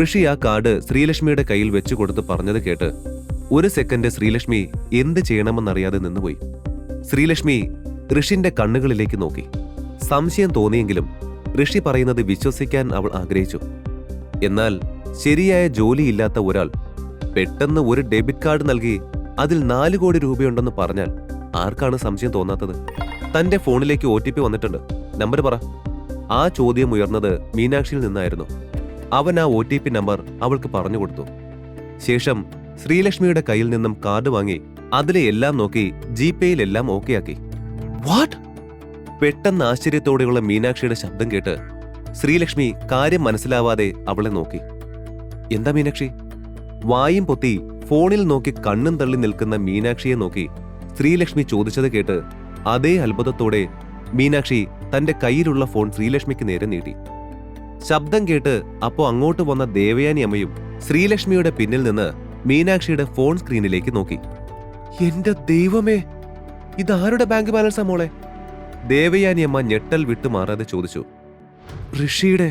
ഋഷി ആ കാർഡ് ശ്രീലക്ഷ്മിയുടെ കയ്യിൽ വെച്ചു കൊടുത്ത് പറഞ്ഞത് കേട്ട് ഒരു സെക്കൻഡ് ശ്രീലക്ഷ്മി എന്ത് ചെയ്യണമെന്നറിയാതെ നിന്നുപോയി. ശ്രീലക്ഷ്മി ഋഷിന്റെ കണ്ണുകളിലേക്ക് നോക്കി. സംശയം തോന്നിയെങ്കിലും ഋഷി പറയുന്നത് വിശ്വസിക്കാൻ അവൾ ആഗ്രഹിച്ചു. എന്നാൽ ശരിയായ ജോലിയില്ലാത്ത ഒരാൾ പെട്ടെന്ന് ഒരു ഡെബിറ്റ് കാർഡ് നൽകി അതിൽ 4 കോടി രൂപയുണ്ടെന്ന് പറഞ്ഞാൽ ആർക്കാണ് സംശയം തോന്നാത്തത്? തന്റെ ഫോണിലേക്ക് OTP വന്നിട്ടുണ്ട്, നമ്പർ പറ. ആ ചോദ്യം ഉയർന്നത് മീനാക്ഷിയിൽ നിന്നായിരുന്നു. അവൻ ആ OTP നമ്പർ അവൾക്ക് പറഞ്ഞു കൊടുത്തു. ശേഷം ശ്രീലക്ഷ്മിയുടെ കയ്യിൽ നിന്നും കാർഡ് വാങ്ങി അതിലെ എല്ലാം നോക്കി ജിപേയിൽ എല്ലാം ഓക്കെ ആക്കി. വാട്ട്? പെട്ടെന്ന് ആശ്ചര്യത്തോടെയുള്ള മീനാക്ഷിയുടെ ശബ്ദം കേട്ട് ശ്രീലക്ഷ്മി കാര്യം മനസ്സിലാവാതെ അവളെ നോക്കി. എന്താ മീനാക്ഷി? വായും പൊത്തി ഫോണിൽ നോക്കി കണ്ണും തള്ളി നിൽക്കുന്ന മീനാക്ഷിയെ നോക്കി ശ്രീലക്ഷ്മി ചോദിച്ചത് കേട്ട് അതേ അത്ഭുതത്തോടെ മീനാക്ഷി തന്റെ കയ്യിലുള്ള ഫോൺ ശ്രീലക്ഷ്മിക്ക് നേരെ നീട്ടി. ശബ്ദം കേട്ട് അപ്പോ അങ്ങോട്ട് വന്ന ദേവയാനി അമ്മയും ശ്രീലക്ഷ്മിയുടെ പിന്നിൽ നിന്ന് മീനാക്ഷിയുടെ ഫോൺ സ്ക്രീനിലേക്ക് നോക്കി. എന്റെ ദൈവമേ, ഇതാരുടെ ബാങ്ക് ബാലൻസാ മോളെ? ദേവയാനി അമ്മ ഞെട്ടൽ വിട്ടുമാറാതെ ചോദിച്ചു. ഋഷിയുടെ.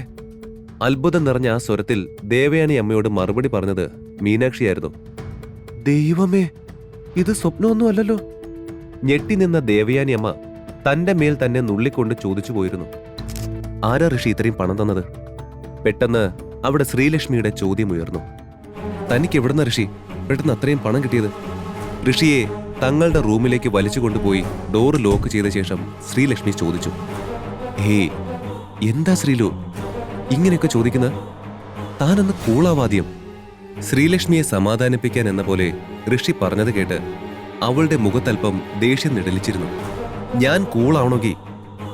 അത്ഭുതം നിറഞ്ഞ ആ സ്വരത്തിൽ ദേവയാനി അമ്മയോട് മറുപടി പറഞ്ഞത് മീനാക്ഷിയായിരുന്നു. ദൈവമേ, ഇത് സ്വപ്നമൊന്നും അല്ലല്ലോ. ഞെട്ടി നിന്ന ദേവയാനി അമ്മ തന്റെ മേൽ തന്നെ നുള്ളിക്കൊണ്ട് ചോദിച്ചു പോയിരുന്നു. ആരാ ഋഷി ഇത്രയും പണം തന്നത്? പെട്ടെന്ന് അവിടെ ശ്രീലക്ഷ്മിയുടെ ചോദ്യം ഉയർന്നു. തനിക്ക് എവിടുന്ന ഋഷി പെട്ടെന്ന് അത്രയും പണം കിട്ടിയത്? ഋഷിയെ തങ്ങളുടെ റൂമിലേക്ക് വലിച്ചു കൊണ്ടുപോയി ഡോറ് ലോക്ക് ചെയ്ത ശേഷം ശ്രീലക്ഷ്മി ചോദിച്ചു. ഏയ്, എന്താ ശ്രീലു ഇങ്ങനെയൊക്കെ ചോദിക്കുന്നത്? താനൊന്ന് കൂളാവാദ്യം. ശ്രീലക്ഷ്മിയെ സമാധാനിപ്പിക്കാൻ എന്ന പോലെ ഋഷി പറഞ്ഞത് കേട്ട് അവളുടെ മുഖത്തൽപ്പം ദേഷ്യം നിഴലിച്ചിരുന്നു. ഞാൻ കൂളാവണമെങ്കിൽ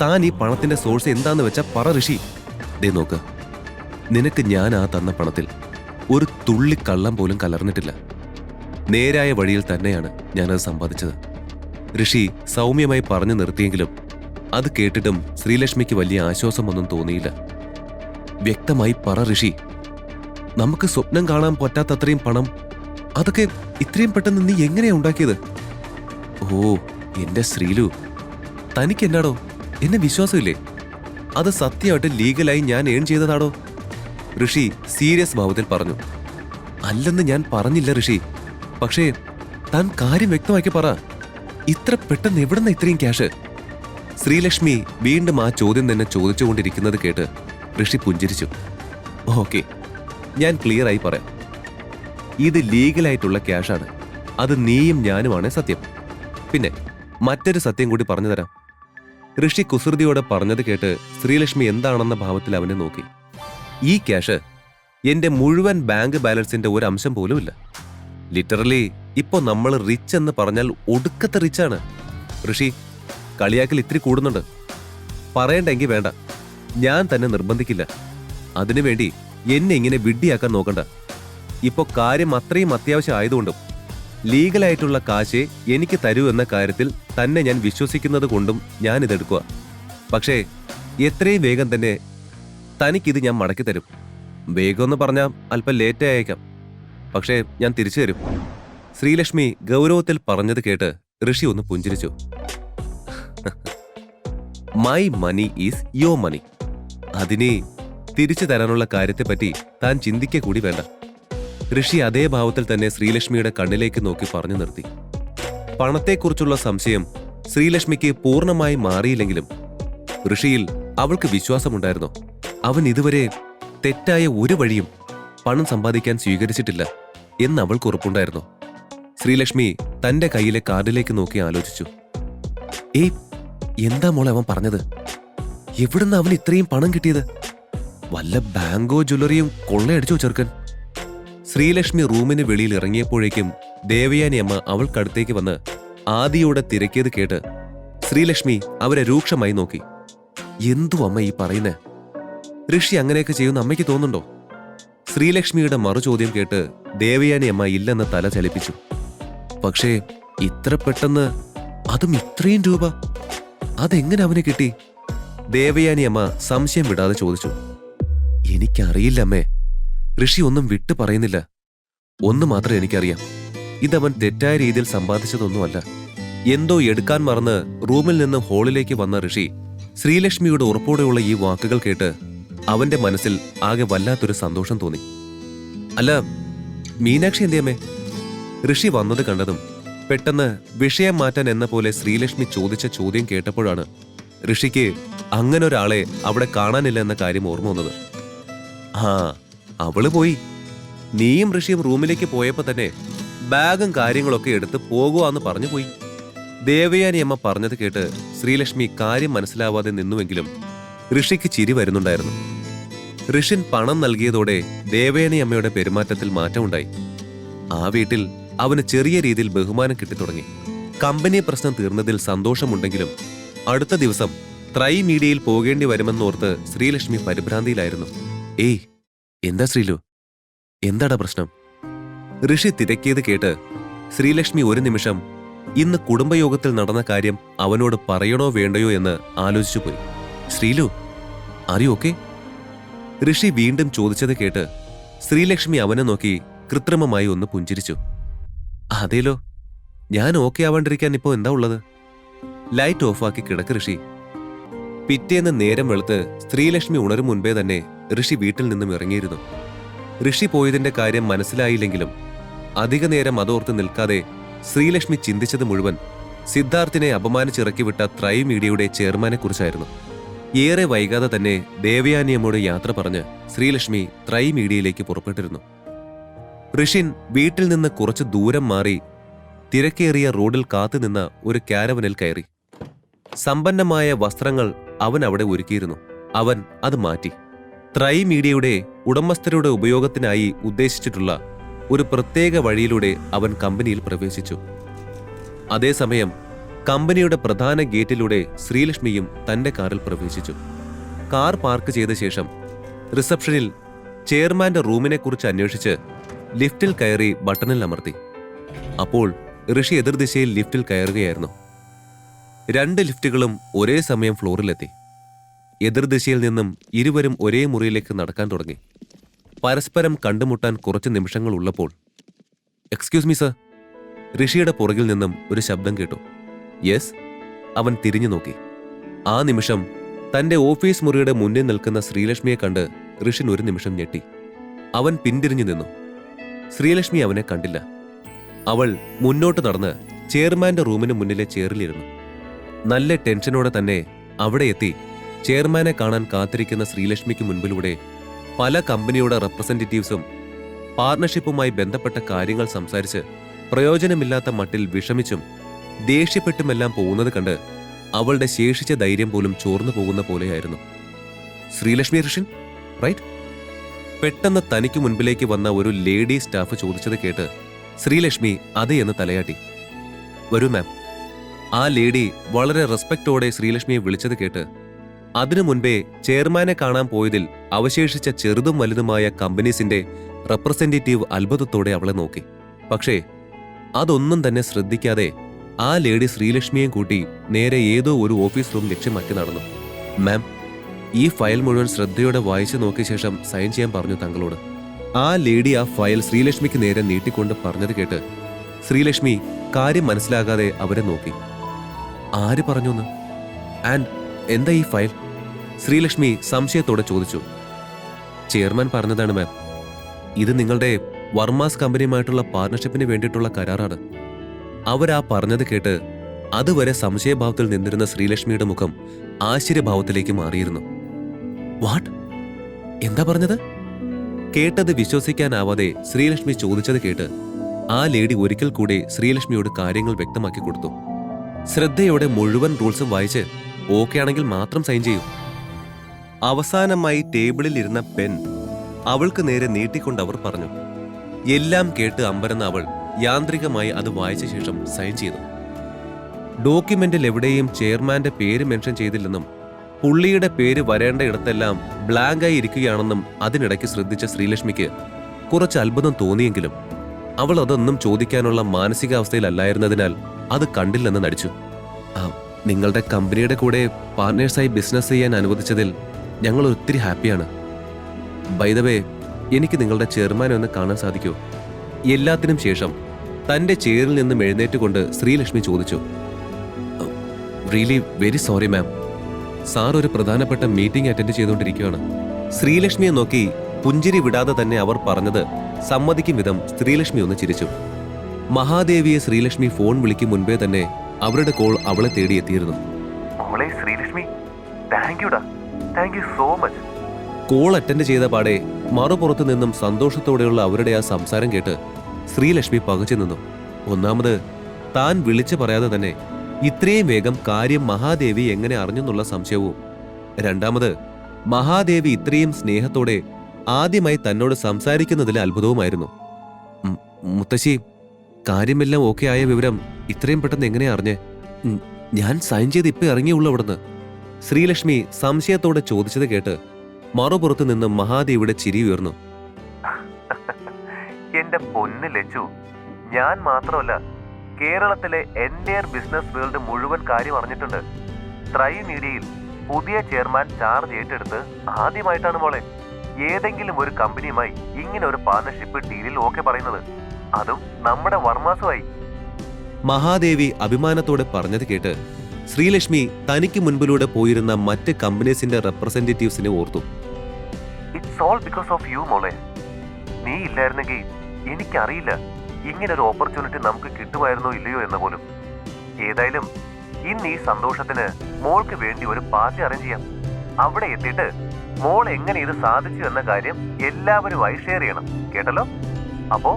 താൻ ഈ പണത്തിന്റെ സോഴ്സ് എന്താന്ന് വെച്ചാ പറ ഋഷി. ദേ നോക്ക്, നിനക്ക് ഞാൻ ആ തന്ന പണത്തിൽ ഒരു തുള്ളി കള്ളം പോലും കലർന്നിട്ടില്ല. നേരായ വഴിയിൽ തന്നെയാണ് ഞാനത് സമ്പാദിച്ചത്. ഋഷി സൗമ്യമായി പറഞ്ഞു നിർത്തിയെങ്കിലും അത് കേട്ടിട്ടും ശ്രീലക്ഷ്മിക്ക് വലിയ ആശ്വാസമൊന്നും തോന്നിയില്ല. വ്യക്തമായി പറ ഋഷി, നമുക്ക് സ്വപ്നം കാണാൻ പറ്റാത്തത്രയും പണം അതൊക്കെ ഇത്രയും പെട്ടെന്ന് നീ എങ്ങനെയാ ഉണ്ടാക്കിയത്? ഓ എന്റെ ശ്രീലു, തനിക്ക് എന്നാടോ എന്നെ വിശ്വാസമില്ലേ? അത് സത്യമായിട്ട് ലീഗലായി ഞാൻ ഏൺ ചെയ്തതാടോ? ഋഷി സീരിയസ് ഭാവത്തിൽ പറഞ്ഞു. അല്ലെന്ന് ഞാൻ പറഞ്ഞില്ല ഋഷി, പക്ഷേ താൻ കാര്യം വ്യക്തമാക്കി പറ. ഇത്ര പെട്ടെന്ന് എവിടുന്ന ഇത്രയും ക്യാഷ്? ശ്രീലക്ഷ്മി വീണ്ടും ആ ചോദ്യം തന്നെ ചോദിച്ചുകൊണ്ടിരിക്കുന്നത് കേട്ട് ഋഷി പുഞ്ചിരിച്ചു. ഓക്കെ, ഞാൻ ക്ലിയർ ആയി പറയാം. ഇത് ലീഗലായിട്ടുള്ള ക്യാഷാണ്. അത് നീയും ഞാനുമാണ് സത്യം. പിന്നെ മറ്റൊരു സത്യം കൂടി പറഞ്ഞു തരാം. ഋഷി കുസൃതിയോടെ പറഞ്ഞത് കേട്ട് ശ്രീലക്ഷ്മി എന്താണെന്ന ഭാവത്തിൽ അവനെ നോക്കി. ഈ ക്യാഷ് എന്റെ മുഴുവൻ ബാങ്ക് ബാലൻസിന്റെ ഒരു അംശം പോലുമില്ല. ലിറ്ററലി ഇപ്പൊ നമ്മൾ റിച്ച് എന്ന് പറഞ്ഞാൽ ഒടുക്കത്തെ റിച്ചാണ്. ഋഷി, കളിയാക്കൽ ഇത്തിരി കൂടുന്നുണ്ട്. പറയണ്ടെങ്കിൽ വേണ്ട, ഞാൻ തന്നെ നിർബന്ധിക്കില്ല. അതിനുവേണ്ടി എന്നെ ഇങ്ങനെ വിഡ്ഢിയാക്കാൻ നോക്കണ്ട. ഇപ്പൊ കാര്യം അത്രയും അത്യാവശ്യം ആയതുകൊണ്ടും ലീഗലായിട്ടുള്ള കാശ് എനിക്ക് തരൂ എന്ന കാര്യത്തിൽ തന്നെ ഞാൻ വിശ്വസിക്കുന്നത് കൊണ്ടും ഞാനിതെടുക്കുക. പക്ഷേ എത്രയും വേഗം തന്നെ തനിക്കിത് ഞാൻ മടക്കി തരും. വേഗം എന്ന് പറഞ്ഞാൽ അല്പം ലേറ്റ് ആയേക്കാം, പക്ഷേ ഞാൻ തിരിച്ചു തരും. ശ്രീലക്ഷ്മി ഗൗരവത്തിൽ പറഞ്ഞത് കേട്ട് ഋഷി ഒന്ന് പുഞ്ചിരിച്ചു. മൈ മണി ഈസ് യോ മണി. അതിനെ തിരിച്ചു തരാനുള്ള കാര്യത്തെപ്പറ്റി താൻ ചിന്തിക്ക കൂടി വേണ്ട. ഋഷി അതേ ഭാവത്തിൽ തന്നെ ശ്രീലക്ഷ്മിയുടെ കണ്ണിലേക്ക് നോക്കി പറഞ്ഞു നിർത്തി. പണത്തെക്കുറിച്ചുള്ള സംശയം ശ്രീലക്ഷ്മിക്ക് പൂർണ്ണമായി മാറിയില്ലെങ്കിലും ഋഷിയിൽ അവൾക്ക് വിശ്വാസമുണ്ടായിരുന്നു. അവൻ ഇതുവരെ തെറ്റായ ഒരു വഴിയും പണം സമ്പാദിക്കാൻ സ്വീകരിച്ചിട്ടില്ല എന്ന് അവൾക്ക് ഉറപ്പുണ്ടായിരുന്നു. ശ്രീലക്ഷ്മി തന്റെ കയ്യിലെ കാർഡിലേക്ക് നോക്കി ആലോചിച്ചു. ഏയ്, എന്താ മോളെ അവൻ പറഞ്ഞത്? എവിടുന്ന് അവൻ ഇത്രയും പണം കിട്ടിയത്? വല്ല ബാങ്കോ ജ്വല്ലറിയും കൊള്ളയടിച്ചോ ചെറുക്കൻ? ശ്രീലക്ഷ്മി റൂമിന് വെളിയിൽ ഇറങ്ങിയപ്പോഴേക്കും ദേവയാനി അമ്മ അവൾക്കടുത്തേക്ക് വന്ന് ആദിയോടെ തിരക്കിയത് കേട്ട് ശ്രീലക്ഷ്മി അവരെ രൂക്ഷമായി നോക്കി. എന്തു അമ്മ ഈ പറയുന്നേ? ഋഷി അങ്ങനെയൊക്കെ ചെയ്യുന്ന അമ്മയ്ക്ക് തോന്നുന്നുണ്ടോ? ശ്രീലക്ഷ്മിയുടെ മറുചോദ്യം കേട്ട് ദേവയാനി അമ്മ ഇല്ലെന്ന് തല ചലിപ്പിച്ചു. പക്ഷേ ഇത്ര പെട്ടെന്ന്, അതും ഇത്രയും രൂപ, അതെങ്ങനെ അവന് കിട്ടി? ദേവയാനി അമ്മ സംശയം വിടാതെ ചോദിച്ചു. എനിക്കറിയില്ല അമ്മേ. ഋഷി ഒന്നും വിട്ടു പറയുന്നില്ല. ഒന്ന് മാത്രം എനിക്കറിയാം, ഇതവൻ തെറ്റായ രീതിയിൽ സമ്പാദിച്ചതൊന്നുമല്ല. എന്തോ എടുക്കാൻ മറന്ന് റൂമിൽ നിന്ന് ഹാളിലേക്ക് വന്ന ഋഷി ശ്രീലക്ഷ്മിയുടെ ഉറപ്പോടെയുള്ള ഈ വാക്കുകൾ കേട്ട് അവന്റെ മനസ്സിൽ ആകെ വല്ലാത്തൊരു സന്തോഷം തോന്നി. അല്ല, മീനാക്ഷി എന്തിയമ്മേ? ഋഷി വന്നത് കണ്ടതും പെട്ടെന്ന് വിഷയം മാറ്റാൻ എന്ന പോലെ ശ്രീലക്ഷ്മി ചോദിച്ച ചോദ്യം കേട്ടപ്പോഴാണ് ഋഷിക്ക് അങ്ങനൊരാളെ അവിടെ കാണാനില്ല എന്ന കാര്യം ഓർമ്മ വന്നത്. ആ, അവള് പോയി. നീയും ഋഷിയും റൂമിലേക്ക് പോയപ്പോ തന്നെ ബാഗും കാര്യങ്ങളൊക്കെ എടുത്ത് പോകുവാന്ന് പറഞ്ഞു പോയി. ദേവയാനി അമ്മ പറഞ്ഞത് കേട്ട് ശ്രീലക്ഷ്മി കാര്യം മനസ്സിലാവാതെ നിന്നുവെങ്കിലും ഋഷിക്ക് ചിരി വരുന്നുണ്ടായിരുന്നു. ഋഷിൻ പണം നൽകിയതോടെ ദേവയാനി അമ്മയുടെ പെരുമാറ്റത്തിൽ മാറ്റമുണ്ടായി. ആ വീട്ടിൽ അവന് ചെറിയ രീതിയിൽ ബഹുമാനം കിട്ടിത്തുടങ്ങി. കമ്പനി പ്രശ്നം തീർന്നതിൽ സന്തോഷമുണ്ടെങ്കിലും അടുത്ത ദിവസം ത്രൈ മീഡിയയിൽ പോകേണ്ടി വരുമെന്നോർത്ത് ശ്രീലക്ഷ്മി പരിഭ്രാന്തിയിലായിരുന്നു. ഏയ്, എന്താ ശ്രീലു, എന്താടാ പ്രശ്നം? ഋഷി തിരക്കിയത് കേട്ട് ശ്രീലക്ഷ്മി ഒരു നിമിഷം ഇന്ന് കുടുംബയോഗത്തിൽ നടന്ന കാര്യം അവനോട് പറയണോ വേണ്ടയോ എന്ന് ആലോചിച്ചു പോയി. Sreelu, are you okay? Rishi വീണ്ടും ചോദിച്ചത് കേട്ട് ശ്രീലക്ഷ്മി അവനെ നോക്കി കൃത്രിമമായി ഒന്ന് പുഞ്ചിരിച്ചു. അതേലോ, ഞാൻ ഓക്കെ ആവാണ്ടിരിക്കാൻ ഇപ്പോ എന്താ ഉള്ളത്? ലൈറ്റ് ഓഫാക്കി കിടക്ക് ഋഷി. പിറ്റേന്ന് നേരം വെളുത്ത് ശ്രീലക്ഷ്മി ഉണരും മുൻപേ തന്നെ ഋഷി വീട്ടിൽ നിന്നും ഇറങ്ങിയിരുന്നു. ഋഷി പോയതിന്റെ കാര്യം മനസ്സിലായില്ലെങ്കിലും അധിക നേരം അതോർത്ത് നിൽക്കാതെ ശ്രീലക്ഷ്മി ചിന്തിച്ചത് മുഴുവൻ സിദ്ധാർത്ഥിനെ അപമാനിച്ചിറക്കി വിട്ട ത്രൈ മീഡിയയുടെ ചെയർമാനെക്കുറിച്ചായിരുന്നു. ഏറെ വൈകാതെ തന്നെ ദേവയാനിയമ്മോട് യാത്ര പറഞ്ഞ് ശ്രീലക്ഷ്മി ത്രൈ മീഡിയയിലേക്ക് പുറപ്പെട്ടിരുന്നു. ഋഷിൻ വീട്ടിൽ നിന്ന് കുറച്ച് ദൂരം മാറി തിരക്കേറിയ റോഡിൽ കാത്തുനിന്ന ഒരു കാരവനിൽ കയറി. സമ്പന്നമായ വസ്ത്രങ്ങൾ അവൻ അവിടെ ഒരുക്കിയിരുന്നു. അവൻ അത് മാറ്റി ത്രൈ മീഡിയയുടെ ഉടമസ്ഥരുടെ ഉപയോഗത്തിനായി ഉദ്ദേശിച്ചിട്ടുള്ള ഒരു പ്രത്യേക വഴിയിലൂടെ അവൻ കമ്പനിയിൽ പ്രവേശിച്ചു. അതേസമയം കമ്പനിയുടെ പ്രധാന ഗേറ്റിലൂടെ ശ്രീലക്ഷ്മിയും തന്റെ കാറിൽ പ്രവേശിച്ചു. കാർ പാർക്ക് ചെയ്ത ശേഷം റിസപ്ഷനിൽ ചെയർമാന്റെ റൂമിനെക്കുറിച്ച് അന്വേഷിച്ച് ലിഫ്റ്റിൽ കയറി ബട്ടണിൽ അമർത്തി. അപ്പോൾ ഋഷി എതിർദിശയിൽ ലിഫ്റ്റിൽ കയറുകയായിരുന്നു. 2 ലിഫ്റ്റുകളും ഒരേ സമയം ഫ്ലോറിലെത്തി. എതിർദിശയിൽ നിന്നും ഇരുവരും ഒരേ മുറിയിലേക്ക് നടക്കാൻ തുടങ്ങി. പരസ്പരം കണ്ടുമുട്ടാൻ കുറച്ച് നിമിഷങ്ങൾ ഉള്ളപ്പോൾ, എക്സ്ക്യൂസ് മീ സർ, ഋഷിയുടെ പുറകിൽ നിന്നും ഒരു ശബ്ദം കേട്ടു. യെസ്. അവൻ തിരിഞ്ഞു നോക്കി. ആ നിമിഷം തന്റെ ഓഫീസ് മുറിയുടെ മുന്നിൽ നിൽക്കുന്ന ശ്രീലക്ഷ്മിയെ കണ്ട് ഋഷിൻ ഒരു നിമിഷം ഞെട്ടി. അവൻ പിന്തിരിഞ്ഞു നിന്നു. ശ്രീലക്ഷ്മി അവനെ കണ്ടില്ല. അവൾ മുന്നോട്ട് നടന്ന് ചെയർമാന്റെ റൂമിന് മുന്നിലെ ചെയറിലിരുന്നു. നല്ല ടെൻഷനോടെ തന്നെ അവിടെ എത്തി ചെയർമാനെ കാണാൻ കാത്തിരിക്കുന്ന ശ്രീലക്ഷ്മിക്ക് മുൻപിലൂടെ പല കമ്പനിയുടെ റെപ്രസെന്റേറ്റീവ്സും പാർട്ണർഷിപ്പുമായി ബന്ധപ്പെട്ട കാര്യങ്ങൾ സംസാരിച്ച് പ്രയോജനമില്ലാത്ത മട്ടിൽ വിഷമിച്ചും ദേഷ്യപ്പെട്ടുമെല്ലാം പോകുന്നത് കണ്ട് അവളുടെ ശേഷിച്ച ധൈര്യം പോലും ചോർന്നു പോകുന്ന പോലെയായിരുന്നു. ശ്രീലക്ഷ്മി ഋഷിൻ, റൈറ്റ്? പെട്ടെന്ന് തനിക്ക് മുൻപിലേക്ക് വന്ന ഒരു ലേഡി സ്റ്റാഫ് ചോദിച്ചത് കേട്ട് ശ്രീലക്ഷ്മി അതെ എന്ന് തലയാട്ടി. വരൂ മാം. ആ ലേഡി വളരെ റെസ്പെക്റ്റോടെ ശ്രീലക്ഷ്മിയെ വിളിച്ചത് കേട്ട് അതിനു മുൻപേ ചെയർമാനെ കാണാൻ പോയതിൽ അവശേഷിച്ച ചെറുതും വലുതുമായ കമ്പനീസിന്റെ റെപ്രസെന്റേറ്റീവ് അത്ഭുതത്തോടെ അവളെ നോക്കി. പക്ഷേ അതൊന്നും തന്നെ ശ്രദ്ധിക്കാതെ ആ ലേഡി ശ്രീലക്ഷ്മിയെയും കൂട്ടി നേരെ ഏതോ ഒരു ഓഫീസ് റൂം ലക്ഷ്യമാക്കി നടന്നു. മാം, ഈ ഫയൽ മുഴുവൻ ശ്രദ്ധയോടെ വായിച്ചു നോക്കിയ ശേഷം സൈൻ ചെയ്യാൻ പറഞ്ഞു താങ്കളോട്. ആ ലേഡി ആ ഫയൽ ശ്രീലക്ഷ്മിക്ക് നേരെ നീട്ടിക്കൊണ്ട് പറഞ്ഞത് കേട്ട് ശ്രീലക്ഷ്മി കാര്യം മനസ്സിലാകാതെ അവരെ നോക്കി. ആര് പറഞ്ഞുന്ന്? ആൻഡ് എന്താ ഈ ഫയൽ? ശ്രീലക്ഷ്മി സംശയത്തോടെ ചോദിച്ചു. ചെയർമാൻ പറഞ്ഞതാണ് മാം. ഇത് നിങ്ങളുടെ വർമാസ് കമ്പനിയുമായിട്ടുള്ള പാർട്ണർഷിപ്പിന് വേണ്ടിയിട്ടുള്ള കരാറാണ്. അവരാ പറഞ്ഞത് കേട്ട് അതുവരെ സംശയഭാവത്തിൽ നിന്നിരുന്ന ശ്രീലക്ഷ്മിയുടെ മുഖം ആശ്ചര്യഭാവത്തിലേക്ക് മാറിയിരുന്നു. വാട്ട്? എന്താ പറഞ്ഞത്? കേട്ടത് വിശ്വസിക്കാനാവാതെ ശ്രീലക്ഷ്മി ചോദിച്ചത് കേട്ട് ആ ലേഡി ഒരിക്കൽ കൂടി ശ്രീലക്ഷ്മിയോട് കാര്യങ്ങൾ വ്യക്തമാക്കി കൊടുത്തു. ശ്രദ്ധയോടെ മുഴുവൻ റൂൾസും വായിച്ച് ഓക്കെ ആണെങ്കിൽ മാത്രം സൈൻ ചെയ്യൂ. അവസാനമായി ടേബിളിൽ ഇരുന്ന പെൻ അവൾക്ക് നേരെ നീട്ടിക്കൊണ്ട് അവർ പറഞ്ഞു. എല്ലാം കേട്ട് അമ്പരന്ന അവൾ യാന്ത്രികമായി അത് വായിച്ച ശേഷം സൈൻ ചെയ്തു. ഡോക്യുമെന്റിൽ എവിടെയും ചെയർമാന്റെ പേര് മെൻഷൻ ചെയ്തില്ലെന്നും പുള്ളിയുടെ പേര് വരേണ്ട ഇടത്തെല്ലാം ബ്ലാങ്കായി ഇരിക്കുകയാണെന്നും അതിനിടയ്ക്ക് ശ്രദ്ധിച്ച ശ്രീലക്ഷ്മിക്ക് കുറച്ച് അത്ഭുതം തോന്നിയെങ്കിലും അവൾ അതൊന്നും ചോദിക്കാനുള്ള മാനസികാവസ്ഥയിലല്ലായിരുന്നതിനാൽ അത് കണ്ടില്ലെന്ന് നടിച്ചു. നിങ്ങളുടെ കമ്പനിയുടെ കൂടെ പാർട്ട്നേഴ്സായി ബിസിനസ് ചെയ്യാൻ അനുവദിച്ചതിൽ ഞങ്ങൾ ഒത്തിരി ഹാപ്പിയാണ്. ബൈ ദ വേ, എനിക്ക് നിങ്ങളുടെ ചെയർമാനെ ഒന്ന് കാണാൻ സാധിക്കുമോ? എല്ലാത്തിനും ശേഷം തന്റെ ചെയറിൽ നിന്നും എഴുന്നേറ്റുകൊണ്ട് ശ്രീലക്ഷ്മി ചോദിച്ചു. Really very sorry ma'am, sir ഒരു പ്രധാനപ്പെട്ട മീറ്റിംഗ് അറ്റൻഡ് ചെയ്തുകൊണ്ടിരിക്കുകയാണ്. ശ്രീലക്ഷ്മിയെ നോക്കി പുഞ്ചിരി വിടാതെ തന്നെ അവർ പറഞ്ഞത് സമ്മതിക്കും വിധം ശ്രീലക്ഷ്മി ഒന്ന് ചിരിച്ചു. മഹാദേവിയെ ശ്രീലക്ഷ്മി ഫോൺ വിളിക്കും മുൻപേ തന്നെ അവരുടെ കോൾ അവളെ തേടിയെത്തിയിരുന്നു. കോൾ അറ്റൻഡ് ചെയ്ത പാടെ മറുപുറത്തു നിന്നും സന്തോഷത്തോടെയുള്ള അവരുടെ ആ സംസാരം കേട്ട് ശ്രീലക്ഷ്മി പകച്ചു നിന്നു. ഒന്നാമത് താൻ വിളിച്ചു പറയാതെ തന്നെ ഇത്രയും വേഗം കാര്യം മഹാദേവി എങ്ങനെ അറിഞ്ഞെന്നുള്ള സംശയവും, രണ്ടാമത് മഹാദേവി ഇത്രയും സ്നേഹത്തോടെ ആദ്യമായി തന്നോട് സംസാരിക്കുന്നതിലെ അത്ഭുതവുമായിരുന്നു. മുത്തശ്ശി, കാര്യമെല്ലാം ഓക്കെ ആയ വിവരം ഇത്രയും പെട്ടെന്ന് എങ്ങനെയാ അറിഞ്ഞേ? ഞാൻ സൈൻ ചെയ്ത് ഇപ്പൊ ഇറങ്ങിയുള്ളൂ അവിടുന്ന്. ശ്രീലക്ഷ്മി സംശയത്തോടെ ചോദിച്ചത് കേട്ട് മറുപുറത്തു നിന്ന് മഹാദേവിയുടെ ചിരി ഉയർന്നു. എന്റെ പൊന്ന് ലച്ചു, ഞാൻ മാത്രമല്ല, കേരളത്തിലെ എൻഎയർ ബിസിനസ് വേൾഡ് മുഴുവൻ കാര്യം അറിഞ്ഞിട്ടുണ്ട്. ട്രൈ മീഡിയയിൽ പുതിയ ചെയർമാൻ ചാർജ് ഏറ്റെടുത്ത് ആദ്യമായിട്ടാണ് മോളെ ഏതെങ്കിലും ഒരു കമ്പനിയുമായി ഇങ്ങനെ ഒരു പാർട്ണർഷിപ്പ് ഡീലിൽ ഓക്കെ പറയുന്നത്. അതും നമ്മുടെ വർമാസുമായി. മഹാദേവി അഭിമാനത്തോടെ പറഞ്ഞത് കേട്ട് ശ്രീലക്ഷ്മി തനിക്ക് മുൻപിലൂടെ പോയിരുന്ന മറ്റ് കമ്പനീസിന്റെ റെപ്രസെന്റേറ്റീവ്സിനെ ഓർത്തു. It's all because of you മോളെ. നീ ഇല്ലായിരുന്നെങ്കിൽ എനിക്കറിയില്ല ഇങ്ങനെ ഒരു ഓപ്പർച്യൂണിറ്റി നമുക്ക് കിട്ടുമായിരുന്നോ ഇല്ലയോ എന്ന് പോലും. ഏതായാലും ഇന്ന് ഈ സന്തോഷത്തിന് മോൾക്ക് വേണ്ടി ഒരു പാർട്ടി അറേഞ്ച് ചെയ്യാം. അവിടെ എത്തിയിട്ട് മോൾ എങ്ങനെ ഇത് സാധിച്ചു എന്ന കാര്യം എല്ലാവരുമായി ഷെയർ ചെയ്യണം. കേട്ടല്ലോ? അപ്പോ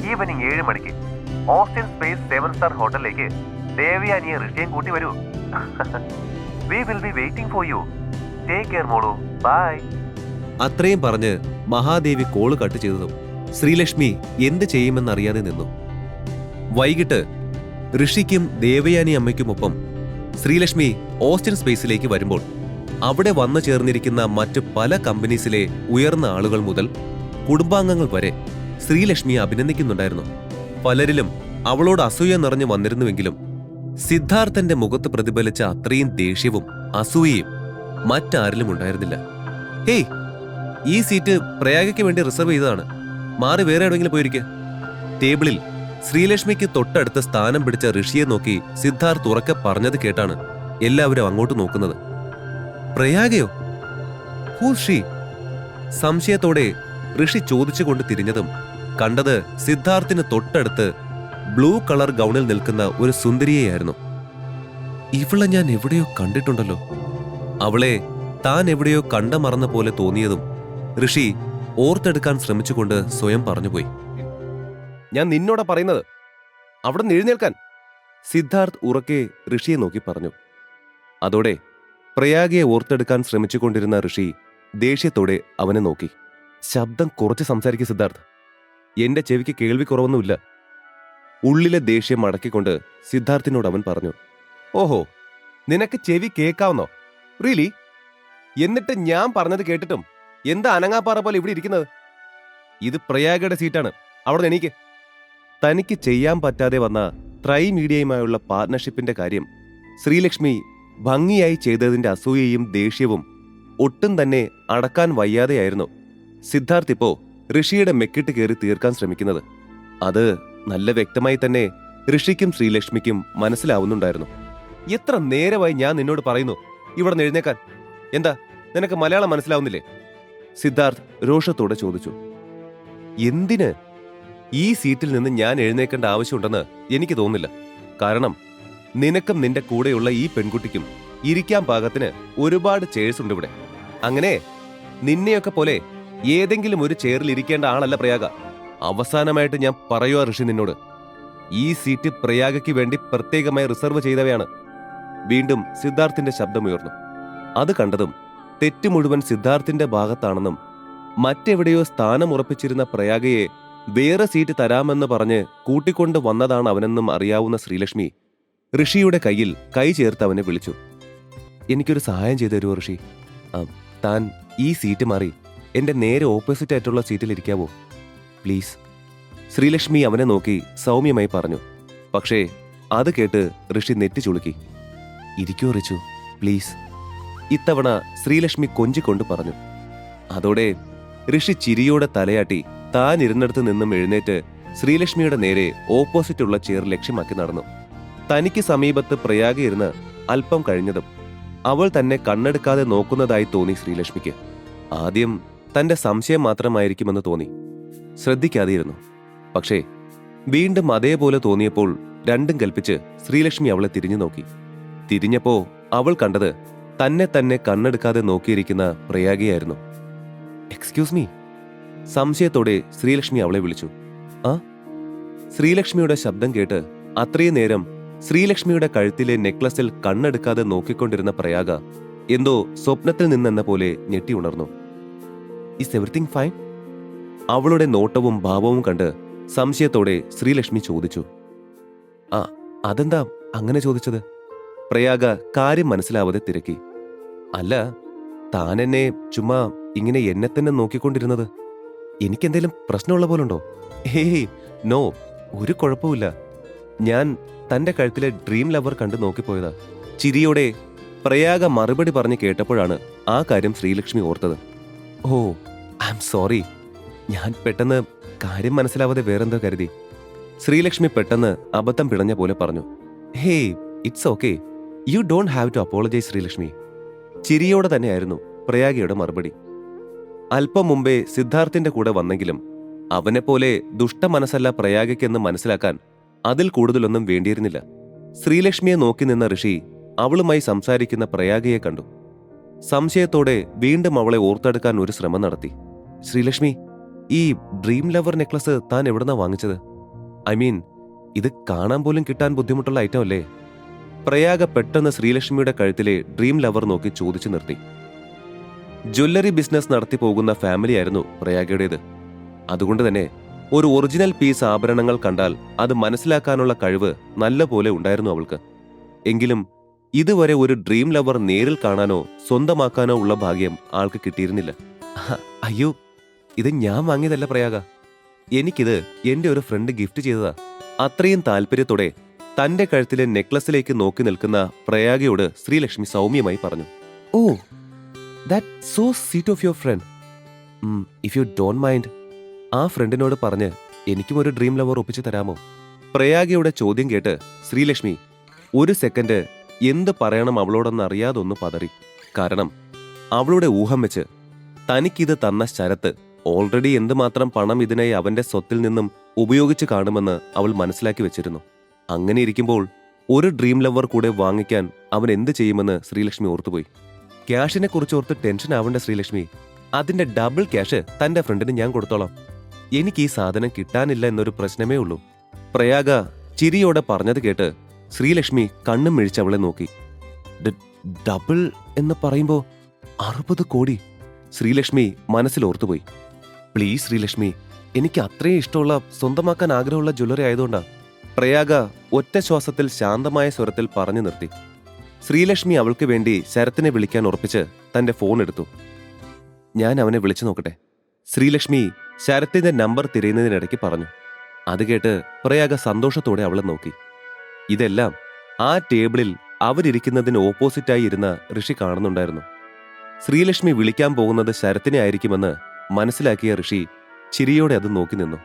ഈവനിങ് 7 മണിക്ക് ഓസ്റ്റിൻ സ്പേസ് 7 സ്റ്റാർ ഹോട്ടലിലേക്ക് ദേവയാനിയെ ഋഷിയും കൂട്ടി വരൂ. We will be waiting for you. Take care മോളു. ബൈ. അത്രയും പറഞ്ഞ് മഹാദേവി കോള് കട്ട് ചെയ്തതും ശ്രീലക്ഷ്മി എന്ത് ചെയ്യുമെന്നറിയാതെ നിന്നു. വൈകിട്ട് ഋഷിക്കും ദേവയാനി അമ്മയ്ക്കുമൊപ്പം ശ്രീലക്ഷ്മി ഓസ്റ്റിൻ സ്പേസിലേക്ക് വരുമ്പോൾ അവിടെ വന്നു ചേർന്നിരിക്കുന്ന മറ്റ് പല കമ്പനീസിലെ ഉയർന്ന ആളുകൾ മുതൽ കുടുംബാംഗങ്ങൾ വരെ ശ്രീലക്ഷ്മിയെ അഭിനന്ദിക്കുന്നുണ്ടായിരുന്നു. പലരിലും അവളോട് അസൂയ നിറഞ്ഞു വന്നിരുന്നുവെങ്കിലും സിദ്ധാർത്ഥന്റെ മുഖത്ത് പ്രതിഫലിച്ച അത്രയും ദേഷ്യവും അസൂയയും മറ്റാരിലും ഉണ്ടായിരുന്നില്ല. ഹേയ്, ഈ സീറ്റ് പ്രയാഗയ്ക്ക് വേണ്ടി റിസർവ് ചെയ്തതാണ്. മാറി വേറെ എവിടെയെങ്കിലും പോയിരിക്കെ. ടേബിളിൽ ശ്രീലക്ഷ്മിക്ക് തൊട്ടടുത്ത് സ്ഥാനം പിടിച്ച ഋഷിയെ നോക്കി സിദ്ധാർത്ഥ് ഉറക്കെ പറഞ്ഞത് കേട്ടാണ് എല്ലാവരും അങ്ങോട്ട് നോക്കുന്നത്. പ്രയാഗയോ? Who's she? സംശയത്തോടെ ഋഷി ചോദിച്ചുകൊണ്ട് തിരിഞ്ഞതും കണ്ടത് സിദ്ധാർത്ഥിന് തൊട്ടടുത്ത് ബ്ലൂ കളർ ഗൗണിൽ നിൽക്കുന്ന ഒരു സുന്ദരിയെയായിരുന്നു. ഇവളെ ഞാൻ എവിടെയോ കണ്ടിട്ടുണ്ടല്ലോ. അവളെ താൻ എവിടെയോ കണ്ടമറന്ന പോലെ തോന്നിയതും ഋഷി ഓർത്തെടുക്കാൻ ശ്രമിച്ചുകൊണ്ട് സ്വയം പറഞ്ഞുപോയി. ഞാൻ നിന്നോടാ പറയുന്നത്, അവിടെ നിന്ന് എഴുന്നേൽക്കാൻ. സിദ്ധാർത്ഥ് ഉറക്കെ ഋഷിയെ നോക്കി പറഞ്ഞു. അതോടെ പ്രയാഗയെ ഓർത്തെടുക്കാൻ ശ്രമിച്ചുകൊണ്ടിരുന്ന ഋഷി ദേഷ്യത്തോടെ അവനെ നോക്കി. ശബ്ദം കുറച്ച് സംസാരിക്കുക സിദ്ധാർത്ഥ്. എന്റെ ചെവിക്ക് കേൾവി കുറവൊന്നുമില്ല. ഉള്ളിലെ ദേഷ്യം അടക്കിക്കൊണ്ട് സിദ്ധാർത്ഥിനോട് അവൻ പറഞ്ഞു. ഓഹോ, നിനക്ക് ചെവി കേൾക്കാവുന്നോ? റിയലി? എന്നിട്ട് ഞാൻ പറഞ്ഞത് കേട്ടിട്ടും എന്താ അനങ്ങാപ്പാറ പോലെ ഇവിടെ ഇരിക്കുന്നത്? ഇത് പ്രയാഗയുടെ സീറ്റാണ്. അവിടെ എണീക്ക്. തനിക്ക് ചെയ്യാൻ പറ്റാതെ വന്ന ട്രൈ മീഡിയയുമായുള്ള പാർട്ണർഷിപ്പിന്റെ കാര്യം ശ്രീലക്ഷ്മി ഭംഗിയായി ചെയ്തതിന്റെ അസൂയയും ദേഷ്യവും ഒട്ടും തന്നെ അടക്കാൻ വയ്യാതെയായിരുന്നു സിദ്ധാർത്ഥ് ഇപ്പോ ഋഷിയുടെ മെക്കിട്ട് കയറി തീർക്കാൻ ശ്രമിക്കുന്നത്. അത് നല്ല വ്യക്തമായി തന്നെ ഋഷിക്കും ശ്രീലക്ഷ്മിക്കും മനസ്സിലാവുന്നുണ്ടായിരുന്നു. എത്ര നേരമായി ഞാൻ നിന്നോട് പറയുന്നു ഇവിടെ നിന്ന് എഴുന്നേക്കാൻ. എന്താ, നിനക്ക് മലയാളം മനസ്സിലാവുന്നില്ലേ? സിദ്ധാർത്ഥ് രോഷത്തോടെ ചോദിച്ചു. എന്തിന്? ഈ സീറ്റിൽ നിന്ന് ഞാൻ എഴുന്നേക്കേണ്ട ആവശ്യമുണ്ടെന്ന് എനിക്ക് തോന്നുന്നില്ല. കാരണം നിനക്കും നിന്റെ കൂടെയുള്ള ഈ പെൺകുട്ടിക്കും ഇരിക്കാൻ പാകത്തിന് ഒരുപാട് ചെയർസ് ഉണ്ട് ഇവിടെ. അങ്ങനെ നിന്നെയൊക്കെ പോലെ ഏതെങ്കിലും ഒരു ചെയറിൽ ഇരിക്കേണ്ട ആളല്ല പ്രയാഗ. അവസാനമായിട്ട് ഞാൻ പറയുക ഋഷി നിന്നോട്, ഈ സീറ്റ് പ്രയാഗയ്ക്ക് വേണ്ടി പ്രത്യേകമായി റിസർവ് ചെയ്തവയാണ്. വീണ്ടും സിദ്ധാർത്ഥിന്റെ ശബ്ദമുയർന്നു. അത് കണ്ടതും തെറ്റ് മുഴുവൻ സിദ്ധാർത്ഥിന്റെ ഭാഗത്താണെന്നും മറ്റെവിടെയോ സ്ഥാനം ഉറപ്പിച്ചിരുന്ന പ്രയാഗയെ വേറെ സീറ്റ് തരാമെന്ന് പറഞ്ഞ് കൂട്ടിക്കൊണ്ട് വന്നതാണ് അവനെന്നും അറിയാവുന്ന ശ്രീലക്ഷ്മി ഋഷിയുടെ കയ്യിൽ കൈ ചേർത്ത് അവനെ വിളിച്ചു. എനിക്കൊരു സഹായം ചെയ്തു തരുമോ ഋഷി? താൻ ഈ സീറ്റ് മാറി എന്റെ നേരെ ഓപ്പോസിറ്റ് ആയിട്ടുള്ള സീറ്റിൽ ഇരിക്കാവോ പ്ലീസ്? ശ്രീലക്ഷ്മി അവനെ നോക്കി സൗമ്യമായി പറഞ്ഞു. പക്ഷേ അത് കേട്ട് ഋഷി നെറ്റി ചുളുക്കി. ഇരിക്കോ റിച്ചു പ്ലീസ്? ഇത്തവണ ശ്രീലക്ഷ്മി കൊഞ്ചിക്കൊണ്ട് പറഞ്ഞു. അതോടെ ഋഷി ചിരിയോടെ തലയാട്ടി താൻ ഇരുന്നിടത്ത് നിന്നും എഴുന്നേറ്റ് ശ്രീലക്ഷ്മിയുടെ നേരെ ഓപ്പോസിറ്റുള്ള ചെയർ ലക്ഷ്യമാക്കി നടന്നു. തനിക്ക് സമീപത്ത് പ്രയാഗയിരുന്ന് അല്പം കഴിഞ്ഞതും അവൾ തന്നെ കണ്ണെടുക്കാതെ നോക്കുന്നതായി തോന്നി ശ്രീലക്ഷ്മിക്ക്. ആദ്യം തന്റെ സംശയം മാത്രമായിരിക്കുമെന്ന് തോന്നി. ശ്രദ്ധിക്കാതെയിരുന്നു. പക്ഷേ വീണ്ടും അതേപോലെ തോന്നിയപ്പോൾ രണ്ടും കൽപ്പിച്ച് ശ്രീലക്ഷ്മി അവളെ തിരിഞ്ഞു നോക്കി. തിരിഞ്ഞപ്പോ അവൾ കണ്ടത് തന്നെ തന്നെ കണ്ണെടുക്കാതെ നോക്കിയിരിക്കുന്ന പ്രയാഗയായിരുന്നു. Excuse me? സംശയത്തോടെ ശ്രീലക്ഷ്മി അവളെ വിളിച്ചു. ആ? ശ്രീലക്ഷ്മിയുടെ ശബ്ദം കേട്ട് അത്രയും നേരം ശ്രീലക്ഷ്മിയുടെ കഴുത്തിലെ നെക്ലസിൽ കണ്ണെടുക്കാതെ നോക്കിക്കൊണ്ടിരുന്ന പ്രയാഗ എന്തോ സ്വപ്നത്തിൽ നിന്നെന്ന പോലെ ഞെട്ടി ഉണർന്നു. Is everything fine? അവളുടെ നോട്ടവും ഭാവവും കണ്ട് സംശയത്തോടെ ശ്രീലക്ഷ്മി ചോദിച്ചു. അതെന്താ അങ്ങനെ ചോദിച്ചത്? പ്രയാഗ കാര്യം മനസ്സിലാവാതെ തിരക്കി. അല്ല, താൻ എന്നെ ചുമ്മാ ഇങ്ങനെ എന്നെ തന്നെ നോക്കിക്കൊണ്ടിരുന്നത് എനിക്കെന്തേലും പ്രശ്നമുള്ള പോലുണ്ടോ? ഹേയ് നോ, ഒരു കുഴപ്പമില്ല. ഞാൻ തന്റെ കഴുത്തിലെ ഡ്രീം ലവർ കണ്ട് നോക്കിപ്പോയതാ. ചിരിയോടെ പ്രയാഗ മറുപടി പറഞ്ഞ് കേട്ടപ്പോഴാണ് ആ കാര്യം ശ്രീലക്ഷ്മി ഓർത്തത്. ഓ, ഐ എം സോറി. ഞാൻ പെട്ടെന്ന് കാര്യം മനസ്സിലാവാതെ വേറെന്തോ കരുതി. ശ്രീലക്ഷ്മി പെട്ടെന്ന് അബദ്ധം പിടഞ്ഞ പോലെ പറഞ്ഞു. Hey, it's okay. You don't have to apologise Sreelakshmi. ചിരിയോടെ തന്നെയായിരുന്നു പ്രയാഗയുടെ മറുപടി. അല്പം മുമ്പേ സിദ്ധാർത്ഥിന്റെ കൂടെ വന്നെങ്കിലും അവനെപ്പോലെ ദുഷ്ടമനസ്സല്ല പ്രയാഗയ്ക്കെന്ന് മനസ്സിലാക്കാൻ അതിൽ കൂടുതലൊന്നും വേണ്ടിയിരുന്നില്ല. ശ്രീലക്ഷ്മിയെ നോക്കി നിന്ന ഋഷി അവളുമായി സംസാരിക്കുന്ന പ്രയാഗയെ കണ്ടു. സംശയത്തോടെ വീണ്ടും അവളെ ഓർത്തെടുക്കാൻ ഒരു ശ്രമം നടത്തി. ശ്രീലക്ഷ്മി, ഈ ഡ്രീം ലവർ നെക്ലസ് താൻ എവിടുന്നാ വാങ്ങിച്ചത്? ഐ മീൻ, ഇത് കാണാൻ പോലും കിട്ടാൻ ബുദ്ധിമുട്ടുള്ള ഐറ്റം അല്ലേ? പ്രയാഗ പെട്ടെന്ന് ശ്രീലക്ഷ്മിയുടെ കഴുത്തിലെ ഡ്രീം ലവർ നോക്കി ചോദിച്ചു നിർത്തി. ജ്വല്ലറി ബിസിനസ് നടത്തി പോകുന്ന ഫാമിലിയായിരുന്നു പ്രയാഗയുടേത്. അതുകൊണ്ട് തന്നെ ഒരു ഒറിജിനൽ പീസ് ആഭരണങ്ങൾ കണ്ടാൽ അത് മനസ്സിലാക്കാനുള്ള കഴിവ് നല്ല പോലെ ഉണ്ടായിരുന്നു അവൾക്ക്. എങ്കിലും ഇതുവരെ ഒരു ഡ്രീം ലവർ നേരിൽ കാണാനോ സ്വന്തമാക്കാനോ ഉള്ള ഭാഗ്യം ആൾക്ക് കിട്ടിയിരുന്നില്ല. അയ്യോ, ഇത് ഞാൻ വാങ്ങിയതല്ല പ്രയാഗ. എനിക്കിത് എന്റെ ഒരു ഫ്രണ്ട് ഗിഫ്റ്റ് ചെയ്തതാ. അത്രയും താല്പര്യത്തോടെ തന്റെ കഴുത്തിലെ നെക്ലസിലേക്ക് നോക്കി നിൽക്കുന്ന പ്രയാഗയോട് ശ്രീലക്ഷ്മി സൗമ്യമായി പറഞ്ഞു. Oh, that so sweet of your friend. If you don't mind, ആ ഫ്രണ്ടിനോട് പറഞ്ഞ് എനിക്കും ഒരു ഡ്രീം ലവർ ഒപ്പിച്ചു തരാമോ? പ്രയാഗയുടെ ചോദ്യം കേട്ട് ശ്രീലക്ഷ്മി ഒരു സെക്കൻഡ് എന്ത് പറയണം അവളോടൊന്ന് അറിയാതൊന്ന് പതറി. കാരണം അവളുടെ ഊഹം വെച്ച് തനിക്കിത് തന്ന ശരത്ത് ഓൾറെഡി എന്തുമാത്രം പണം ഇതിനായി അവന്റെ സ്വത്തിൽ നിന്നും ഉപയോഗിച്ച് കാണുമെന്ന് അവൾ മനസ്സിലാക്കി വെച്ചിരുന്നു. അങ്ങനെ ഇരിക്കുമ്പോൾ ഒരു ഡ്രീം ലവർ കൂടെ വാങ്ങിക്കാൻ അവൻ എന്ത് ചെയ്യുമെന്ന് ശ്രീലക്ഷ്മി ഓർത്തുപോയി. ക്യാഷിനെ കുറിച്ച് ഓർത്ത് ടെൻഷൻ ആവേണ്ട ശ്രീലക്ഷ്മി, അതിന്റെ ഡബിൾ ക്യാഷ് തന്റെ ഫ്രണ്ടിന് ഞാൻ കൊടുത്തോളാം. എനിക്ക് ഈ സാധനം കിട്ടാനില്ല എന്നൊരു പ്രശ്നമേ ഉള്ളൂ. പ്രയാഗ ചിരിയോടെ പറഞ്ഞത് കേട്ട് ശ്രീലക്ഷ്മി കണ്ണും മിഴിച്ചവളെ നോക്കി. ഡബിൾ എന്ന് പറയുമ്പോ 60 കോടി. ശ്രീലക്ഷ്മി മനസ്സിലോർത്തുപോയി. പ്ലീസ് ശ്രീലക്ഷ്മി, എനിക്ക് അത്രയും ഇഷ്ടമുള്ള സ്വന്തമാക്കാൻ ആഗ്രഹമുള്ള ജ്വല്ലറി ആയതുകൊണ്ടാ. പ്രയാഗ ഒറ്റ ശ്വാസത്തിൽ ശാന്തമായ സ്വരത്തിൽ പറഞ്ഞു നിർത്തി. ശ്രീലക്ഷ്മി അവൾക്ക് വേണ്ടി ശരത്തിനെ വിളിക്കാൻ ഉറപ്പിച്ച് തന്റെ ഫോൺ എടുത്തു. ഞാൻ അവനെ വിളിച്ചു നോക്കട്ടെ, ശ്രീലക്ഷ്മി ശരത്തിന്റെ നമ്പർ തിരയുന്നതിനിടയ്ക്ക് പറഞ്ഞു. അത് കേട്ട് പ്രയാഗ സന്തോഷത്തോടെ അവളെ നോക്കി. ഇതെല്ലാം ആ ടേബിളിൽ അവരിയ്ക്കുന്നതിന് ഓപ്പോസിറ്റായി ഇരുന്ന ഋഷി കാണുന്നുണ്ടായിരുന്നു. ശ്രീലക്ഷ്മി വിളിക്കാൻ പോകുന്നത് ശരത്തിനെ ആയിരിക്കുമെന്ന് മനസ്സിലാക്കിയ ഋഷി ചിരിയോടെ അത് നോക്കി നിന്നു.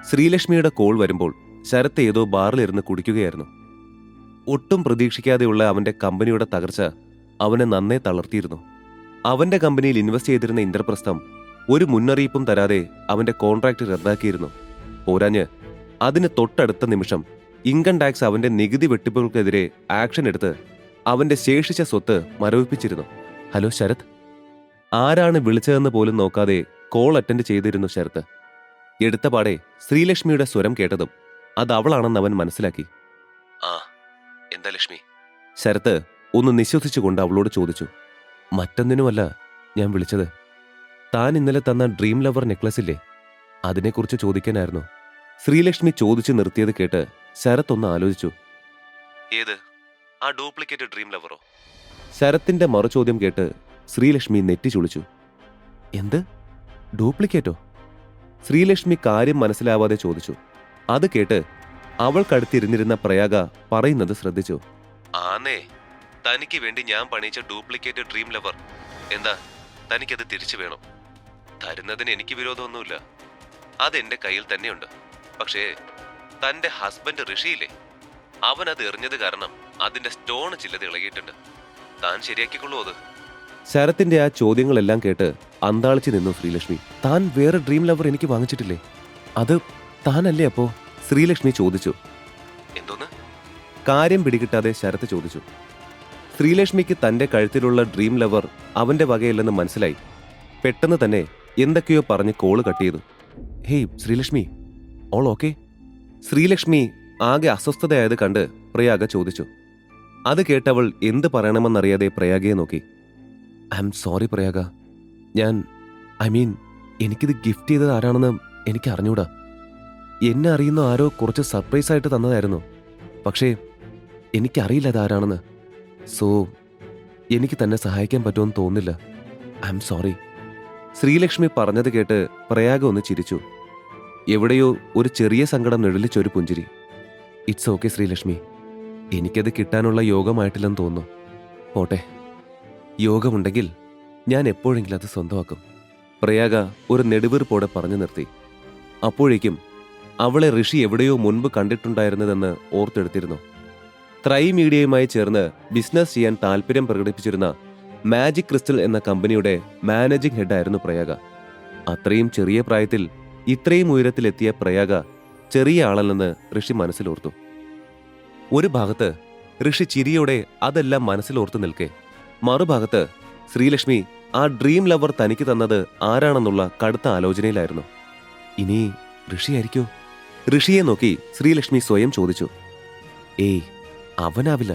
ശ്രീലക്ഷ്മിയുടെ കോൾ വരുമ്പോൾ ശരത്ത് ഏതോ ബാറിലിരുന്ന് കുടിക്കുകയായിരുന്നു. ഒട്ടും പ്രതീക്ഷിക്കാതെയുള്ള അവന്റെ കമ്പനിയുടെ തകർച്ച അവനെ നന്നേ തളർത്തിയിരുന്നു. അവന്റെ കമ്പനിയിൽ ഇൻവെസ്റ്റ് ചെയ്തിരുന്ന ഇന്ദ്രപ്രസ്ഥം ഒരു മുന്നറിയിപ്പും തരാതെ അവന്റെ കോൺട്രാക്ട് റദ്ദാക്കിയിരുന്നു. പോരാഞ്ഞ് അതിന് തൊട്ടടുത്ത നിമിഷം ഇൻകം ടാക്സ് അവന്റെ നികുതി വെട്ടിപ്പുകൾക്കെതിരെ ആക്ഷൻ എടുത്ത് അവന്റെ ശേഷിച്ച സ്വത്ത് മരവിപ്പിച്ചിരുന്നു. ഹലോ ശരത്. ആരാണ് വിളിച്ചതെന്ന് പോലും നോക്കാതെ കോൾ അറ്റൻഡ് ചെയ്തിരുന്നു ശരത്ത്. എടുത്ത പാടെ ശ്രീലക്ഷ്മിയുടെ സ്വരം കേട്ടതും അത് അവളാണെന്ന് അവൻ മനസ്സിലാക്കി. ആ, എന്താ ലക്ഷ്മി? ശരത്ത് ഒന്ന് നിശ്വസിച്ചുകൊണ്ട് അവളോട് ചോദിച്ചു. മറ്റൊന്നിനുമല്ല ഞാൻ വിളിച്ചത്. താൻ ഇന്നലെ തന്ന ഡ്രീം ലവർ നെക്ലസ് ഇല്ലേ, അതിനെക്കുറിച്ച് ചോദിക്കാനായിരുന്നു. ശ്രീലക്ഷ്മി ചോദിച്ചു നിർത്തിയത് കേട്ട് ശരത്ത് ഒന്ന് ആലോചിച്ചു. ഏത്, ആ ഡ്യൂപ്ലിക്കേറ്റ് ഡ്രീം ലവറോ? ശരത്തിന്റെ മറുചോദ്യം കേട്ട് ശ്രീലക്ഷ്മി നെറ്റി ചുളിച്ചു. എന്ത്, ഡ്യൂപ്ലിക്കേറ്റോ? ശ്രീലക്ഷ്മി കാര്യം മനസ്സിലാവാതെ ചോദിച്ചു. അത് കേട്ട് അവൾക്കടുത്തിരുന്നിരുന്ന പ്രയാഗ പറയുന്നത് ശ്രദ്ധിച്ചു. ആന്നേ, തനിക്ക് വേണ്ടി ഞാൻ പണിയിച്ച ഡ്യൂപ്ലിക്കേറ്റ് ഡ്രീം ലവർ. എന്താ, തനിക്കത് തിരിച്ചു വേണോ? തരുന്നതിന് എനിക്ക് വിരോധമൊന്നുമില്ല, അതെന്റെ കയ്യിൽ തന്നെയുണ്ട്. പക്ഷേ തന്റെ ഹസ്ബൻഡ് ഋഷിയില്ലേ, അവൻ അത് എറിഞ്ഞത് കാരണം അതിന്റെ സ്റ്റോൺ ചില്ലത് ഇളകിയിട്ടുണ്ട്. താൻ ശരിയാക്കിക്കൊള്ളൂ അത്. ശരത്തിന്റെ ആ ചോദ്യങ്ങളെല്ലാം കേട്ട് അന്താളിച്ചു നിന്നു ശ്രീലക്ഷ്മി. താൻ വേറെ ഡ്രീം ലവർ എനിക്ക് വാങ്ങിച്ചിട്ടില്ലേ? അത് താനല്ലേ അപ്പോ? ശ്രീലക്ഷ്മി ചോദിച്ചു. എന്തോന്ന്? കാര്യം പിടികിട്ടാതെ ശരത്ത് ചോദിച്ചു. ശ്രീലക്ഷ്മിക്ക് തന്റെ കഴുത്തിലുള്ള ഡ്രീം ലവർ അവന്റെ വകയല്ലെന്ന് മനസ്സിലായി. പെട്ടെന്ന് തന്നെ എന്തൊക്കെയോ പറഞ്ഞ് കോള് കട്ട് ചെയ്തു. Hey Sreelakshmi, all okay? Sreelakshmi ആകെ അസ്വസ്ഥതയായത് കണ്ട് പ്രയാഗ ചോദിച്ചു. അത് കേട്ടവൾ എന്ത് പറയണമെന്നറിയാതെ പ്രയാഗയെ നോക്കി. I am sorry Prayaga, I mean എനിക്കിത് ഗിഫ്റ്റ് ചെയ്തത് ആരാണെന്ന് എനിക്ക് അറിഞ്ഞൂടാ. എന്നെ അറിയുന്ന ആരോ കുറച്ച് സർപ്രൈസ് ആയിട്ട് തന്നതായിരുന്നു. പക്ഷേ എനിക്കറിയില്ല അതാരാണെന്ന്. സോ എനിക്ക് തന്നെ സഹായിക്കാൻ പറ്റുമെന്ന് തോന്നുന്നില്ല. I am sorry. ശ്രീലക്ഷ്മി പറഞ്ഞത് കേട്ട് പ്രയാഗ ഒന്ന് ചിരിച്ചു. എവിടെയോ ഒരു ചെറിയ സങ്കടം നിഴലിച്ചൊരു പുഞ്ചിരി. ഇറ്റ്സ് ഓക്കെ ശ്രീലക്ഷ്മി, എനിക്കത് കിട്ടാനുള്ള യോഗമായിട്ടില്ലെന്ന് തോന്നുന്നു. പോട്ടെ, യോഗമുണ്ടെങ്കിൽ ഞാൻ എപ്പോഴെങ്കിലും അത് സ്വന്തമാക്കും. പ്രയാഗ ഒരു നെടുവീർപ്പോടെ പറഞ്ഞു നിർത്തി. അപ്പോഴേക്കും അവളെ ഋഷി എവിടെയോ മുൻപ് കണ്ടിട്ടുണ്ടായിരുന്നതെന്ന് ഓർത്തെടുത്തിരുന്നു. ത്രൈ മീഡിയയുമായി ചേർന്ന് ബിസിനസ് ചെയ്യാൻ താല്പര്യം പ്രകടിപ്പിച്ചിരുന്ന മാജിക് ക്രിസ്റ്റൽ എന്ന കമ്പനിയുടെ മാനേജിംഗ് ഹെഡായിരുന്നു പ്രയാഗ. അത്രയും ചെറിയ പ്രായത്തിൽ ഇത്രയും ഉയരത്തിലെത്തിയ പ്രയാഗ ചെറിയ ആളല്ലെന്ന് ഋഷി മനസ്സിലോർത്തു. ഒരു ഭാഗത്ത് ഋഷി ചിരിയോടെ അതെല്ലാം മനസ്സിലോർത്ത് നിൽക്കെ, മറുഭാഗത്ത് ശ്രീലക്ഷ്മി ആ ഡ്രീം ലവർ തനിക്ക് തന്നത് ആരാണെന്നുള്ള കടുത്ത ആലോചനയിലായിരുന്നു. ഇനി ഋഷിയായിരിക്കോ? ഋഷിയെ നോക്കി ശ്രീലക്ഷ്മി സ്വയം ചോദിച്ചു. ഏയ്, അവനാവില്ല.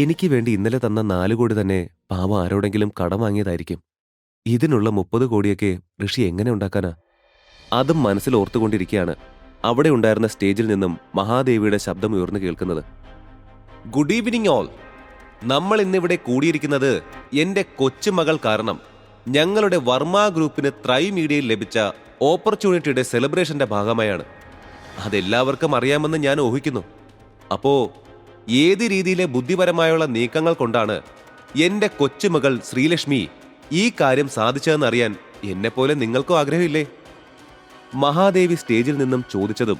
എനിക്ക് വേണ്ടി ഇന്നലെ തന്ന 4 കോടി തന്നെ പാവം ആരോടെങ്കിലും കടം വാങ്ങിയതായിരിക്കും. ഇതിനുള്ള 30 കോടിയൊക്കെ ഋഷി എങ്ങനെ ഉണ്ടാക്കാനാ? അതും മനസ്സിൽ ഓർത്തുകൊണ്ടിരിക്കുകയാണ് അവിടെ ഉണ്ടായിരുന്ന സ്റ്റേജിൽ നിന്നും മഹാദേവിയുടെ ശബ്ദം ഉയർന്നു കേൾക്കുന്നത്. Good evening all. നമ്മൾ ഇന്നിവിടെ കൂടിയിരിക്കുന്നത് എന്റെ കൊച്ചുമകൾ കാരണം ഞങ്ങളുടെ വർമ്മ ഗ്രൂപ്പിന് ത്രൈ മീഡിയയിൽ ലഭിച്ച ഓപ്പർച്യൂണിറ്റിയുടെ സെലിബ്രേഷന്റെ ഭാഗമായാണ്. അതെല്ലാവർക്കും അറിയാമെന്ന് ഞാൻ ഊഹിക്കുന്നു. അപ്പോ ഏത് രീതിയിലെ ബുദ്ധിപരമായുള്ള നീക്കങ്ങൾ കൊണ്ടാണ് എന്റെ കൊച്ചുമകൾ ശ്രീലക്ഷ്മി ഈ കാര്യം സാധിച്ചതെന്നറിയാൻ എന്നെപ്പോലെ നിങ്ങൾക്കും ആഗ്രഹമില്ലേ? മഹാദേവി സ്റ്റേജിൽ നിന്നും ചോദിച്ചതും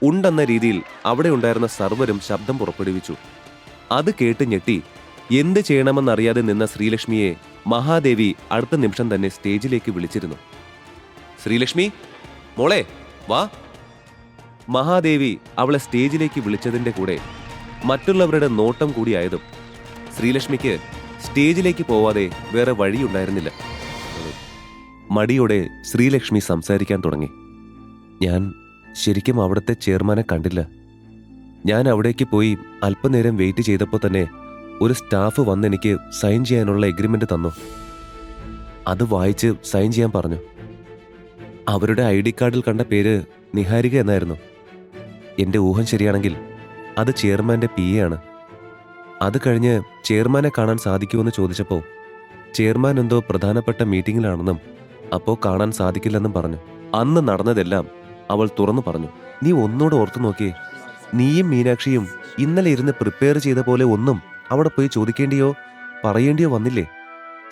ഉണ്ടെന്ന രീതിയിൽ അവിടെ ഉണ്ടായിരുന്ന സർവരും ശബ്ദം പുറപ്പെടുവിച്ചു. അത് കേട്ട് ഞെട്ടി എന്ത് ചെയ്യണമെന്നറിയാതെ നിന്ന ശ്രീലക്ഷ്മിയെ മഹാദേവി അടുത്ത നിമിഷം തന്നെ സ്റ്റേജിലേക്ക് വിളിച്ചിരുന്നു. ശ്രീലക്ഷ്മി, മോളെ വാ. മഹാദേവി അവളെ സ്റ്റേജിലേക്ക് വിളിച്ചതിന്റെ കൂടെ മറ്റുള്ളവരുടെ നോട്ടം കൂടിയായതും ശ്രീലക്ഷ്മിക്ക് സ്റ്റേജിലേക്ക് പോവാതെ വേറെ വഴിയുണ്ടായിരുന്നില്ല. മടിയോടെ ശ്രീലക്ഷ്മി സംസാരിക്കാൻ തുടങ്ങി. ഞാൻ ശരിക്കും അവിടുത്തെ ചെയർമാനെ കണ്ടില്ല. ഞാൻ അവിടേക്ക് പോയി അല്പനേരം വെയിറ്റ് ചെയ്തപ്പോൾ തന്നെ ഒരു സ്റ്റാഫ് വന്നെനിക്ക് സൈൻ ചെയ്യാനുള്ള എഗ്രിമെന്റ് തന്നു. അത് വായിച്ച് സൈൻ ചെയ്യാൻ പറഞ്ഞു. അവരുടെ ID കാർഡിൽ കണ്ട പേര് നിഹാരിക എന്നായിരുന്നു. എന്റെ ഊഹം ശരിയാണെങ്കിൽ അത് ചെയർമാന്റെ PA ആണ്. അത് കഴിഞ്ഞ് ചെയർമാനെ കാണാൻ സാധിക്കുമെന്ന് ചോദിച്ചപ്പോൾ ചെയർമാൻ എന്തോ പ്രധാനപ്പെട്ട മീറ്റിംഗിലാണെന്നും അപ്പോൾ കാണാൻ സാധിക്കില്ലെന്നും പറഞ്ഞു. അന്ന് നടന്നതെല്ലാം അവൾ തുറന്നു പറഞ്ഞു. നീ ഒന്നുകൂടെ ഓർത്തു നോക്കിയേ, നീയും മീനാക്ഷിയും ഇന്നലെ ഇരുന്ന് പ്രിപ്പയർ ചെയ്ത പോലെ ഒന്നും അവിടെ പോയി ചോദിക്കേണ്ടിയോ പറയേണ്ടിയോ വന്നില്ലേ?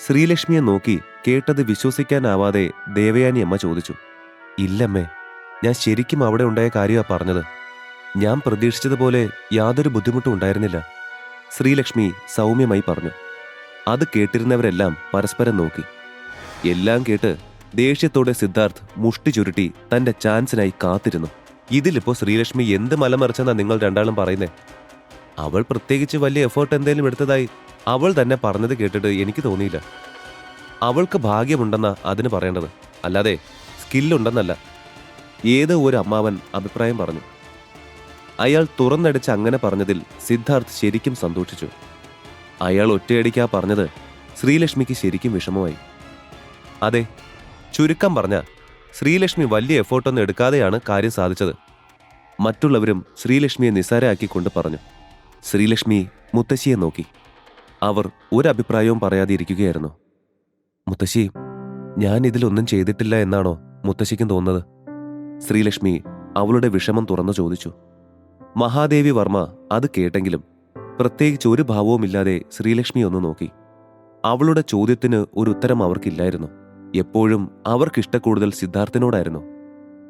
ശ്രീലക്ഷ്മിയെ നോക്കി കേട്ടത് വിശ്വസിക്കാനാവാതെ ദേവയാനി അമ്മ ചോദിച്ചു. ഇല്ലമ്മേ, ഞാൻ ശരിക്കും അവിടെ ഉണ്ടായ കാര്യമാണ് പറഞ്ഞത്. ഞാൻ പ്രതീക്ഷിച്ചതുപോലെ യാതൊരു ബുദ്ധിമുട്ടും ഉണ്ടായിരുന്നില്ല, ശ്രീലക്ഷ്മി സൗമ്യമായി പറഞ്ഞു. അത് കേട്ടിരുന്നവരെല്ലാം പരസ്പരം നോക്കി. എല്ലാം കേട്ട് ദേഷ്യത്തോടെ സിദ്ധാർത്ഥ് മുഷ്ടി ചുരുട്ടി തന്റെ ചാൻസിനായി കാത്തിരുന്നു. ഇതിലിപ്പോ ശ്രീലക്ഷ്മി എന്ത് മലമറിച്ചെന്നാ നിങ്ങൾ രണ്ടാളും പറയുന്നേ? അവൾ പ്രത്യേകിച്ച് വലിയ എഫേർട്ട് എന്തെങ്കിലും എടുത്തതായി അവൾ തന്നെ പറഞ്ഞത് കേട്ടിട്ട് എനിക്ക് തോന്നിയില്ല. അവൾക്ക് ഭാഗ്യമുണ്ടെന്നാ അതിന് പറയേണ്ടത്, അല്ലാതെ സ്കില്ലുണ്ടെന്നല്ല. ഏതോ ഒരു അമ്മാവൻ അഭിപ്രായം പറഞ്ഞു. അയാൾ തുറന്നടിച്ച് അങ്ങനെ പറഞ്ഞതിൽ സിദ്ധാർത്ഥ് ശരിക്കും സന്തോഷിച്ചു. അയാൾ ഒറ്റയടിക്കാ പറഞ്ഞത് ശ്രീലക്ഷ്മിക്ക് ശരിക്കും വിഷമമായി. അതെ, ചുരുക്കം പറഞ്ഞ ശ്രീലക്ഷ്മി വലിയ എഫേർട്ടൊന്നും എടുക്കാതെയാണ് കാര്യം സാധിച്ചത്. മറ്റുള്ളവരും ശ്രീലക്ഷ്മിയെ നിസ്സാരമാക്കിക്കൊണ്ട് പറഞ്ഞു. ശ്രീലക്ഷ്മി മുത്തശ്ശിയെ നോക്കി. അവർ ഒരഭിപ്രായവും പറയാതെ ഇരിക്കുകയായിരുന്നു. മുത്തശ്ശി, ഞാൻ ഇതിലൊന്നും ചെയ്തിട്ടില്ല എന്നാണോ മുത്തശ്ശിക്കും തോന്നുന്നത്? ശ്രീലക്ഷ്മി അവളുടെ വിഷമം തുറന്നു ചോദിച്ചു. മഹാദേവി വർമ്മ അത് കേട്ടെങ്കിലും പ്രത്യേകിച്ച് ഒരു ഭാവവുമില്ലാതെ ശ്രീലക്ഷ്മി ഒന്ന് നോക്കി. അവളുടെ ചോദ്യത്തിന് ഒരു ഉത്തരം അവർക്കില്ലായിരുന്നു. എപ്പോഴും അവർക്കിഷ്ടക്കൂടുതൽ സിദ്ധാർത്ഥിനോടായിരുന്നു.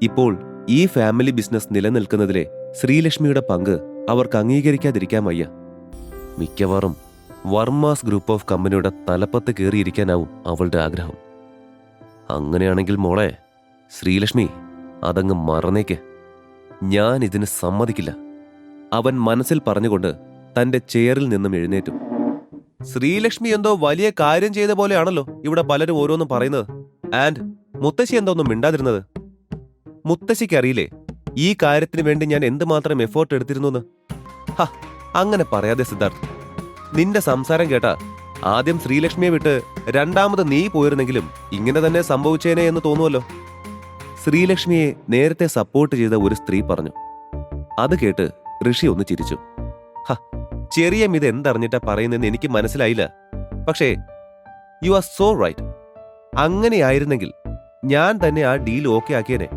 ഇപ്പോൾ ഈ ഫാമിലി ബിസിനസ് നിലനിൽക്കുന്നതിലെ ശ്രീലക്ഷ്മിയുടെ പങ്ക് അവർക്ക് അംഗീകരിക്കാതിരിക്കാൻ വയ്യ. മിക്കവാറും വർമാസ് ഗ്രൂപ്പ് ഓഫ് കമ്പനിയുടെ തലപ്പത്ത് കയറിയിരിക്കാനാവും അവളുടെ ആഗ്രഹം. അങ്ങനെയാണെങ്കിൽ മോളെ ശ്രീലക്ഷ്മി, അതങ്ങ് മറന്നേക്ക്. ഞാൻ ഇതിന് സമ്മതിക്കില്ല, അവൻ മനസ്സിൽ പറഞ്ഞുകൊണ്ട് തന്റെ ചെയറിൽ നിന്നും എഴുന്നേറ്റു. ശ്രീലക്ഷ്മി എന്തോ വലിയ കാര്യം ചെയ്ത പോലെയാണല്ലോ ഇവിടെ പലരും ഓരോന്നും പറയുന്നത്. ആൻഡ് മുത്തശ്ശി എന്തോ ഒന്നും മിണ്ടാതിരുന്നത്? മുത്തശ്ശിക്കറിയില്ലേ ഈ കാര്യത്തിന് വേണ്ടി ഞാൻ എന്തുമാത്രം എഫേർട്ട് എടുത്തിരുന്നു എന്ന്? അങ്ങനെ പറയാതെ സിദ്ധാർത്ഥ്, നിന്റെ സംസാരം കേട്ടാ ആദ്യം ശ്രീലക്ഷ്മിയെ വിട്ട് രണ്ടാമത് നീ പോയിരുന്നെങ്കിലും ഇങ്ങനെ തന്നെ സംഭവിച്ചേനെ എന്ന് തോന്നുമല്ലോ. ശ്രീലക്ഷ്മിയെ നേരത്തെ സപ്പോർട്ട് ചെയ്ത ഒരു സ്ത്രീ പറഞ്ഞു. അത് കേട്ട് ഋഷി ഒന്ന് ചിരിച്ചു. ചെറിയ ഇത് എന്തറിഞ്ഞിട്ടാ പറയുന്നതെന്ന് എനിക്ക് മനസ്സിലായില്ല. പക്ഷേ യു ആർ സോ റൈറ്റ്. അങ്ങനെയായിരുന്നെങ്കിൽ ഞാൻ തന്നെ ആ ഡീൽ ഓക്കെ ആക്കിയേനെ.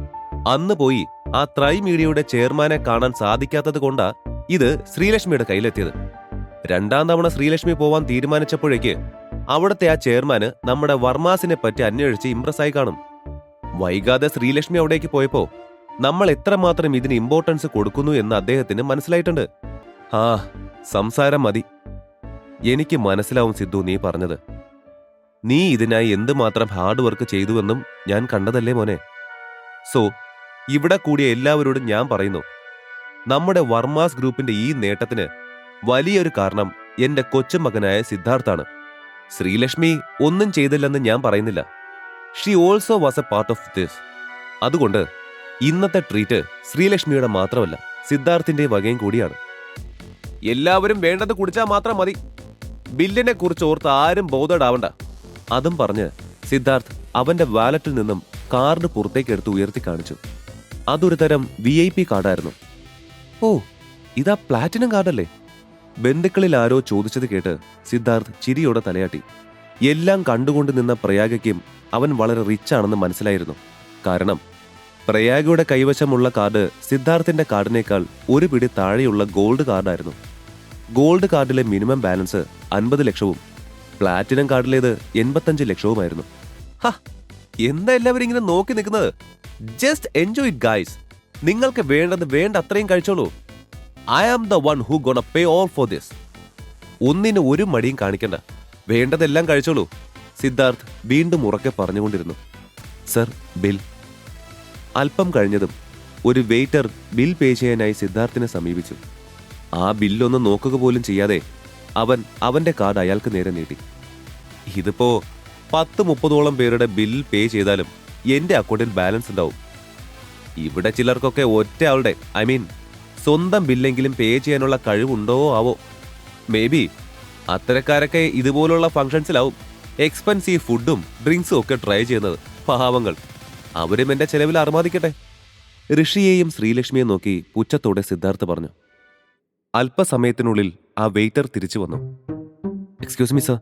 അന്ന് പോയി ആ ത്രൈ മീഡിയയുടെ ചെയർമാനെ കാണാൻ സാധിക്കാത്തത് കൊണ്ടാ ഇത് ശ്രീലക്ഷ്മിയുടെ കയ്യിലെത്തിയത്. രണ്ടാം തവണ ശ്രീലക്ഷ്മി പോവാൻ തീരുമാനിച്ചപ്പോഴേക്ക് അവിടുത്തെ ആ ചെയർമാന് നമ്മുടെ വർമാസിനെ പറ്റി അന്വേഷിച്ച് ഇംപ്രസ് ആയി കാണും. വൈകാതെ ശ്രീലക്ഷ്മി അവിടേക്ക് പോയപ്പോ നമ്മൾ എത്രമാത്രം ഇതിന് ഇമ്പോർട്ടൻസ് കൊടുക്കുന്നു എന്ന് അദ്ദേഹത്തിന് മനസ്സിലായിട്ടുണ്ട്. ആ സംസാരം മതി. എനിക്ക് മനസ്സിലാവും സിദ്ധു നീ പറഞ്ഞത്. നീ ഇതിനായി എന്തുമാത്രം ഹാർഡ് വർക്ക് ചെയ്തുവെന്നും ഞാൻ കണ്ടതല്ലേ മോനെ. സോ ഇവിടെ കൂടിയ എല്ലാവരോടും ഞാൻ പറയുന്നു, നമ്മുടെ വർമാസ് ഗ്രൂപ്പിന്റെ ഈ നേട്ടത്തിന് വലിയൊരു കാരണം എന്റെ കൊച്ചുമകനായ സിദ്ധാർത്ഥാണ്. ശ്രീലക്ഷ്മി ഒന്നും ചെയ്തില്ലെന്ന് ഞാൻ പറയുന്നില്ല. She also was A part of this. അതുകൊണ്ട് ഇന്നത്തെ ട്രീറ്റ് ശ്രീലക്ഷ്മിയുടെ മാത്രമല്ല, സിദ്ധാർത്ഥിന്റെ വകയും കൂടിയാണ്. എല്ലാവരും വേണ്ടത് കുടിച്ചാൽ മാത്രം മതി. ബില്ലിനെ കുറിച്ച് ഓർത്ത് ആരും ബോധേഡാവണ്ട. അതും പറഞ്ഞ് സിദ്ധാർത്ഥ് അവന്റെ വാലറ്റിൽ നിന്നും കാർഡ് പുറത്തേക്കെടുത്ത് ഉയർത്തി കാണിച്ചു. അതൊരു തരം VIP കാർഡായിരുന്നു. ഓ, ഇതാ പ്ലാറ്റിനം കാർഡല്ലേ? ബന്ധുക്കളിൽ ആരോ ചോദിച്ചത് കേട്ട് സിദ്ധാർത്ഥ് ചിരിയോടെ തലയാട്ടി. എല്ലാം കണ്ടുകൊണ്ട് നിന്ന പ്രയാഗയ്ക്കും അവൻ വളരെ റിച്ച് ആണെന്ന് മനസ്സിലായിരുന്നു. കാരണം പ്രയാഗയുടെ കൈവശമുള്ള കാർഡ് സിദ്ധാർത്ഥിന്റെ കാർഡിനേക്കാൾ ഒരു പിടി താഴെയുള്ള ഗോൾഡ് കാർഡായിരുന്നു. ഗോൾഡ് കാർഡിലെ മിനിമം ബാലൻസ് 50 ലക്ഷവും പ്ലാറ്റിനം കാർഡിലേത് 85 ലക്ഷവുമായിരുന്നു. ഹാ, എന്താ എല്ലാവരും ഇങ്ങനെ നോക്കി നിൽക്കുന്നത്? Just enjoy it guys. നിങ്ങൾക്ക് വേണ്ടത് വേണ്ട അത്രയും കഴിച്ചോളൂ. I am the one who gonna pay all for this. ഒന്നിന് ഒരു മടിയും കാണിക്കണ്ട, വേണ്ടതെല്ലാം കഴിച്ചോളൂ. സിദ്ധാർത്ഥ് വീണ്ടും ഉറക്കെ പറഞ്ഞുകൊണ്ടിരുന്നു. Sir, bill. അല്പം കഴിഞ്ഞതും ഒരു വെയിറ്റർ ബിൽ പേ ചെയ്യാനായി സിദ്ധാർത്ഥിനെ സമീപിച്ചു. ആ ബില്ലൊന്ന് നോക്കുക പോലും ചെയ്യാതെ അവൻ അവന്റെ കാർഡ് അയാൾക്ക് നേരെ നീട്ടി. ഇതിപ്പോ 10-30ഓളം പേരുടെ ബിൽ പേ ചെയ്താലും എന്റെ അക്കൗണ്ടിൽ ബാലൻസ് ഉണ്ടാവും. ഇവിടെ ചിലർക്കൊക്കെ ഒറ്റ ആളുടെ സ്വന്തം ബില്ലെങ്കിലും പേ ചെയ്യാനുള്ള കഴിവുണ്ടോ ആവോ. മേ ബി അത്തരക്കാരൊക്കെ ഇതുപോലുള്ള ഫംഗ്ഷൻസിലാവും എക്സ്പെൻസീവ് ഫുഡും ഡ്രിങ്ക്സും ഒക്കെ ട്രൈ ചെയ്യുന്നത്. പാവങ്ങൾ, അവരും എന്റെ ചെലവിൽ അർമാദിക്കട്ടെ. ഋഷിയെയും ശ്രീലക്ഷ്മിയെ നോക്കി പുച്ഛത്തോടെ സിദ്ധാർത്ഥ് പറഞ്ഞു. അല്പസമയത്തിനുള്ളിൽ ആ വെയിറ്റർ തിരിച്ചു വന്നു. എക്സ്ക്യൂസ് മീ സർ,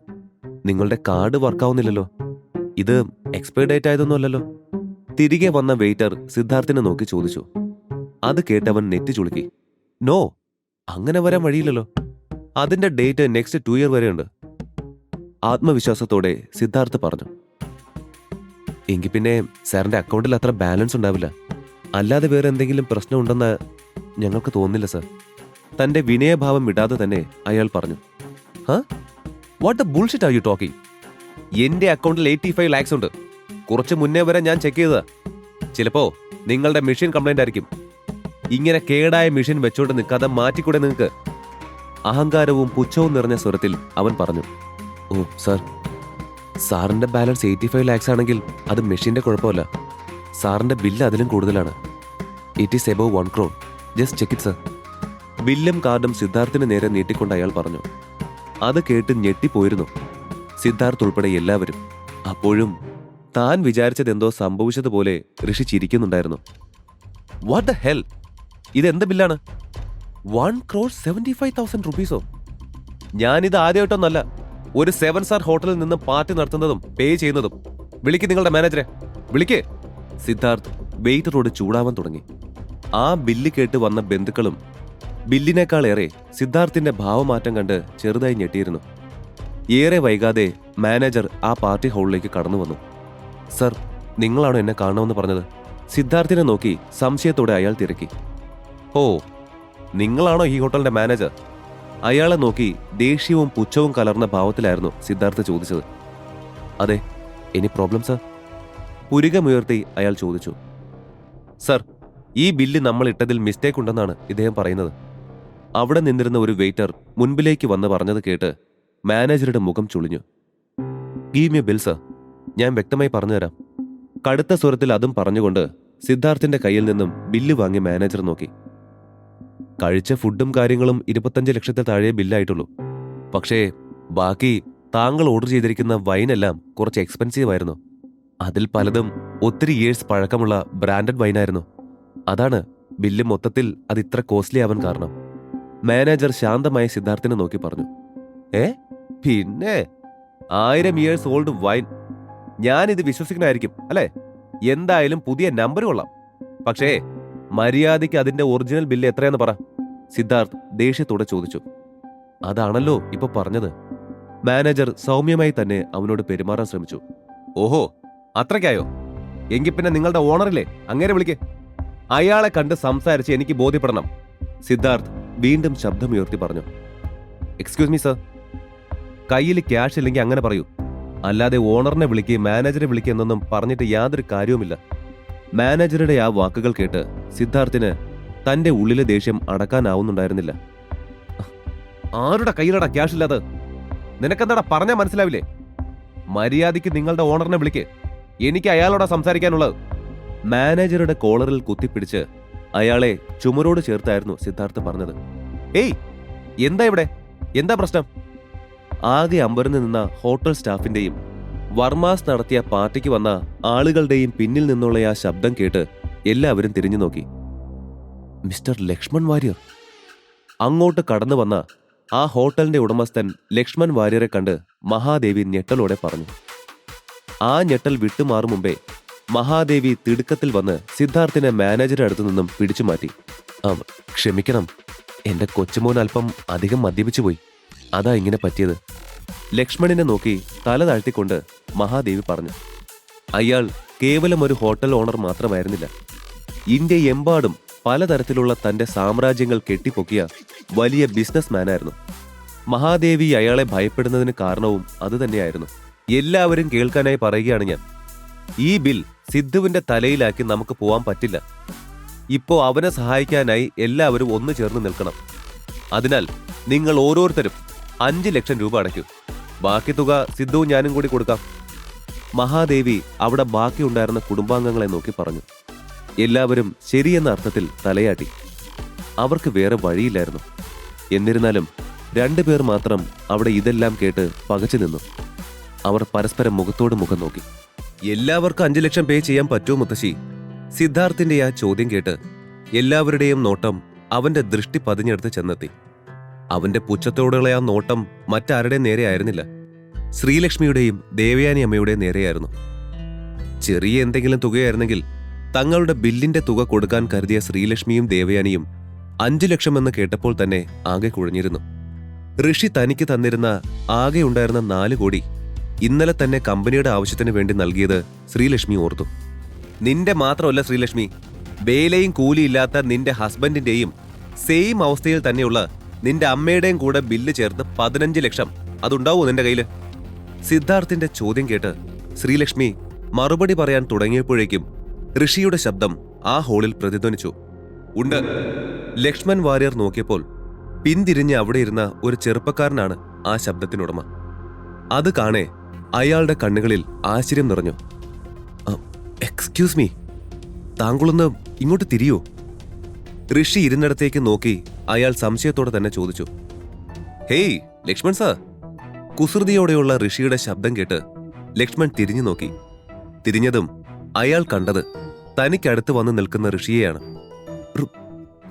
നിങ്ങളുടെ കാർഡ് വർക്കാവുന്നില്ലല്ലോ. ഇത് എക്സ്പയർ ഡേറ്റ് ആയതൊന്നും അല്ലല്ലോ. തിരികെ വന്ന വെയിറ്റർ സിദ്ധാർത്ഥിനെ നോക്കി ചോദിച്ചു. അത് കേട്ടവൻ നെറ്റി ചുളുക്കി. നോ, അങ്ങനെ വരാൻ വഴിയില്ലല്ലോ. അതിന്റെ ഡേറ്റ് നെക്സ്റ്റ് 2 ഇയർ വരെയുണ്ട്. ആത്മവിശ്വാസത്തോടെ സിദ്ധാർത്ഥ് പറഞ്ഞു. എങ്കിൽ പിന്നെ സാറിന്റെ അക്കൗണ്ടിൽ അത്ര ബാലൻസ് ഉണ്ടാവില്ല. അല്ലാതെ വേറെ എന്തെങ്കിലും പ്രശ്നമുണ്ടെന്ന് ഞങ്ങൾക്ക് തോന്നുന്നില്ല സർ. തന്റെ വിനയഭാവം വിടാതെ തന്നെ അയാൾ പറഞ്ഞു. What the bullshit are you talking? എന്റെ അക്കൗണ്ടിൽ 85 ലാക്സ് ഉണ്ട്. കുറച്ച് മുന്നേ വരെ ഞാൻ ചെക്ക് ചെയ്തതാ. ചിലപ്പോ നിങ്ങളുടെ മെഷീൻ കംപ്ലൈന്റ് ആയിരിക്കും. ഇങ്ങനെ കേടായ മെഷീൻ വെച്ചോണ്ട് നിൽക്കാതെ മാറ്റിക്കൂടെ നിങ്ങൾക്ക്? അഹങ്കാരവും പുച്ഛവും നിറഞ്ഞ സ്വരത്തിൽ അവൻ പറഞ്ഞു. ഓ സാർ, സാറിന്റെ ബാലൻസ് 85 ലാക്സ് ആണെങ്കിൽ അത് മെഷീന്റെ കുഴപ്പമല്ല. സാറിന്റെ ബില്ല് അതിലും കൂടുതലാണ്. It is above 1 crore. Just check it sir. ബില്ലും കാർഡും സിദ്ധാർത്ഥിന് നേരെ നീട്ടിക്കൊണ്ട് അയാൾ പറഞ്ഞു. അത് കേട്ട് ഞെട്ടിപ്പോയിരുന്നു സിദ്ധാർത്ഥ് ഉൾപ്പെടെ എല്ലാവരും. അപ്പോഴും താൻ വിചാരിച്ചതെന്തോ സംഭവിച്ചതുപോലെ ഋഷി ചിരിക്കുന്നുണ്ടായിരുന്നു. What the hell? ഇതെന്ത് ബില്ലാണ്? 1,75,000 rupees-ഓ? ഞാനിത് ആദ്യമായിട്ടൊന്നല്ല ഒരു 7-star ഹോട്ടലിൽ നിന്നും പാർട്ടി നടത്തുന്നതും പേ ചെയ്യുന്നതും. വിളിക്ക് നിങ്ങളുടെ മാനേജറെ, വിളിക്ക്. സിദ്ധാർത്ഥ് വെയിറ്ററോട് ചൂടാവാൻ തുടങ്ങി. ആ ബില്ല് കേട്ട് വന്ന ബന്ധുക്കളും ബില്ലിനേക്കാളേറെ സിദ്ധാർത്ഥിന്റെ ഭാവമാറ്റം കണ്ട് ചെറുതായി ഞെട്ടിയിരുന്നു. ഏറെ വൈകാതെ മാനേജർ ആ പാർട്ടി ഹാളിലേക്ക് കടന്നു വന്നു. സർ, നിങ്ങളാണോ എന്നെ കാണണമെന്ന് പറഞ്ഞത്? സിദ്ധാർത്ഥിനെ നോക്കി സംശയത്തോടെ അയാൾ തിരക്കി. ഓ, നിങ്ങളാണോ ഈ ഹോട്ടലിന്റെ മാനേജർ? അയാളെ നോക്കി ദേഷ്യവും പുച്ഛവും കലർന്ന ഭാവത്തിലായിരുന്നു സിദ്ധാർത്ഥ് ചോദിച്ചത്. അതെ, എനി പ്രോബ്ലം സർ? പുരികമുയർത്തി അയാൾ ചോദിച്ചു. സർ, ഈ ബില്ല് നമ്മൾ ഇട്ടതിൽ മിസ്റ്റേക്ക് ഉണ്ടെന്നാണ് ഇദ്ദേഹം പറയുന്നത്. അവിടെ നിന്നിരുന്ന ഒരു വെയിറ്റർ മുൻപിലേക്ക് വന്ന് പറഞ്ഞത് കേട്ട് മാനേജറുടെ മുഖം ചുളിഞ്ഞു. ഗീവ് മി ബിൽ സർ, ഞാൻ വ്യക്തമായി പറഞ്ഞുതരാം. കടുത്ത സ്വരത്തിൽ അതും പറഞ്ഞുകൊണ്ട് സിദ്ധാർത്ഥിന്റെ കയ്യിൽ നിന്നും ബില്ല് വാങ്ങി മാനേജർ നോക്കി. കഴിച്ച ഫുഡും കാര്യങ്ങളും 25 ലക്ഷത്തിൽ താഴെ ബില്ലായിട്ടുള്ളൂ. പക്ഷേ ബാക്കി താങ്കൾ ഓർഡർ ചെയ്തിരിക്കുന്ന വൈനെല്ലാം കുറച്ച് എക്സ്പെൻസീവ് ആയിരുന്നു. അതിൽ പലതും ഒത്തിരി ഇയേഴ്സ് പഴക്കമുള്ള ബ്രാൻഡഡ് വൈനായിരുന്നു. അതാണ് ബില്ല് മൊത്തത്തിൽ അത് ഇത്ര കോസ്റ്റ്ലി ആവാൻ കാരണം. മാനേജർ ശാന്തമായി സിദ്ധാർത്ഥിനെ നോക്കി പറഞ്ഞു. പിന്നെ 1000 ഇയേഴ്സ് ഓൾഡ് വൈൻ. ഞാനിത് വിശ്വസിക്കണമായിരിക്കും അല്ലേ? എന്തായാലും പുതിയ നമ്പർ കൊള്ളാം. പക്ഷേ മര്യാദയ്ക്ക് അതിന്റെ ഒറിജിനൽ ബില്ല് എത്രയെന്ന് പറ. സിദ്ധാർത്ഥ് ദേഷ്യത്തോടെ ചോദിച്ചു. അതാണല്ലോ ഇപ്പൊ പറഞ്ഞത്. മാനേജർ സൗമ്യമായി തന്നെ അവനോട് പെരുമാറാൻ ശ്രമിച്ചു. ഓഹോ, അത്രയ്ക്കായോ? എങ്കിൽ പിന്നെ നിങ്ങളുടെ ഓണറില്ലേ, അങ്ങേരെ വിളിക്കേ. അയാളെ കണ്ട് സംസാരിച്ച് എനിക്ക് ബോധ്യപ്പെടണം. സിദ്ധാർത്ഥ് വീണ്ടും ശബ്ദമുയർത്തി പറഞ്ഞു. എക്സ്ക്യൂസ് മീ സർ, കയ്യിൽ ക്യാഷ് ഇല്ലെങ്കിൽ അങ്ങനെ പറയൂ. അല്ലാതെ ഓണറിനെ വിളിക്കുക മാനേജറെ വിളിക്കുക എന്നൊന്നും പറഞ്ഞിട്ട് യാതൊരു കാര്യവുമില്ല. മാനേജറുടെ ആ വാക്കുകൾ കേട്ട് സിദ്ധാർത്ഥിന് തന്റെ ഉള്ളിലെ ദേഷ്യം അടക്കാനാവുന്നുണ്ടായിരുന്നില്ല. ആരുടെ കയ്യിലടാ ക്യാഷ് ഇല്ലാതെ? നിനക്കെന്താടാ പറഞ്ഞാൽ മനസ്സിലാവില്ലേ? മര്യാദയ്ക്ക് നിങ്ങളുടെ ഓണറിനെ വിളിക്ക്. എനിക്ക് അയാളോടാ സംസാരിക്കാനുള്ളത്. മാനേജറുടെ കോളറിൽ കുത്തിപ്പിടിച്ച് അയാളെ ചുമരോട് ചേർത്തായിരുന്നു സിദ്ധാർത്ഥ് പറഞ്ഞത്. ഏയ്, എന്താ ഇവിടെ? എന്താ പ്രശ്നം? ആകെ അമ്പരന്ന് നിന്ന ഹോട്ടൽ സ്റ്റാഫിന്റെയും വർമാസ് നടത്തിയ പാർട്ടിക്ക് വന്ന ആളുകളുടെയും പിന്നിൽ നിന്നുള്ള ആ ശബ്ദം കേട്ട് എല്ലാവരും തിരിഞ്ഞു നോക്കി. മിസ്റ്റർ ലക്ഷ്മൺ വാര്യർ. അങ്ങോട്ട് കടന്നു വന്ന ആ ഹോട്ടലിന്റെ ഉടമസ്ഥൻ ലക്ഷ്മൺ വാര്യരെ കണ്ട് മഹാദേവി ഞെട്ടലോടെ പറഞ്ഞു. ആ ഞെട്ടൽ വിട്ടുമാറും മുമ്പേ മഹാദേവി തിടുക്കത്തിൽ വന്ന് സിദ്ധാർത്ഥിനെ മാനേജറുടെ അടുത്തു നിന്നും പിടിച്ചു മാറ്റി. ക്ഷമിക്കണം, എന്റെ കൊച്ചുമോൻ അല്പം അധികം മദ്യപിച്ചു പോയി. അതാ ഇങ്ങനെ പറ്റിയത്. ലക്ഷ്മണിനെ നോക്കി തല താഴ്ത്തിക്കൊണ്ട് മഹാദേവി പറഞ്ഞു. അയാൾ കേവലം ഒരു ഹോട്ടൽ ഓണർ മാത്രമായിരുന്നില്ല. ഇന്ത്യയെമ്പാടും പലതരത്തിലുള്ള തന്റെ സാമ്രാജ്യങ്ങൾ കെട്ടിപ്പൊക്കിയ വലിയ ബിസിനസ് മാനായിരുന്നു. മഹാദേവി അയാളെ ഭയപ്പെടുന്നതിന് കാരണവും അതുതന്നെയായിരുന്നു. എല്ലാവരും കേൾക്കാനായി പറയുകയാണ് ഞാൻ. ഈ ബിൽ സിദ്ധുവിന്റെ തലയിലാക്കി നമുക്ക് പോവാൻ പറ്റില്ല. ഇപ്പോ അവനെ സഹായിക്കാനായി എല്ലാവരും ഒന്നു ചേർന്ന് നിൽക്കണം. അതിനാൽ നിങ്ങൾ ഓരോരുത്തരും 5 ലക്ഷം രൂപ അടയ്ക്കൂ. ബാക്കി തുക സിദ്ധുവും ഞാനും കൂടി കൊടുക്കാം. മഹാദേവി അവിടെ ബാക്കിയുണ്ടായിരുന്ന കുടുംബാംഗങ്ങളെ നോക്കി പറഞ്ഞു. എല്ലാവരും ശരിയെന്ന അർത്ഥത്തിൽ തലയാട്ടി. അവർക്ക് വേറെ വഴിയില്ലായിരുന്നു. എന്നിരുന്നാലും 2 പേർ മാത്രം അവിടെ ഇതെല്ലാം കേട്ട് പകച്ചു നിന്നു. അവർ പരസ്പരം മുഖത്തോട് മുഖം നോക്കി. എല്ലാവർക്കും 5 ലക്ഷം പേ ചെയ്യാൻ പറ്റുമോ മുത്തശ്ശി? സിദ്ധാർത്ഥിന്റെ ആ ചോദ്യം കേട്ട് എല്ലാവരുടെയും നോട്ടം അവന്റെ ദൃഷ്ടി പതിഞ്ഞെടുത്ത് ചെന്നെത്തി. അവന്റെ പുച്ഛത്തോടുള്ള ആ നോട്ടം മറ്റാരുടെ നേരെയായിരുന്നില്ല, ശ്രീലക്ഷ്മിയുടെയും ദേവയാനി അമ്മയുടെയും നേരെയായിരുന്നു. ചെറിയ എന്തെങ്കിലും തുകയായിരുന്നെങ്കിൽ തങ്ങളുടെ ബില്ലിന്റെ തുക കൊടുക്കാൻ കരുതിയ ശ്രീലക്ഷ്മിയും ദേവയാനിയും 5 ലക്ഷം എന്ന് കേട്ടപ്പോൾ തന്നെ ആകെ കുഴഞ്ഞിരുന്നു. ഋഷി തനിക്ക് തന്നിരുന്ന ആകെ ഉണ്ടായിരുന്ന 4 കോടി ഇന്നലെ തന്നെ കമ്പനിയുടെ ആവശ്യത്തിന് വേണ്ടി നൽകിയത് ശ്രീലക്ഷ്മി ഓർത്തു. നിന്റെ മാത്രമല്ല ശ്രീലക്ഷ്മി, വേലയും കൂലിയില്ലാത്ത നിന്റെ ഹസ്ബൻഡിന്റെയും സെയിം അവസ്ഥയിൽ തന്നെയുള്ള നിന്റെ അമ്മയുടെയും കൂടെ ബില്ല് ചേർത്ത് 15 ലക്ഷം അതുണ്ടാവോ നിന്റെ കയ്യില്? സിദ്ധാർത്ഥിന്റെ ചോദ്യം കേട്ട് ശ്രീലക്ഷ്മി മറുപടി പറയാൻ തുടങ്ങിയപ്പോഴേക്കും ഋഷിയുടെ ശബ്ദം ആ ഹോളിൽ പ്രതിധ്വനിച്ചു. ഉണ്ട്. ലക്ഷ്മൺ വാര്യർ നോക്കിയപ്പോൾ പിന്തിരിഞ്ഞ് അവിടെ ഇരുന്ന ഒരു ചെറുപ്പക്കാരനാണ് ആ ശബ്ദത്തിനുടമ. അത് കാണേ അയാളുടെ കണ്ണുകളിൽ ആശ്ചര്യം നിറഞ്ഞു. എക്സ്ക്യൂസ് മീ, താങ്കളൊന്ന് ഇങ്ങോട്ട് തിരിയോ? ഋഷി ഇരുന്നിടത്തേക്ക് നോക്കി അയാൾ സംശയത്തോടെ തന്നെ ചോദിച്ചു. Hey Lakshman sir. കുസൃതിയോടെയുള്ള ഋഷിയുടെ ശബ്ദം കേട്ട് ലക്ഷ്മൺ തിരിഞ്ഞു നോക്കി. തിരിഞ്ഞതും അയാൾ കണ്ടത് തനിക്കടുത്ത് വന്ന് നിൽക്കുന്ന ഋഷിയെയാണ്.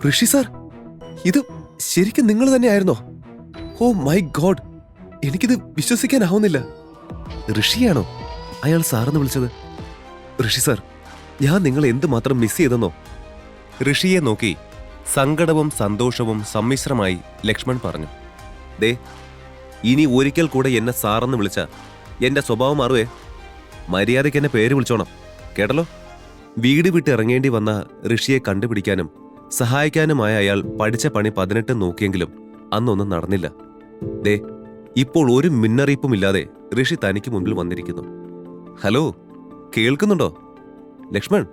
ഋഷി സാർ, ഇത് ശരിക്കും നിങ്ങൾ തന്നെയായിരുന്നോ? ഓ മൈ ഗോഡ്, എനിക്കിത് വിശ്വസിക്കാനാവുന്നില്ല. ഋഷിയാണോ അയാൾ സാറെന്ന് വിളിച്ചത്? ഋഷി സാർ, ഞാൻ നിങ്ങളെ എന്തുമാത്രം മിസ് ചെയ്തെന്നോ? ഋഷിയെ നോക്കി സങ്കടവും സന്തോഷവും സമ്മിശ്രമായി ലക്ഷ്മൺ പറഞ്ഞു. ദേ, ഇനി ഒരിക്കൽ കൂടെ എന്നെ സാറെന്ന് വിളിച്ച എന്റെ സ്വഭാവം മാറുവേ. മര്യാദയ്ക്ക് എന്നെ പേര് വിളിച്ചോണം, കേട്ടല്ലോ? വീട് വിട്ട് ഇറങ്ങേണ്ടി വന്ന ഋഷിയെ കണ്ടുപിടിക്കാനും സഹായിക്കാനുമായ അയാൾ പഠിച്ച പണി 18 നോക്കിയെങ്കിലും അന്നൊന്നും നടന്നില്ല. ദേ, ഇപ്പോൾ ഒരു മുന്നറിയിപ്പുമില്ലാതെ ഋഷി തനിക്ക് മുൻപിൽ വന്നിരിക്കുന്നു. ഹലോ, കേൾക്കുന്നുണ്ടോ ലക്ഷ്മൺ?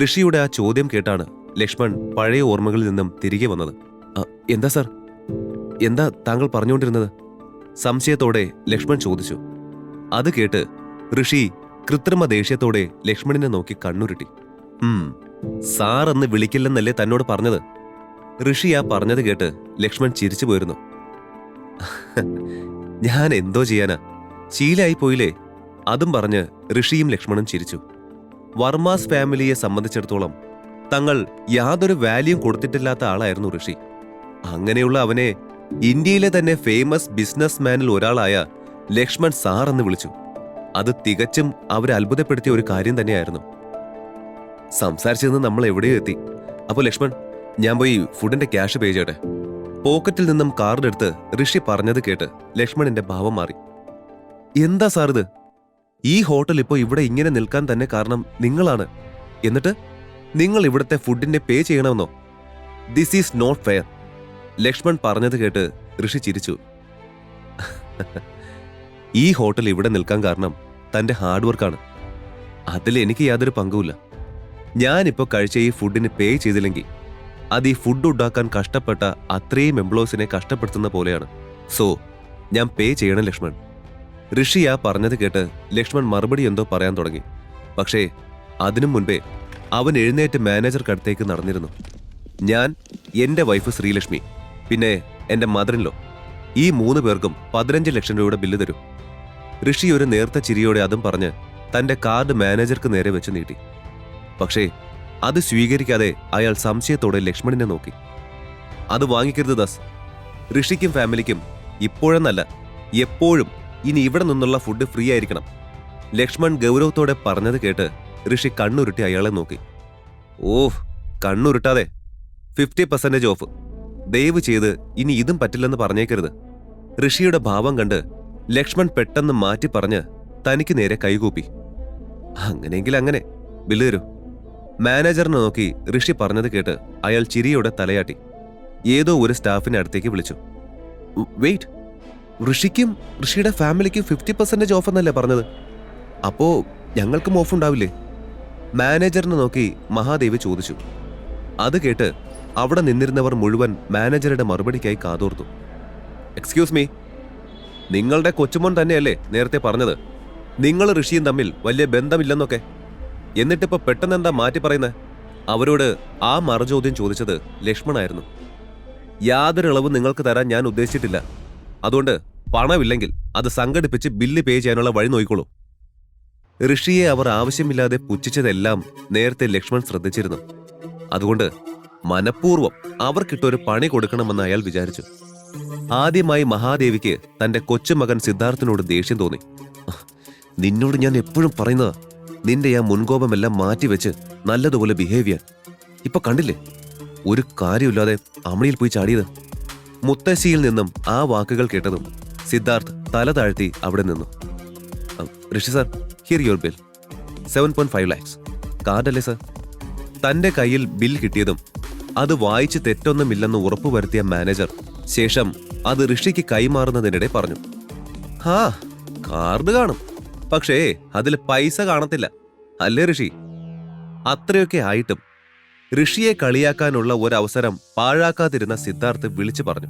ഋഷിയുടെ ആ ചോദ്യം കേട്ടാണ് ലക്ഷ്മൺ പഴയ ഓർമ്മകളിൽ നിന്നും തിരികെ വന്നത്. എന്താ സാർ, എന്താ താങ്കൾ പറഞ്ഞുകൊണ്ടിരുന്നത്? സംശയത്തോടെ ലക്ഷ്മൺ ചോദിച്ചു. അത് കേട്ട് ഋഷി കൃത്രിമ ദേഷ്യത്തോടെ ലക്ഷ്മണിനെ നോക്കി കണ്ണുരുട്ടി. സാർ എന്ന് വിളിക്കില്ലെന്നല്ലേ തന്നോട് പറഞ്ഞത്? ഋഷി ആ പറഞ്ഞത് കേട്ട് ലക്ഷ്മൺ ചിരിച്ചു പോയിരുന്നു. ഞാൻ എന്തോ ചെയ്യാനാ, ശീലായി പോയില്ലേ. അതും പറഞ്ഞ് ഋഷിയും ലക്ഷ്മണും ചിരിച്ചു. വർമാസ് ഫാമിലിയെ സംബന്ധിച്ചിടത്തോളം തങ്ങൾ യാതൊരു വാല്യൂം കൊടുത്തിട്ടില്ലാത്ത ആളായിരുന്നു ഋഷി. അങ്ങനെയുള്ള അവനെ ഇന്ത്യയിലെ തന്നെ ഫേമസ് ബിസിനസ് മാനിൽ ഒരാളായ ലക്ഷ്മൺ സാർ എന്ന് വിളിച്ചു. അത് തികച്ചും അവരെ അത്ഭുതപ്പെടുത്തിയ ഒരു കാര്യം തന്നെയായിരുന്നു. സംസാരിച്ചെന്ന് നമ്മൾ എവിടെയോ എത്തി. അപ്പോൾ ലക്ഷ്മൺ, ഞാൻ പോയി ഫുഡിന്റെ ക്യാഷ് പേ ചെയ്യട്ടെ. പോക്കറ്റിൽ നിന്നും കാർഡ് എടുത്ത് ഋഷി പറഞ്ഞത് കേട്ട് ലക്ഷ്മണിന്റെ ഭാവം മാറി. എന്താ സാർ ഇത്? ഈ ഹോട്ടൽ ഇപ്പോൾ ഇവിടെ ഇങ്ങനെ നിൽക്കാൻ തന്നെ കാരണം നിങ്ങളാണ്. എന്നിട്ട് നിങ്ങൾ ഇവിടുത്തെ ഫുഡിന്റെ പേ ചെയ്യണമെന്നോ? This is not fair. Lakshman പറഞ്ഞത് കേട്ട് ഋഷി ചിരിച്ചു. ഈ ഹോട്ടൽ ഇവിടെ നിൽക്കാൻ കാരണം തന്റെ ഹാർഡ് വർക്കാണ്. അതിൽ എനിക്ക് യാതൊരു പങ്കുമില്ല. ഞാനിപ്പോൾ കഴിച്ച ഈ ഫുഡിന് പേ ചെയ്തില്ലെങ്കിൽ അത് ഈ ഫുഡ് ഉണ്ടാക്കാൻ കഷ്ടപ്പെട്ട അത്രയും എംപ്ലോയീസിനെ കഷ്ടപ്പെടുത്തുന്ന പോലെയാണ്. സോ ഞാൻ പേ ചെയ്യണം ലക്ഷ്മൺ. ഋഷി ആ പറഞ്ഞത് കേട്ട് ലക്ഷ്മൺ മറുപടി എന്തോ പറയാൻ തുടങ്ങി. പക്ഷേ അതിനു മുൻപേ അവൻ എഴുന്നേറ്റ് മാനേജർക്കടുത്തേക്ക് നടന്നിരുന്നു. ഞാൻ, എന്റെ വൈഫ് ശ്രീലക്ഷ്മി, പിന്നെ എന്റെ മദറിൻലോ, ഈ 3 പേർക്കും 15 ലക്ഷം രൂപയുടെ ബില്ല് തരും. ഋഷി ഒരു നേർത്ത ചിരിയോടെ അതും പറഞ്ഞ് തന്റെ കാർഡ് മാനേജർക്ക് നേരെ വെച്ച് നീട്ടി. പക്ഷേ അത് സ്വീകരിക്കാതെ അയാൾ സംശയത്തോടെ ലക്ഷ്മണിനെ നോക്കി. അത് വാങ്ങിക്കരുത് ദാസ്. ഋഷിക്കും ഫാമിലിക്കും ഇപ്പോഴെന്നല്ല എപ്പോഴും ഇനി ഇവിടെ നിന്നുള്ള ഫുഡ് ഫ്രീ ആയിരിക്കണം. ലക്ഷ്മൺ ഗൗരവത്തോടെ പറഞ്ഞത് കേട്ട് ഋഷി കണ്ണുരുട്ടി അയാളെ നോക്കി. ഓഹ്, കണ്ണുരുട്ടാതെ. 50% ഓഫ്. ദയവ് ചെയ്ത് ഇനി ഇതും പറ്റില്ലെന്ന് പറഞ്ഞേക്കരുത്. ഋഷിയുടെ ഭാവം കണ്ട് ലക്ഷ്മൺ പെട്ടെന്ന് മാറ്റി പറഞ്ഞ് തനിക്ക് നേരെ കൈകൂപ്പി. അങ്ങനെയെങ്കിൽ അങ്ങനെ, ബില്ല് തരൂ. മാനേജറിനെ നോക്കി ഋഷി പറഞ്ഞത് കേട്ട് അയാൾ ചിരിയോടെ തലയാട്ടി. ഏതോ ഒരു സ്റ്റാഫിനെ അടുത്തേക്ക് വിളിച്ചു. വെയിറ്റ്, ഋഷിക്കും ഋഷിയുടെ ഫാമിലിക്കും 50% ഓഫ് എന്നല്ലേ പറഞ്ഞത്? അപ്പോ ഞങ്ങൾക്കും ഓഫ് ഉണ്ടാവില്ലേ? മാനേജറിനെ നോക്കി മഹാദേവി ചോദിച്ചു. അത് കേട്ട് അവിടെ നിന്നിരുന്നവർ മുഴുവൻ മാനേജറുടെ മറുപടിക്കായി കാതോർത്തു. എക്സ്ക്യൂസ് മീ, നിങ്ങളുടെ കൊച്ചുമോൻ തന്നെയല്ലേ നേരത്തെ പറഞ്ഞത് നിങ്ങൾ ഋഷിയും തമ്മിൽ വലിയ ബന്ധമില്ലെന്നൊക്കെ? എന്നിട്ടിപ്പോ പെട്ടെന്നെന്താ മാറ്റി പറയുന്നത്? അവരോട് ആ മറുചോദ്യം ചോദിച്ചത് ലക്ഷ്മണായിരുന്നു. യാതൊരു ഇളവും നിങ്ങൾക്ക് തരാൻ ഞാൻ ഉദ്ദേശിച്ചിട്ടില്ല. അതുകൊണ്ട് പണമില്ലെങ്കിൽ അത് സംഘടിപ്പിച്ച് ബില്ല് പേ ചെയ്യാനുള്ള വഴി നോക്കിക്കോളൂ. ഋഷിയെ അവർ ആവശ്യമില്ലാതെ പുച്ഛിച്ചതെല്ലാം നേരത്തെ ലക്ഷ്മൺ ശ്രദ്ധിച്ചിരുന്നു. അതുകൊണ്ട് മനഃപൂർവ്വം അവർക്കിട്ടൊരു പണി കൊടുക്കണമെന്ന് അയാൾ വിചാരിച്ചു. ആദ്യമായി മഹാദേവിക്ക് തന്റെ കൊച്ചുമകൻ സിദ്ധാർത്ഥിനോട് ദേഷ്യം തോന്നി. നിന്നോട് ഞാൻ എപ്പോഴും പറയുന്നതാ, നിന്റെ ആ മുൻകോപമെല്ലാം മാറ്റിവെച്ച് നല്ലതുപോലെ ബിഹേവ് ചെയ്യാൻ. ഇപ്പൊ കണ്ടില്ലേ, ഒരു കാര്യമില്ലാതെ അമണിയിൽ പോയി ചാടിയത്. മുത്തശ്ശിയിൽ നിന്നും ആ വാക്കുകൾ കേട്ടതും സിദ്ധാർത്ഥ് തല താഴ്ത്തി അവിടെ നിന്നു. Rishi sir, here your bill, 7.5 lakhs. കാർഡല്ലേ സാർ? തന്റെ കയ്യിൽ ബിൽ കിട്ടിയതും അത് വായിച്ച് തെറ്റൊന്നുമില്ലെന്ന് ഉറപ്പുവരുത്തിയ മാനേജർ ശേഷം അത് ഋഷിക്ക് കൈമാറുന്നതിനിടെ പറഞ്ഞു. ഹാ, കാർഡ് കാണും, പക്ഷേ അതിൽ പൈസ കാണത്തില്ല അല്ലേ ഋഷി? അത്രയൊക്കെ ആയിട്ടും ഋഷിയെ കളിയാക്കാനുള്ള ഒരവസരം പാഴാക്കാതിരുന്ന സിദ്ധാർത്ഥ് വിളിച്ചു പറഞ്ഞു.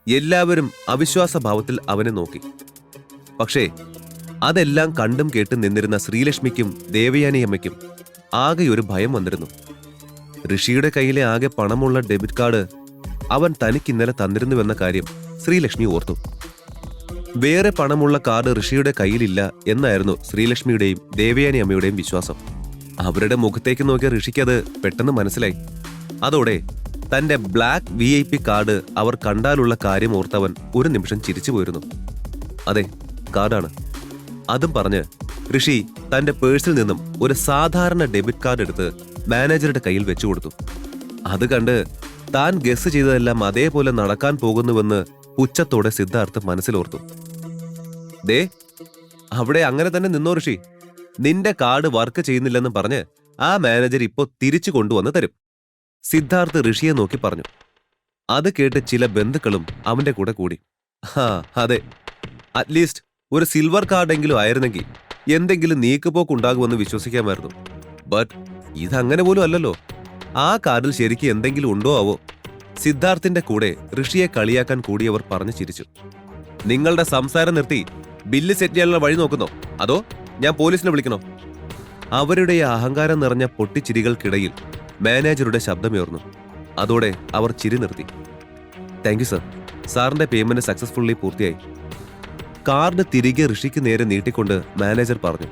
എല്ലാവരും അവിശ്വാസഭാവത്തിൽ അവനെ നോക്കി. പക്ഷേ അതെല്ലാം കണ്ടും കേട്ടും നിന്നിരുന്ന ശ്രീലക്ഷ്മിക്കും ദേവയാനിയമ്മയ്ക്കും ആകെ ഒരു ഭയം വന്നിരുന്നു. ഋഷിയുടെ കയ്യിലെ ആകെ പണമുള്ള ഡെബിറ്റ് കാർഡ് അവൻ തനിക്ക് ഇന്നലെ തന്നിരുന്നുവെന്ന കാര്യം ശ്രീലക്ഷ്മി ഓർത്തു. വേറെ പണമുള്ള കാർഡ് ഋഷിയുടെ കയ്യിലില്ല എന്നായിരുന്നു ശ്രീലക്ഷ്മിയുടെയും ദേവയാനി അമ്മയുടെയും വിശ്വാസം. അവരുടെ മുഖത്തേക്ക് നോക്കിയ ഋഷിക്ക് അത് പെട്ടെന്ന് മനസ്സിലായി. അതോടെ തന്റെ ബ്ലാക്ക് VIP കാർഡ് അവർ കണ്ടാലുള്ള കാര്യം ഓർത്തവൻ ഒരു നിമിഷം ചിരിച്ചു പോയിരുന്നു. അതെ, കാർഡാണ്. അതും പറഞ്ഞ് ഋഷി തന്റെ പേഴ്സിൽ നിന്നും ഒരു സാധാരണ ഡെബിറ്റ് കാർഡ് എടുത്ത് മാനേജറുടെ കയ്യിൽ വെച്ചു കൊടുത്തു. അത് കണ്ട് താൻ ഗസ് ചെയ്തതെല്ലാം അതേപോലെ നടക്കാൻ പോകുന്നുവെന്ന് പുച്ഛത്തോടെ സിദ്ധാർത്ഥ് മനസ്സിലോർത്തു. ദേ, അവിടെ അങ്ങനെ തന്നെ നിന്നോ ഋഷി. നിന്റെ കാർഡ് വർക്ക് ചെയ്യുന്നില്ലെന്ന് പറഞ്ഞ് ആ മാനേജർ ഇപ്പോ തിരിച്ചു കൊണ്ടുവന്ന് തരും. സിദ്ധാർത്ഥ് ഋഷിയെ നോക്കി പറഞ്ഞു. അത് കേട്ട് ചില ബന്ധുക്കളും അവന്റെ കൂടെ കൂടി. അതെ, അറ്റ്ലീസ്റ്റ് ഒരു സിൽവർ കാർഡെങ്കിലും ആയിരുന്നെങ്കിൽ എന്തെങ്കിലും നീക്കുപോക്കുണ്ടാകുമെന്ന് വിശ്വസിക്കാമായിരുന്നു. ബട്ട് ഇതങ്ങനെ പോലും അല്ലല്ലോ. ആ കാർഡിൽ ശരിക്കും എന്തെങ്കിലും ഉണ്ടോ ആവോ? സിദ്ധാർത്ഥിന്റെ കൂടെ ഋഷിയെ കളിയാക്കാൻ കൂടിയവർ പറഞ്ഞു ചിരിച്ചു. നിങ്ങളുടെ സംസാരം നിർത്തി ബില്ല് സെറ്റ് ചെയ്യാനുള്ള വഴി നോക്കുന്നോ, അതോ ഞാൻ പോലീസിനെ വിളിക്കണോ? അവരുടെ അഹങ്കാരം നിറഞ്ഞ പൊട്ടിച്ചിരികൾക്കിടയിൽ മാനേജറുടെ ശബ്ദമുയർന്നു. അതോടെ അവർ ചിരി നിർത്തി. താങ്ക് യു സർ, സാറിന്റെ പേയ്മെന്റ് സക്സസ്ഫുള്ളി പൂർത്തിയായി. കാർഡ് തിരികെ ഋഷിക്ക് നേരെ നീട്ടിക്കൊണ്ട് മാനേജർ പറഞ്ഞു.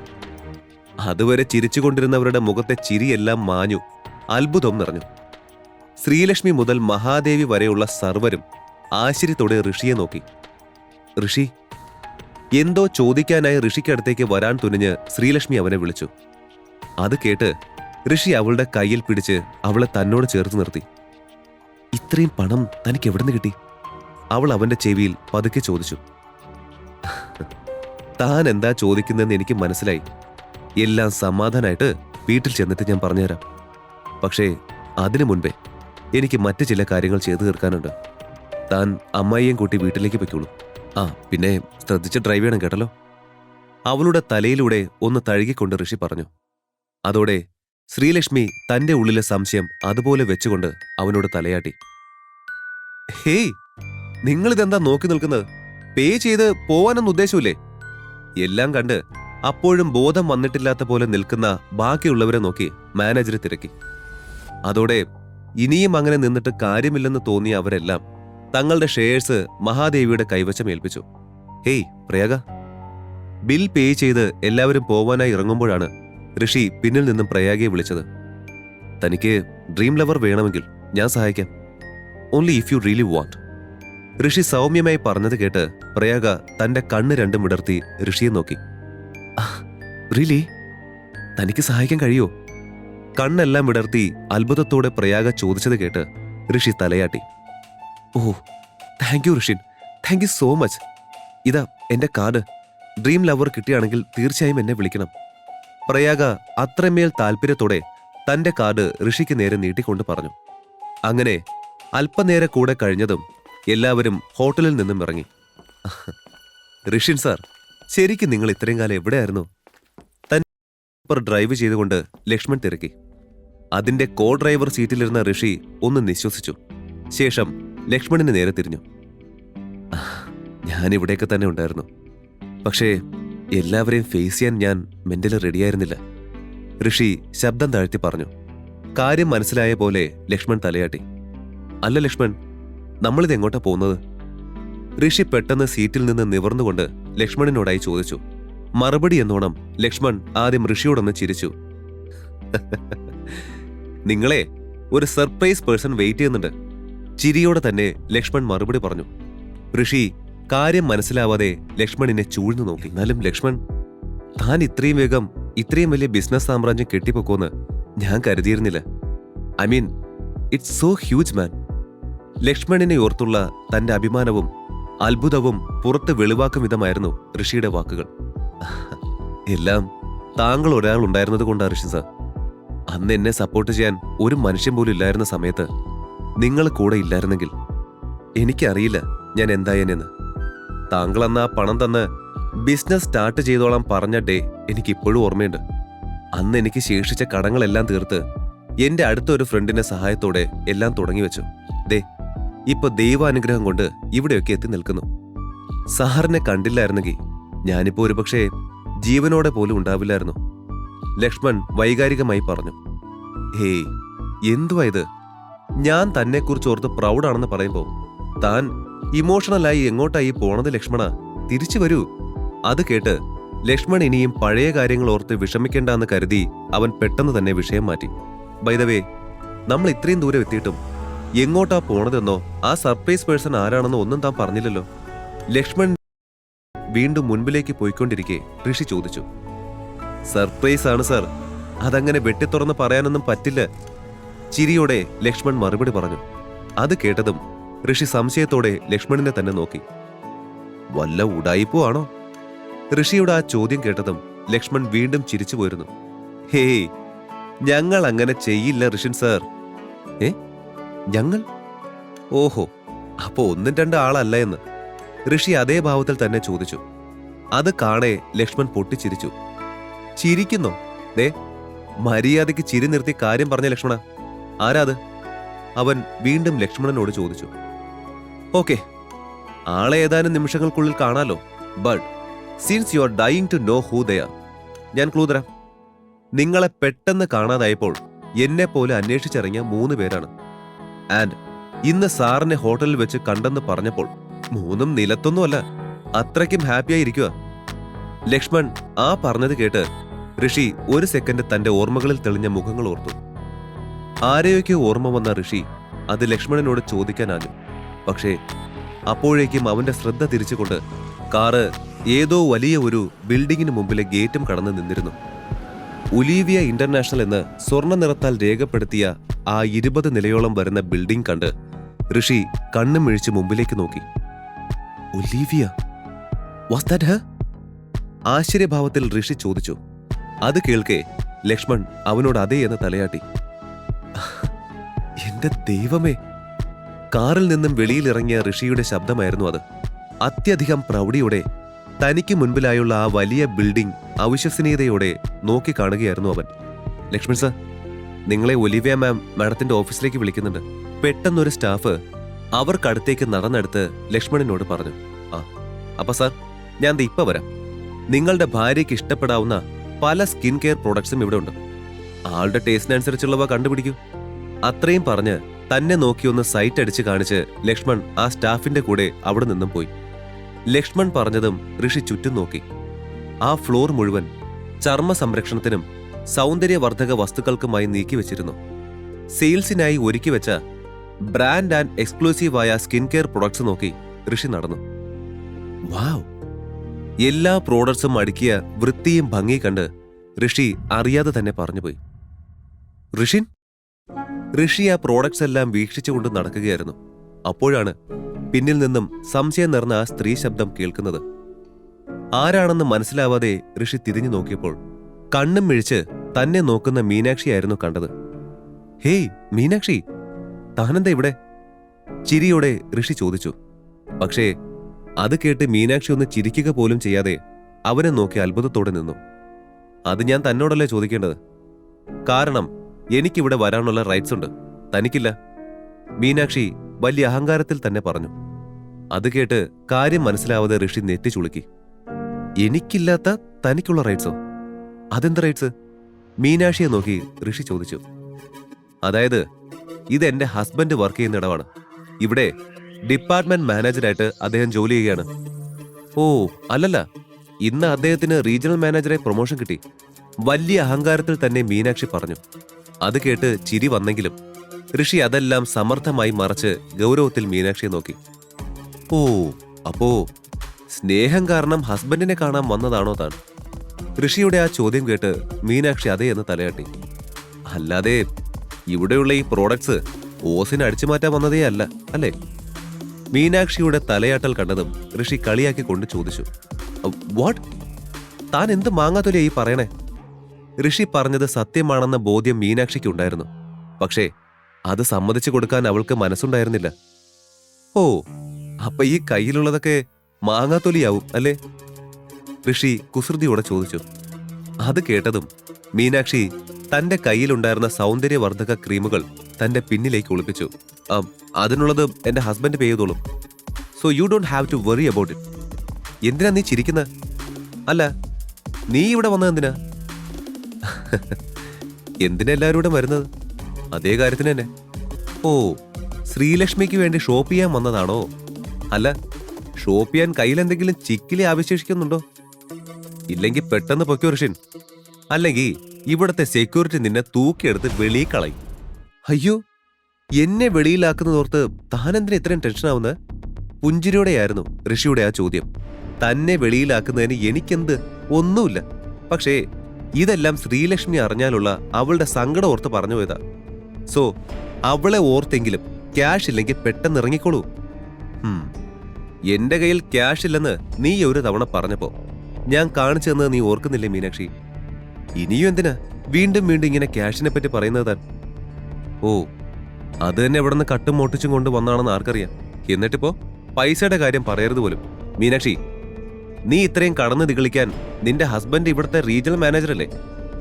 അതുവരെ ചിരിച്ചുകൊണ്ടിരുന്നവരുടെ മുഖത്തെ ചിരിയെല്ലാം മാഞ്ഞു. അത്ഭുതം നിറഞ്ഞു. ശ്രീലക്ഷ്മി മുതൽ മഹാദേവി വരെയുള്ള സർവരും ആശ്ചര്യത്തോടെ ഋഷിയെ നോക്കി. ഋഷി, എന്തോ ചോദിക്കാനായി ഋഷിക്കടുത്തേക്ക് വരാൻ തുനിഞ്ഞ് ശ്രീലക്ഷ്മി അവനെ വിളിച്ചു. അത് കേട്ട് ഋഷി അവളുടെ കയ്യിൽ പിടിച്ച് അവളെ തന്നോട് ചേർത്ത് നിർത്തി. ഇത്രയും പണം തനിക്ക് എവിടുന്ന് കിട്ടി? അവൾ അവന്റെ ചെവിയിൽ പതുക്കെ ചോദിച്ചു. താൻ എന്താ ചോദിക്കുന്നതെന്ന് എനിക്ക് മനസ്സിലായി. എല്ലാം സമാധാനായിട്ട് വീട്ടിൽ ചെന്നിട്ട് ഞാൻ പറഞ്ഞുതരാം. പക്ഷേ അതിനു മുൻപേ എനിക്ക് മറ്റു ചില കാര്യങ്ങൾ ചെയ്തു തീർക്കാനുണ്ട്. താൻ അമ്മായിയും കൂട്ടി വീട്ടിലേക്ക് പൊയ്ക്കോളൂ. ആ പിന്നെ ശ്രദ്ധിച്ച് ഡ്രൈവ് ചെയ്യണം കേട്ടല്ലോ. അവളുടെ തലയിലൂടെ ഒന്ന് തഴുകിക്കൊണ്ട് ഋഷി പറഞ്ഞു. അതോടെ ശ്രീലക്ഷ്മി തന്റെ ഉള്ളിലെ സംശയം അതുപോലെ വെച്ചുകൊണ്ട് അവനോട് തലയാട്ടി. ഹേയ്, നിങ്ങളിതെന്താ നോക്കി നിൽക്കുന്നത്? പേ ചെയ്ത് പോവാനൊന്നും ഉദ്ദേശമില്ലേ? എല്ലാം കണ്ട് അപ്പോഴും ബോധം വന്നിട്ടില്ലാത്ത പോലെ നിൽക്കുന്ന ബാക്കിയുള്ളവരെ നോക്കി മാനേജർ തിരക്കി. അതോടെ ഇനിയും അങ്ങനെ നിന്നിട്ട് കാര്യമില്ലെന്ന് തോന്നിയ അവരെല്ലാം തങ്ങളുടെ ഷെയർസ് മഹാദേവിയുടെ കൈവശം ഏൽപ്പിച്ചു. ഹേയ് പ്രയാഗ, ബിൽ പേ ചെയ്ത് എല്ലാവരും പോവാനായി ഇറങ്ങുമ്പോഴാണ് ഋഷി പിന്നിൽ നിന്നും പ്രയാഗയെ വിളിച്ചത്. തനിക്ക് ഡ്രീം ലവർ വേണമെങ്കിൽ ഞാൻ സഹായിക്കാം. Only if you really want. Rishi സൗമ്യമായി പറഞ്ഞത് കേട്ട് പ്രയാഗ തന്റെ കണ്ണ് രണ്ടും വിടർത്തി ഋഷിയെ നോക്കി. റിയലി? തനിക്ക് സഹായിക്കാൻ കഴിയോ? കണ്ണെല്ലാം വിടർത്തി അത്ഭുതത്തോടെ പ്രയാഗ ചോദിച്ചത് കേട്ട് ഋഷി തലയാട്ടി. Oh thank you Rishin, thank you so much. ഇതാ എന്റെ കാർഡ്. ഡ്രീം ലവർ കിട്ടിയാണെങ്കിൽ തീർച്ചയായും എന്നെ വിളിക്കണം. പ്രയാഗ അത്രമേൽ താല്പര്യത്തോടെ തന്റെ കാർഡ് ഋഷിക്ക് നേരെ നീട്ടിക്കൊണ്ട് പറഞ്ഞു. അങ്ങനെ അല്പനേരെ കൂടെ കഴിഞ്ഞതും എല്ലാവരും ഹോട്ടലിൽ നിന്നും ഇറങ്ങി. ഋഷിൻ സാർ, ശരിക്കും നിങ്ങൾ ഇത്രയും കാലം എവിടെയായിരുന്നു? തന്നെ ഡ്രൈവ് ചെയ്തുകൊണ്ട് ലക്ഷ്മൺ തിരക്കി. അതിന്റെ കോ ഡ്രൈവർ സീറ്റിലിരുന്ന ഋഷി ഒന്ന് നിശ്വസിച്ചു. ശേഷം ലക്ഷ്മണിന് നേരെ തിരിഞ്ഞു. ഞാൻ ഇവിടെയൊക്കെ തന്നെ ഉണ്ടായിരുന്നു. പക്ഷേ എല്ലാവരെയും ഫേസ് ചെയ്യാൻ ഞാൻ മെന്റലി റെഡിയായിരുന്നില്ല. ഋഷി ശബ്ദം താഴ്ത്തി പറഞ്ഞു. കാര്യം മനസ്സിലായ പോലെ ലക്ഷ്മൺ തലയാട്ടി. അല്ല ലക്ഷ്മൺ, നമ്മളിത് എങ്ങോട്ടാ പോകുന്നത്? ഋഷി പെട്ടെന്ന് സീറ്റിൽ നിന്ന് നിവർന്നുകൊണ്ട് ലക്ഷ്മണിനോടായി ചോദിച്ചു. മറുപടി എന്നോണം ലക്ഷ്മൺ ആദ്യം ഋഷിയോടൊന്ന് ചിരിച്ചു. നിങ്ങളെ ഒരു സർപ്രൈസ് പേഴ്സൺ വെയിറ്റ് ചെയ്യുന്നുണ്ട്. ചിരിയോടെ തന്നെ ലക്ഷ്മൺ മറുപടി പറഞ്ഞു. ഋഷി കാര്യം മനസ്സിലാവാതെ ലക്ഷ്മണിനെ ചൂഴ്ന്നു നോക്കി. എന്നാലും ലക്ഷ്മൺ, താൻ ഇത്രയും വേഗം ഇത്രയും വലിയ ബിസിനസ് സാമ്രാജ്യം കെട്ടിപ്പൊക്കോന്ന് ഞാൻ കരുതിയിരുന്നില്ല. I mean it's so huge man. ലക്ഷ്മണിനെ ഓർത്തുള്ള തന്റെ അഭിമാനവും അത്ഭുതവും പുറത്ത് വെളിവാക്കും വിധമായിരുന്നു ഋഷിയുടെ വാക്കുകൾ. എല്ലാം താങ്കൾ ഒരാൾ ഉണ്ടായിരുന്നത് കൊണ്ടാണ് ഋഷി സാർ. അന്ന് എന്നെ സപ്പോർട്ട് ചെയ്യാൻ ഒരു മനുഷ്യൻ പോലും ഇല്ലായിരുന്ന സമയത്ത് നിങ്ങൾ കൂടെ ഇല്ലായിരുന്നെങ്കിൽ എനിക്കറിയില്ല ഞാൻ എന്തായെന്ന്. താങ്കൾ അന്ന് ആ പണം തന്ന് ബിസിനസ് സ്റ്റാർട്ട് ചെയ്തോളാം പറഞ്ഞ ഡേ എനിക്കിപ്പോഴും ഓർമ്മയുണ്ട്. അന്ന് എനിക്ക് ശേഷിച്ച കടങ്ങളെല്ലാം തീർത്ത് എന്റെ അടുത്തൊരു ഫ്രണ്ടിന്റെ സഹായത്തോടെ എല്ലാം തുടങ്ങി വെച്ചു. ദേ ഇപ്പൊ ദൈവാനുഗ്രഹം കൊണ്ട് ഇവിടെയൊക്കെ എത്തി നിൽക്കുന്നു. സാറിനെ കണ്ടില്ലായിരുന്നെങ്കിൽ ഞാനിപ്പോ ഒരുപക്ഷെ ജീവനോടെ പോലും ഉണ്ടാവില്ലായിരുന്നു. ലക്ഷ്മൺ വൈകാരികമായി പറഞ്ഞു. ഹേയ്, എന്തുവാ ഇത്? ഞാൻ തന്നെക്കുറിച്ച് ഓർത്ത് പ്രൗഡാണെന്ന് പറയുമ്പോ താൻ ഇമോഷണലായി എങ്ങോട്ടായി പോണത് ലക്ഷ്മണ? തിരിച്ചു വരൂ. അത് കേട്ട് ലക്ഷ്മൺ ഇനിയും പഴയ കാര്യങ്ങൾ ഓർത്ത് വിഷമിക്കേണ്ടെന്ന് കരുതി അവൻ പെട്ടെന്ന് തന്നെ വിഷയം മാറ്റി. ബൈ ദ വേ, നമ്മൾ ഇത്രയും ദൂരം എത്തിയിട്ടും എങ്ങോട്ടാ പോണതെന്നോ ആ സർപ്രൈസ് പേഴ്സൺ ആരാണെന്നോ ഒന്നും താൻ പറഞ്ഞില്ലല്ലോ. ലക്ഷ്മൺ വീണ്ടും മുൻപിലേക്ക് പോയിക്കൊണ്ടിരിക്കെ ഋഷി ചോദിച്ചു. സർപ്രൈസ് ആണ് സാർ, അതങ്ങനെ വെട്ടിത്തുറന്ന് പറയാനൊന്നും പറ്റില്ല. ചിരിയോടെ ലക്ഷ്മൺ മറുപടി പറഞ്ഞു. അത് കേട്ടതും ഋഷി സംശയത്തോടെ ലക്ഷ്മണിനെ തന്നെ നോക്കി. വല്ല ഉടായിപ്പോ ആണോ? ഋഷിയുടെ ആ ചോദ്യം കേട്ടതും ലക്ഷ്മൺ വീണ്ടും ചിരിച്ചു പോയിരുന്നു. ഹേയ്, ഞങ്ങൾ അങ്ങനെ ചെയ്യില്ല ഋഷിൻ സാർ. ഞങ്ങൾ? ഓഹോ, അപ്പോ ഒന്നും രണ്ട് ആളല്ല എന്ന് ഋഷി അതേ ഭാവത്തിൽ തന്നെ ചോദിച്ചു. അത് കാണേ ലക്ഷ്മൺ പൊട്ടിച്ചിരിച്ചു. ചിരിക്കുന്നോ? ദേ മര്യാദയ്ക്ക് ചിരി നിർത്തി കാര്യം പറഞ്ഞ ലക്ഷ്മണ. ആരാത്? അവൻ വീണ്ടും ലക്ഷ്മണനോട് ചോദിച്ചു. ഓക്കെ, ആളെ ഏതാനും നിമിഷങ്ങൾക്കുള്ളിൽ കാണാലോ. But since you are dying to know who they are, ഞാൻ ക്ലൂ തരാം. നിങ്ങളെ പെട്ടെന്ന് കാണാതായപ്പോൾ എന്നെ പോലെ അന്വേഷിച്ചിറങ്ങിയ 3 പേരാണ്. ആൻഡ് ഇന്ന് സാറിനെ ഹോട്ടലിൽ വെച്ച് കണ്ടെന്ന് പറഞ്ഞപ്പോൾ 3 നിലത്തൊന്നുമല്ല, അത്രയ്ക്കും ഹാപ്പിയായി ഇരിക്കുക. ലക്ഷ്മൺ ആ പറഞ്ഞത് കേട്ട് ഋഷി ഒരു സെക്കൻഡ് തന്റെ ഓർമ്മകളിൽ തെളിഞ്ഞ മുഖങ്ങൾ ഓർത്തു. ആരെയൊക്കെ ഓർമ്മ വന്ന ഋഷി അത് ലക്ഷ്മണനോട് ചോദിക്കാനാഞ്ഞു. പക്ഷേ അപ്പോഴേക്കും അവന്റെ ശ്രദ്ധ തിരിച്ചുകൊണ്ട് കാറ് ഏതോ വലിയ ഒരു ബിൽഡിങ്ങിന് മുമ്പിലെ ഗേറ്റും കടന്നു നിന്നിരുന്നു. ഒലീവിയ ഇന്റർനാഷണൽ എന്ന് സ്വർണ്ണ നിറത്താൽ രേഖപ്പെടുത്തിയ ആ 20 നിലയോളം വരുന്ന ബിൽഡിംഗ് കണ്ട് ഋഷി കണ്ണും മിഴിച്ച് മുമ്പിലേക്ക് നോക്കി. Olivia, was that her? ആശ്ചര്യഭാവത്തിൽ ഋഷി ചോദിച്ചു. അത് കേൾക്കെ ലക്ഷ്മൺ അവനോട് അതേ എന്ന് തലയാട്ടി. എന്റെ ദൈവമേ! കാറിൽ നിന്നും വെളിയിലിറങ്ങിയ ഋഷിയുടെ ശബ്ദമായിരുന്നു അത്. അത്യധികം പ്രൗഢിയോടെ തനിക്ക് മുൻപിലായുള്ള ആ വലിയ ബിൽഡിംഗ് അവിശ്വസനീയതയോടെ നോക്കിക്കാണുകയായിരുന്നു അവൻ. ലക്ഷ്മൺ സർ, നിങ്ങളെ ഒലിവിയ മാഡത്തിന്റെ ഓഫീസിലേക്ക് വിളിക്കുന്നുണ്ട്. പെട്ടെന്നൊരു സ്റ്റാഫ് അവർക്കടുത്തേക്ക് നടന്നെടുത്ത് ലക്ഷ്മണനോട് പറഞ്ഞു. അപ്പൊ സാർ, ഞാൻ ദേ ഇപ്പൊ വരാം. നിങ്ങളുടെ ഭാര്യയ്ക്ക് ഇഷ്ടപ്പെടാവുന്ന പല സ്കിൻ കെയർ പ്രോഡക്ട്സും ഇവിടെ ഉണ്ട്. ആളുടെ ടേസ്റ്റിനനുസരിച്ചുള്ളവ കണ്ടുപിടിക്കൂ. അത്രയും പറഞ്ഞ് തന്നെ നോക്കിയൊന്ന് സൈറ്റ് അടിച്ച് കാണിച്ച് ലക്ഷ്മൺ ആ സ്റ്റാഫിന്റെ കൂടെ അവിടെ നിന്നും പോയി. ലക്ഷ്മൺ പറഞ്ഞതും ഋഷി ചുറ്റും നോക്കി. ആ ഫ്ലോർ മുഴുവൻ ചർമ്മ സംരക്ഷണത്തിനും സൗന്ദര്യവർദ്ധക വസ്തുക്കൾക്കുമായി നീക്കിവെച്ചിരുന്നു. സെയിൽസിനായി ഒരുക്കിവെച്ച ബ്രാൻഡ് ആൻഡ് എക്സ്ക്ലൂസീവായ സ്കിൻ കെയർ പ്രൊഡക്ട്സ് നോക്കി ഋഷി നടന്നു. വാവ്! എല്ലാ പ്രോഡക്ട്സും അടുക്കിയ വൃത്തിയും ഭംഗി കണ്ട് ഋഷി അറിയാതെ തന്നെ പറഞ്ഞുപോയി, ഋഷിൻ. ഋഷി ആ പ്രോഡക്ട്സ് എല്ലാം വീക്ഷിച്ചുകൊണ്ട് നടക്കുകയായിരുന്നു. അപ്പോഴാണ് പിന്നിൽ നിന്നും സംശയം നിറഞ്ഞ ആ സ്ത്രീ ശബ്ദം കേൾക്കുന്നത്. ആരാണെന്ന് മനസ്സിലാവാതെ ഋഷി തിരിഞ്ഞു നോക്കിയപ്പോൾ കണ്ണും മിഴിച്ച് തന്നെ നോക്കുന്ന മീനാക്ഷിയായിരുന്നു കണ്ടത്. ഹേയ് മീനാക്ഷി, താനെന്താ ഇവിടെ? ചിരിയോടെ ഋഷി ചോദിച്ചു. പക്ഷേ അത് കേട്ട് മീനാക്ഷി ഒന്ന് ചിരിക്കുക പോലും ചെയ്യാതെ അവനെ നോക്കി അത്ഭുതത്തോടെ നിന്നു. അത് ഞാൻ തന്നോടല്ലേ ചോദിക്കേണ്ടത്? കാരണം എനിക്കിവിടെ വരാനുള്ള റൈറ്റ്സ് ഉണ്ട്, തനിക്കില്ല. മീനാക്ഷി വലിയ അഹങ്കാരത്തിൽ തന്നെ പറഞ്ഞു. അത് കേട്ട് കാര്യം മനസ്സിലാവാതെ ഋഷി നെറ്റി ചുളുക്കി. എനിക്കില്ലാത്ത തനിക്കുള്ള റൈറ്റ്സോ? അതെന്ത് റൈറ്റ്സ്? മീനാക്ഷിയെ നോക്കി ഋഷി ചോദിച്ചു. അതായത് ഇതെന്റെ ഹസ്ബൻഡ് വർക്ക് ചെയ്യുന്ന ഇടമാണ്. ഇവിടെ ഡിപ്പാർട്ട്മെന്റ് മാനേജറായിട്ട് അദ്ദേഹം ജോലി ചെയ്യുകയാണ്. ഓ അല്ലല്ല, ഇന്ന് അദ്ദേഹത്തിന് റീജിയണൽ മാനേജറെ പ്രൊമോഷൻ കിട്ടി. വലിയ അഹങ്കാരത്തിൽ തന്നെ മീനാക്ഷി പറഞ്ഞു. അത് കേട്ട് ചിരി വന്നെങ്കിലും ഋഷി അതെല്ലാം സമർത്ഥമായി മറച്ച് ഗൗരവത്തിൽ മീനാക്ഷിയെ നോക്കി. ഓ, അപ്പോ സ്നേഹം കാരണം ഹസ്ബൻഡിനെ കാണാൻ വന്നതാണോ താൻ? ഋഷിയുടെ ആ ചോദ്യം കേട്ട് മീനാക്ഷി അതേ എന്ന് തലയാട്ടി. അല്ലാതെ ഇവിടെയുള്ള ഈ പ്രോഡക്ട്സ് ഓസിനെ അടിച്ചു മാറ്റാൻ വന്നതേ അല്ല അല്ലേ? മീനാക്ഷിയുടെ തലയാട്ടൽ കണ്ടതും ഋഷി കളിയാക്കി കൊണ്ട് ചോദിച്ചു. വാട്ട്? താൻ എന്ത് മാങ്ങാത്തൊലിയാ ഈ പറയണേ? ഋഷി പറഞ്ഞത് സത്യമാണെന്ന ബോധ്യം മീനാക്ഷിക്ക് ഉണ്ടായിരുന്നു. പക്ഷേ അത് സമ്മതിച്ചു കൊടുക്കാൻ അവൾക്ക് മനസ്സുണ്ടായിരുന്നില്ല. ഓ, അപ്പൊ ഈ കയ്യിലുള്ളതൊക്കെ മാങ്ങാത്തൊലിയാവും അല്ലേ? ഋഷി കുസൃതിയോടെ ചോദിച്ചു. അത് കേട്ടതും മീനാക്ഷി തന്റെ കയ്യിലുണ്ടായിരുന്ന സൗന്ദര്യവർദ്ധക ക്രീമുകൾ തന്റെ പിന്നിലേക്ക് ഒളിപ്പിച്ചു. അതിനുള്ളത് എന്റെ ഹസ്ബൻഡ് പേ ചെയ്തോളും. So you don't have to worry about it. എന്തിനാ നീ ചിരിക്കുന്നത്? അല്ല, നീ ഇവിടെ വന്നത് എന്തിനാ? എന്തിനാ എല്ലാവരും ഇവിടെ വരുന്നത്? അതേ കാര്യത്തിന് തന്നെ. ഓ, ശ്രീലക്ഷ്മിക്ക് വേണ്ടി ഷോപ്പ് ചെയ്യാൻ വന്നതാണോ? അല്ല, ഷോപ്പ് ചെയ്യാൻ കയ്യിലെന്തെങ്കിലും ചിക്കിലി ആവിശേഷിക്കുന്നുണ്ടോ? ഇല്ലെങ്കിൽ പെട്ടെന്ന് പൊയ്ക്കോ ഋഷിൻ, അല്ലെങ്കിൽ ഇവിടത്തെ സെക്യൂരിറ്റി നിന്നെ തൂക്കിയെടുത്ത് വെളിയിൽ കളയും. അയ്യോ, എന്നെ വെളിയിലാക്കുന്നതോർത്ത് താനെന്തിനാ ഇത്രയും ടെൻഷനാവുന്നത്? പുഞ്ചിരിയോടെയായിരുന്നു ഋഷിയുടെ ആ ചോദ്യം. തന്നെ വെളിയിലാക്കുന്നതിന് എനിക്കെന്ത്? ഒന്നുമില്ല. പക്ഷേ ഇതെല്ലാം ശ്രീലക്ഷ്മി അറിഞ്ഞാലുള്ള അവളുടെ സങ്കടം ഓർത്ത് പറഞ്ഞു പോയതാ. സോ അവളെ ഓർത്തെങ്കിലും ക്യാഷ് ഇല്ലെങ്കിൽ പെട്ടെന്ന് ഇറങ്ങിക്കോളൂ. എന്റെ കയ്യിൽ ക്യാഷ് ഇല്ലെന്ന് നീ ഒരു തവണ പറഞ്ഞപ്പോ ഞാൻ കാണിച്ചു തന്നത് നീ ഓർക്കുന്നില്ലേ മീനാക്ഷി? ഇനിയും എന്തിനാ വീണ്ടും വീണ്ടും ഇങ്ങനെ ക്യാഷിനെ പറ്റി പറയുന്നത് താൻ? ഓ, അത് തന്നെ ഇവിടെ നിന്ന് കട്ടും മോട്ടിച്ചും കൊണ്ട് വന്നാണെന്ന് ആർക്കറിയാം. എന്നിട്ടിപ്പോ പൈസയുടെ കാര്യം പറയരുത് പോലും. മീനാക്ഷി, നീ ഇത്രയും കടന്നു നിഗളിക്കാൻ നിന്റെ ഹസ്ബൻഡ് ഇവിടുത്തെ റീജിയണൽ മാനേജറല്ലേ,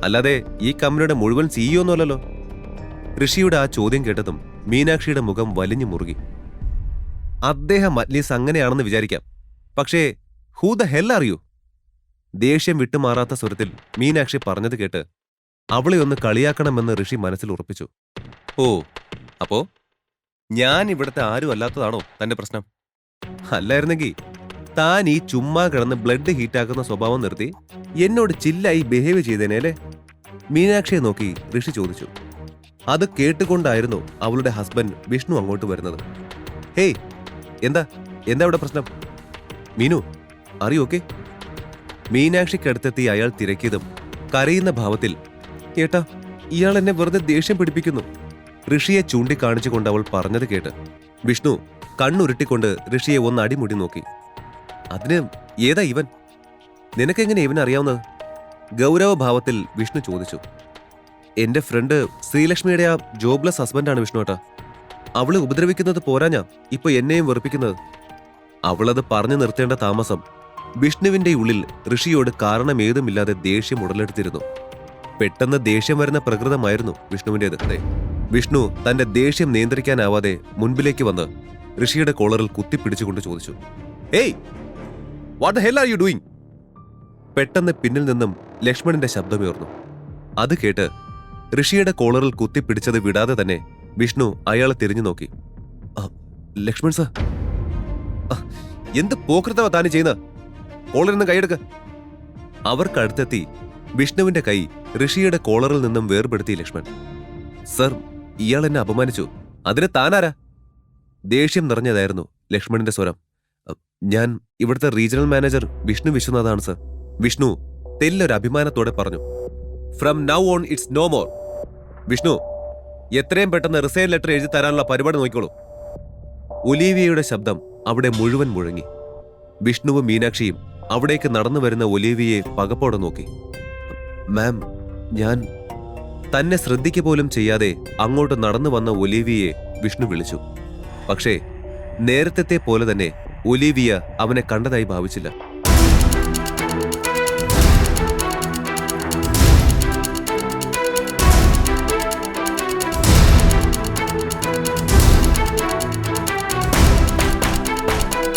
അല്ലാതെ ഈ കമ്പനിയുടെ മുഴുവൻ സിഇഒ ഒന്നുമല്ലല്ലോ. ഋഷിയുടെ ആ ചോദ്യം കേട്ടതും മീനാക്ഷിയുടെ മുഖം വലിഞ്ഞു മുറുകി. അദ്ദേഹം അറ്റ്ലീസ്റ്റ് അങ്ങനെയാണെന്ന് വിചാരിക്കാം, പക്ഷേ who the hell are you? ദേഷ്യം വിട്ടുമാറാത്ത സ്വരത്തിൽ മീനാക്ഷി പറഞ്ഞത് കേട്ട് അവളെ ഒന്ന് കളിയാക്കണമെന്ന് ഋഷി മനസ്സിൽ ഉറപ്പിച്ചു. ഓ, അപ്പോ ഞാൻ ഇവിടുത്തെ ആരും അല്ലാത്തതാണോ തന്റെ പ്രശ്നം? അല്ലായിരുന്നെങ്കിൽ താൻ ഈ ചുമ്മാ കിടന്ന് ബ്ലഡ് ഹീറ്റാക്കുന്ന സ്വഭാവം നിർത്തി എന്നോട് ചില്ലായി ബിഹേവ് ചെയ്തേനെ അല്ലേ? മീനാക്ഷിയെ നോക്കി ഋഷി ചോദിച്ചു. അത് കേട്ടുകൊണ്ടായിരുന്നു അവളുടെ ഹസ്ബൻഡ് വിഷ്ണു അങ്ങോട്ട് വരുന്നത്. ഹേയ്, എന്താ ഇവിടെ പ്രശ്നം? Meenu, are you okay? മീനാക്ഷിക്കടുത്തെത്തി അയാൾ തിരക്കിയതും കരയുന്ന ഭാവത്തിൽ ഏട്ടാ ഇയാൾ എന്നെ വെറുതെ ദേഷ്യം പിടിപ്പിക്കുന്നു ഋഷിയെ ചൂണ്ടിക്കാണിച്ചുകൊണ്ട് അവൾ പറഞ്ഞത് കേട്ട് വിഷ്ണു കണ്ണുരുട്ടിക്കൊണ്ട് ഋഷിയെ ഒന്ന് അടിമുടി നോക്കി. അതിന് ഏതാ ഇവൻ? നിനക്കെങ്ങനെ ഇവൻ അറിയാവുന്നത്? ഗൗരവഭാവത്തിൽ വിഷ്ണു ചോദിച്ചു. എന്റെ ഫ്രണ്ട് ശ്രീലക്ഷ്മിയുടെ ആ ജോബ്ലെസ് ഹസ്ബൻഡാണ് വിഷ്ണു ഏട്ടാ. അവള് ഉപദ്രവിക്കുന്നത് പോരാഞ്ഞാ ഇപ്പൊ എന്നെയും വെറുപ്പിക്കുന്നത്. അവളത് പറഞ്ഞു നിർത്തേണ്ട താമസം വിഷ്ണുവിന്റെ ഉള്ളിൽ ഋഷിയോട് കാരണമേതുമില്ലാതെ ദേഷ്യം ഉടലെടുത്തിരുന്നു. പെട്ടെന്ന് ദേഷ്യം വരുന്ന പ്രകൃതമായിരുന്നു വിഷ്ണുവിന്റേത്. വിഷ്ണു തന്റെ ദേഷ്യം നിയന്ത്രിക്കാനാവാതെ മുൻപിലേക്ക് വന്ന് ഋഷിയുടെ കോളറിൽ കുത്തിപ്പിടിച്ചുകൊണ്ട് ചോദിച്ചു, ഏയ് what the hell are you doing? പെട്ടെന്ന് പിന്നിൽ നിന്നും ലക്ഷ്മണന്റെ ശബ്ദമുയർന്നു. അത് കേട്ട് ഋഷിയുടെ കോളറിൽ കുത്തിപ്പിടിച്ചത് വിടാതെ തന്നെ വിഷ്ണു അയാളെ തിരിഞ്ഞു നോക്കി. ലക്ഷ്മൺ സർ, എന്ത് പോക്കൃത്തവാ താന് ചെയ്യുന്ന? കോളറിൽ നിന്ന് കൈയെടുക്ക. അവർക്കടുത്തെത്തി വിഷ്ണുവിന്റെ കൈ ഋഷിയുടെ കോളറിൽ നിന്നും വേർപെടുത്തി ലക്ഷ്മൺ. സർ, ഇയാൾ എന്നെ അപമാനിച്ചു. അതിന് താനാരാ? ദേഷ്യം നിറഞ്ഞതായിരുന്നു ലക്ഷ്മണിന്റെ സ്വരം. ഞാൻ ഇവിടുത്തെ റീജിയണൽ മാനേജർ വിഷ്ണു വിശ്വനാഥാണ് സർ. വിഷ്ണു തെല്ലൊരു അഭിമാനത്തോടെ പറഞ്ഞു. From now on it's no more. Vishnu, എത്രയും പെട്ടെന്ന് റിസൈൻ ലെറ്റർ എഴുതി തരാനുള്ള പരിപാടി നോക്കിക്കോളൂ. ഒലീവിയയുടെ ശബ്ദം അവിടെ മുഴുവൻ മുഴങ്ങി. വിഷ്ണുവും മീനാക്ഷിയും അവിടേക്ക് നടന്നു വരുന്ന ഒലീവിയെ പകപ്പോടെ നോക്കി. മാം, ഞാൻ തന്നെ ശ്രദ്ധിക്കുക പോലും ചെയ്യാതെ അങ്ങോട്ട് നടന്നു വന്ന ഒലീവിയെ വിഷ്ണു വിളിച്ചു. പക്ഷേ നേരത്തെ പോലെ തന്നെ ഒലീവിയ അവനെ കണ്ടതായി ഭാവിച്ചില്ല.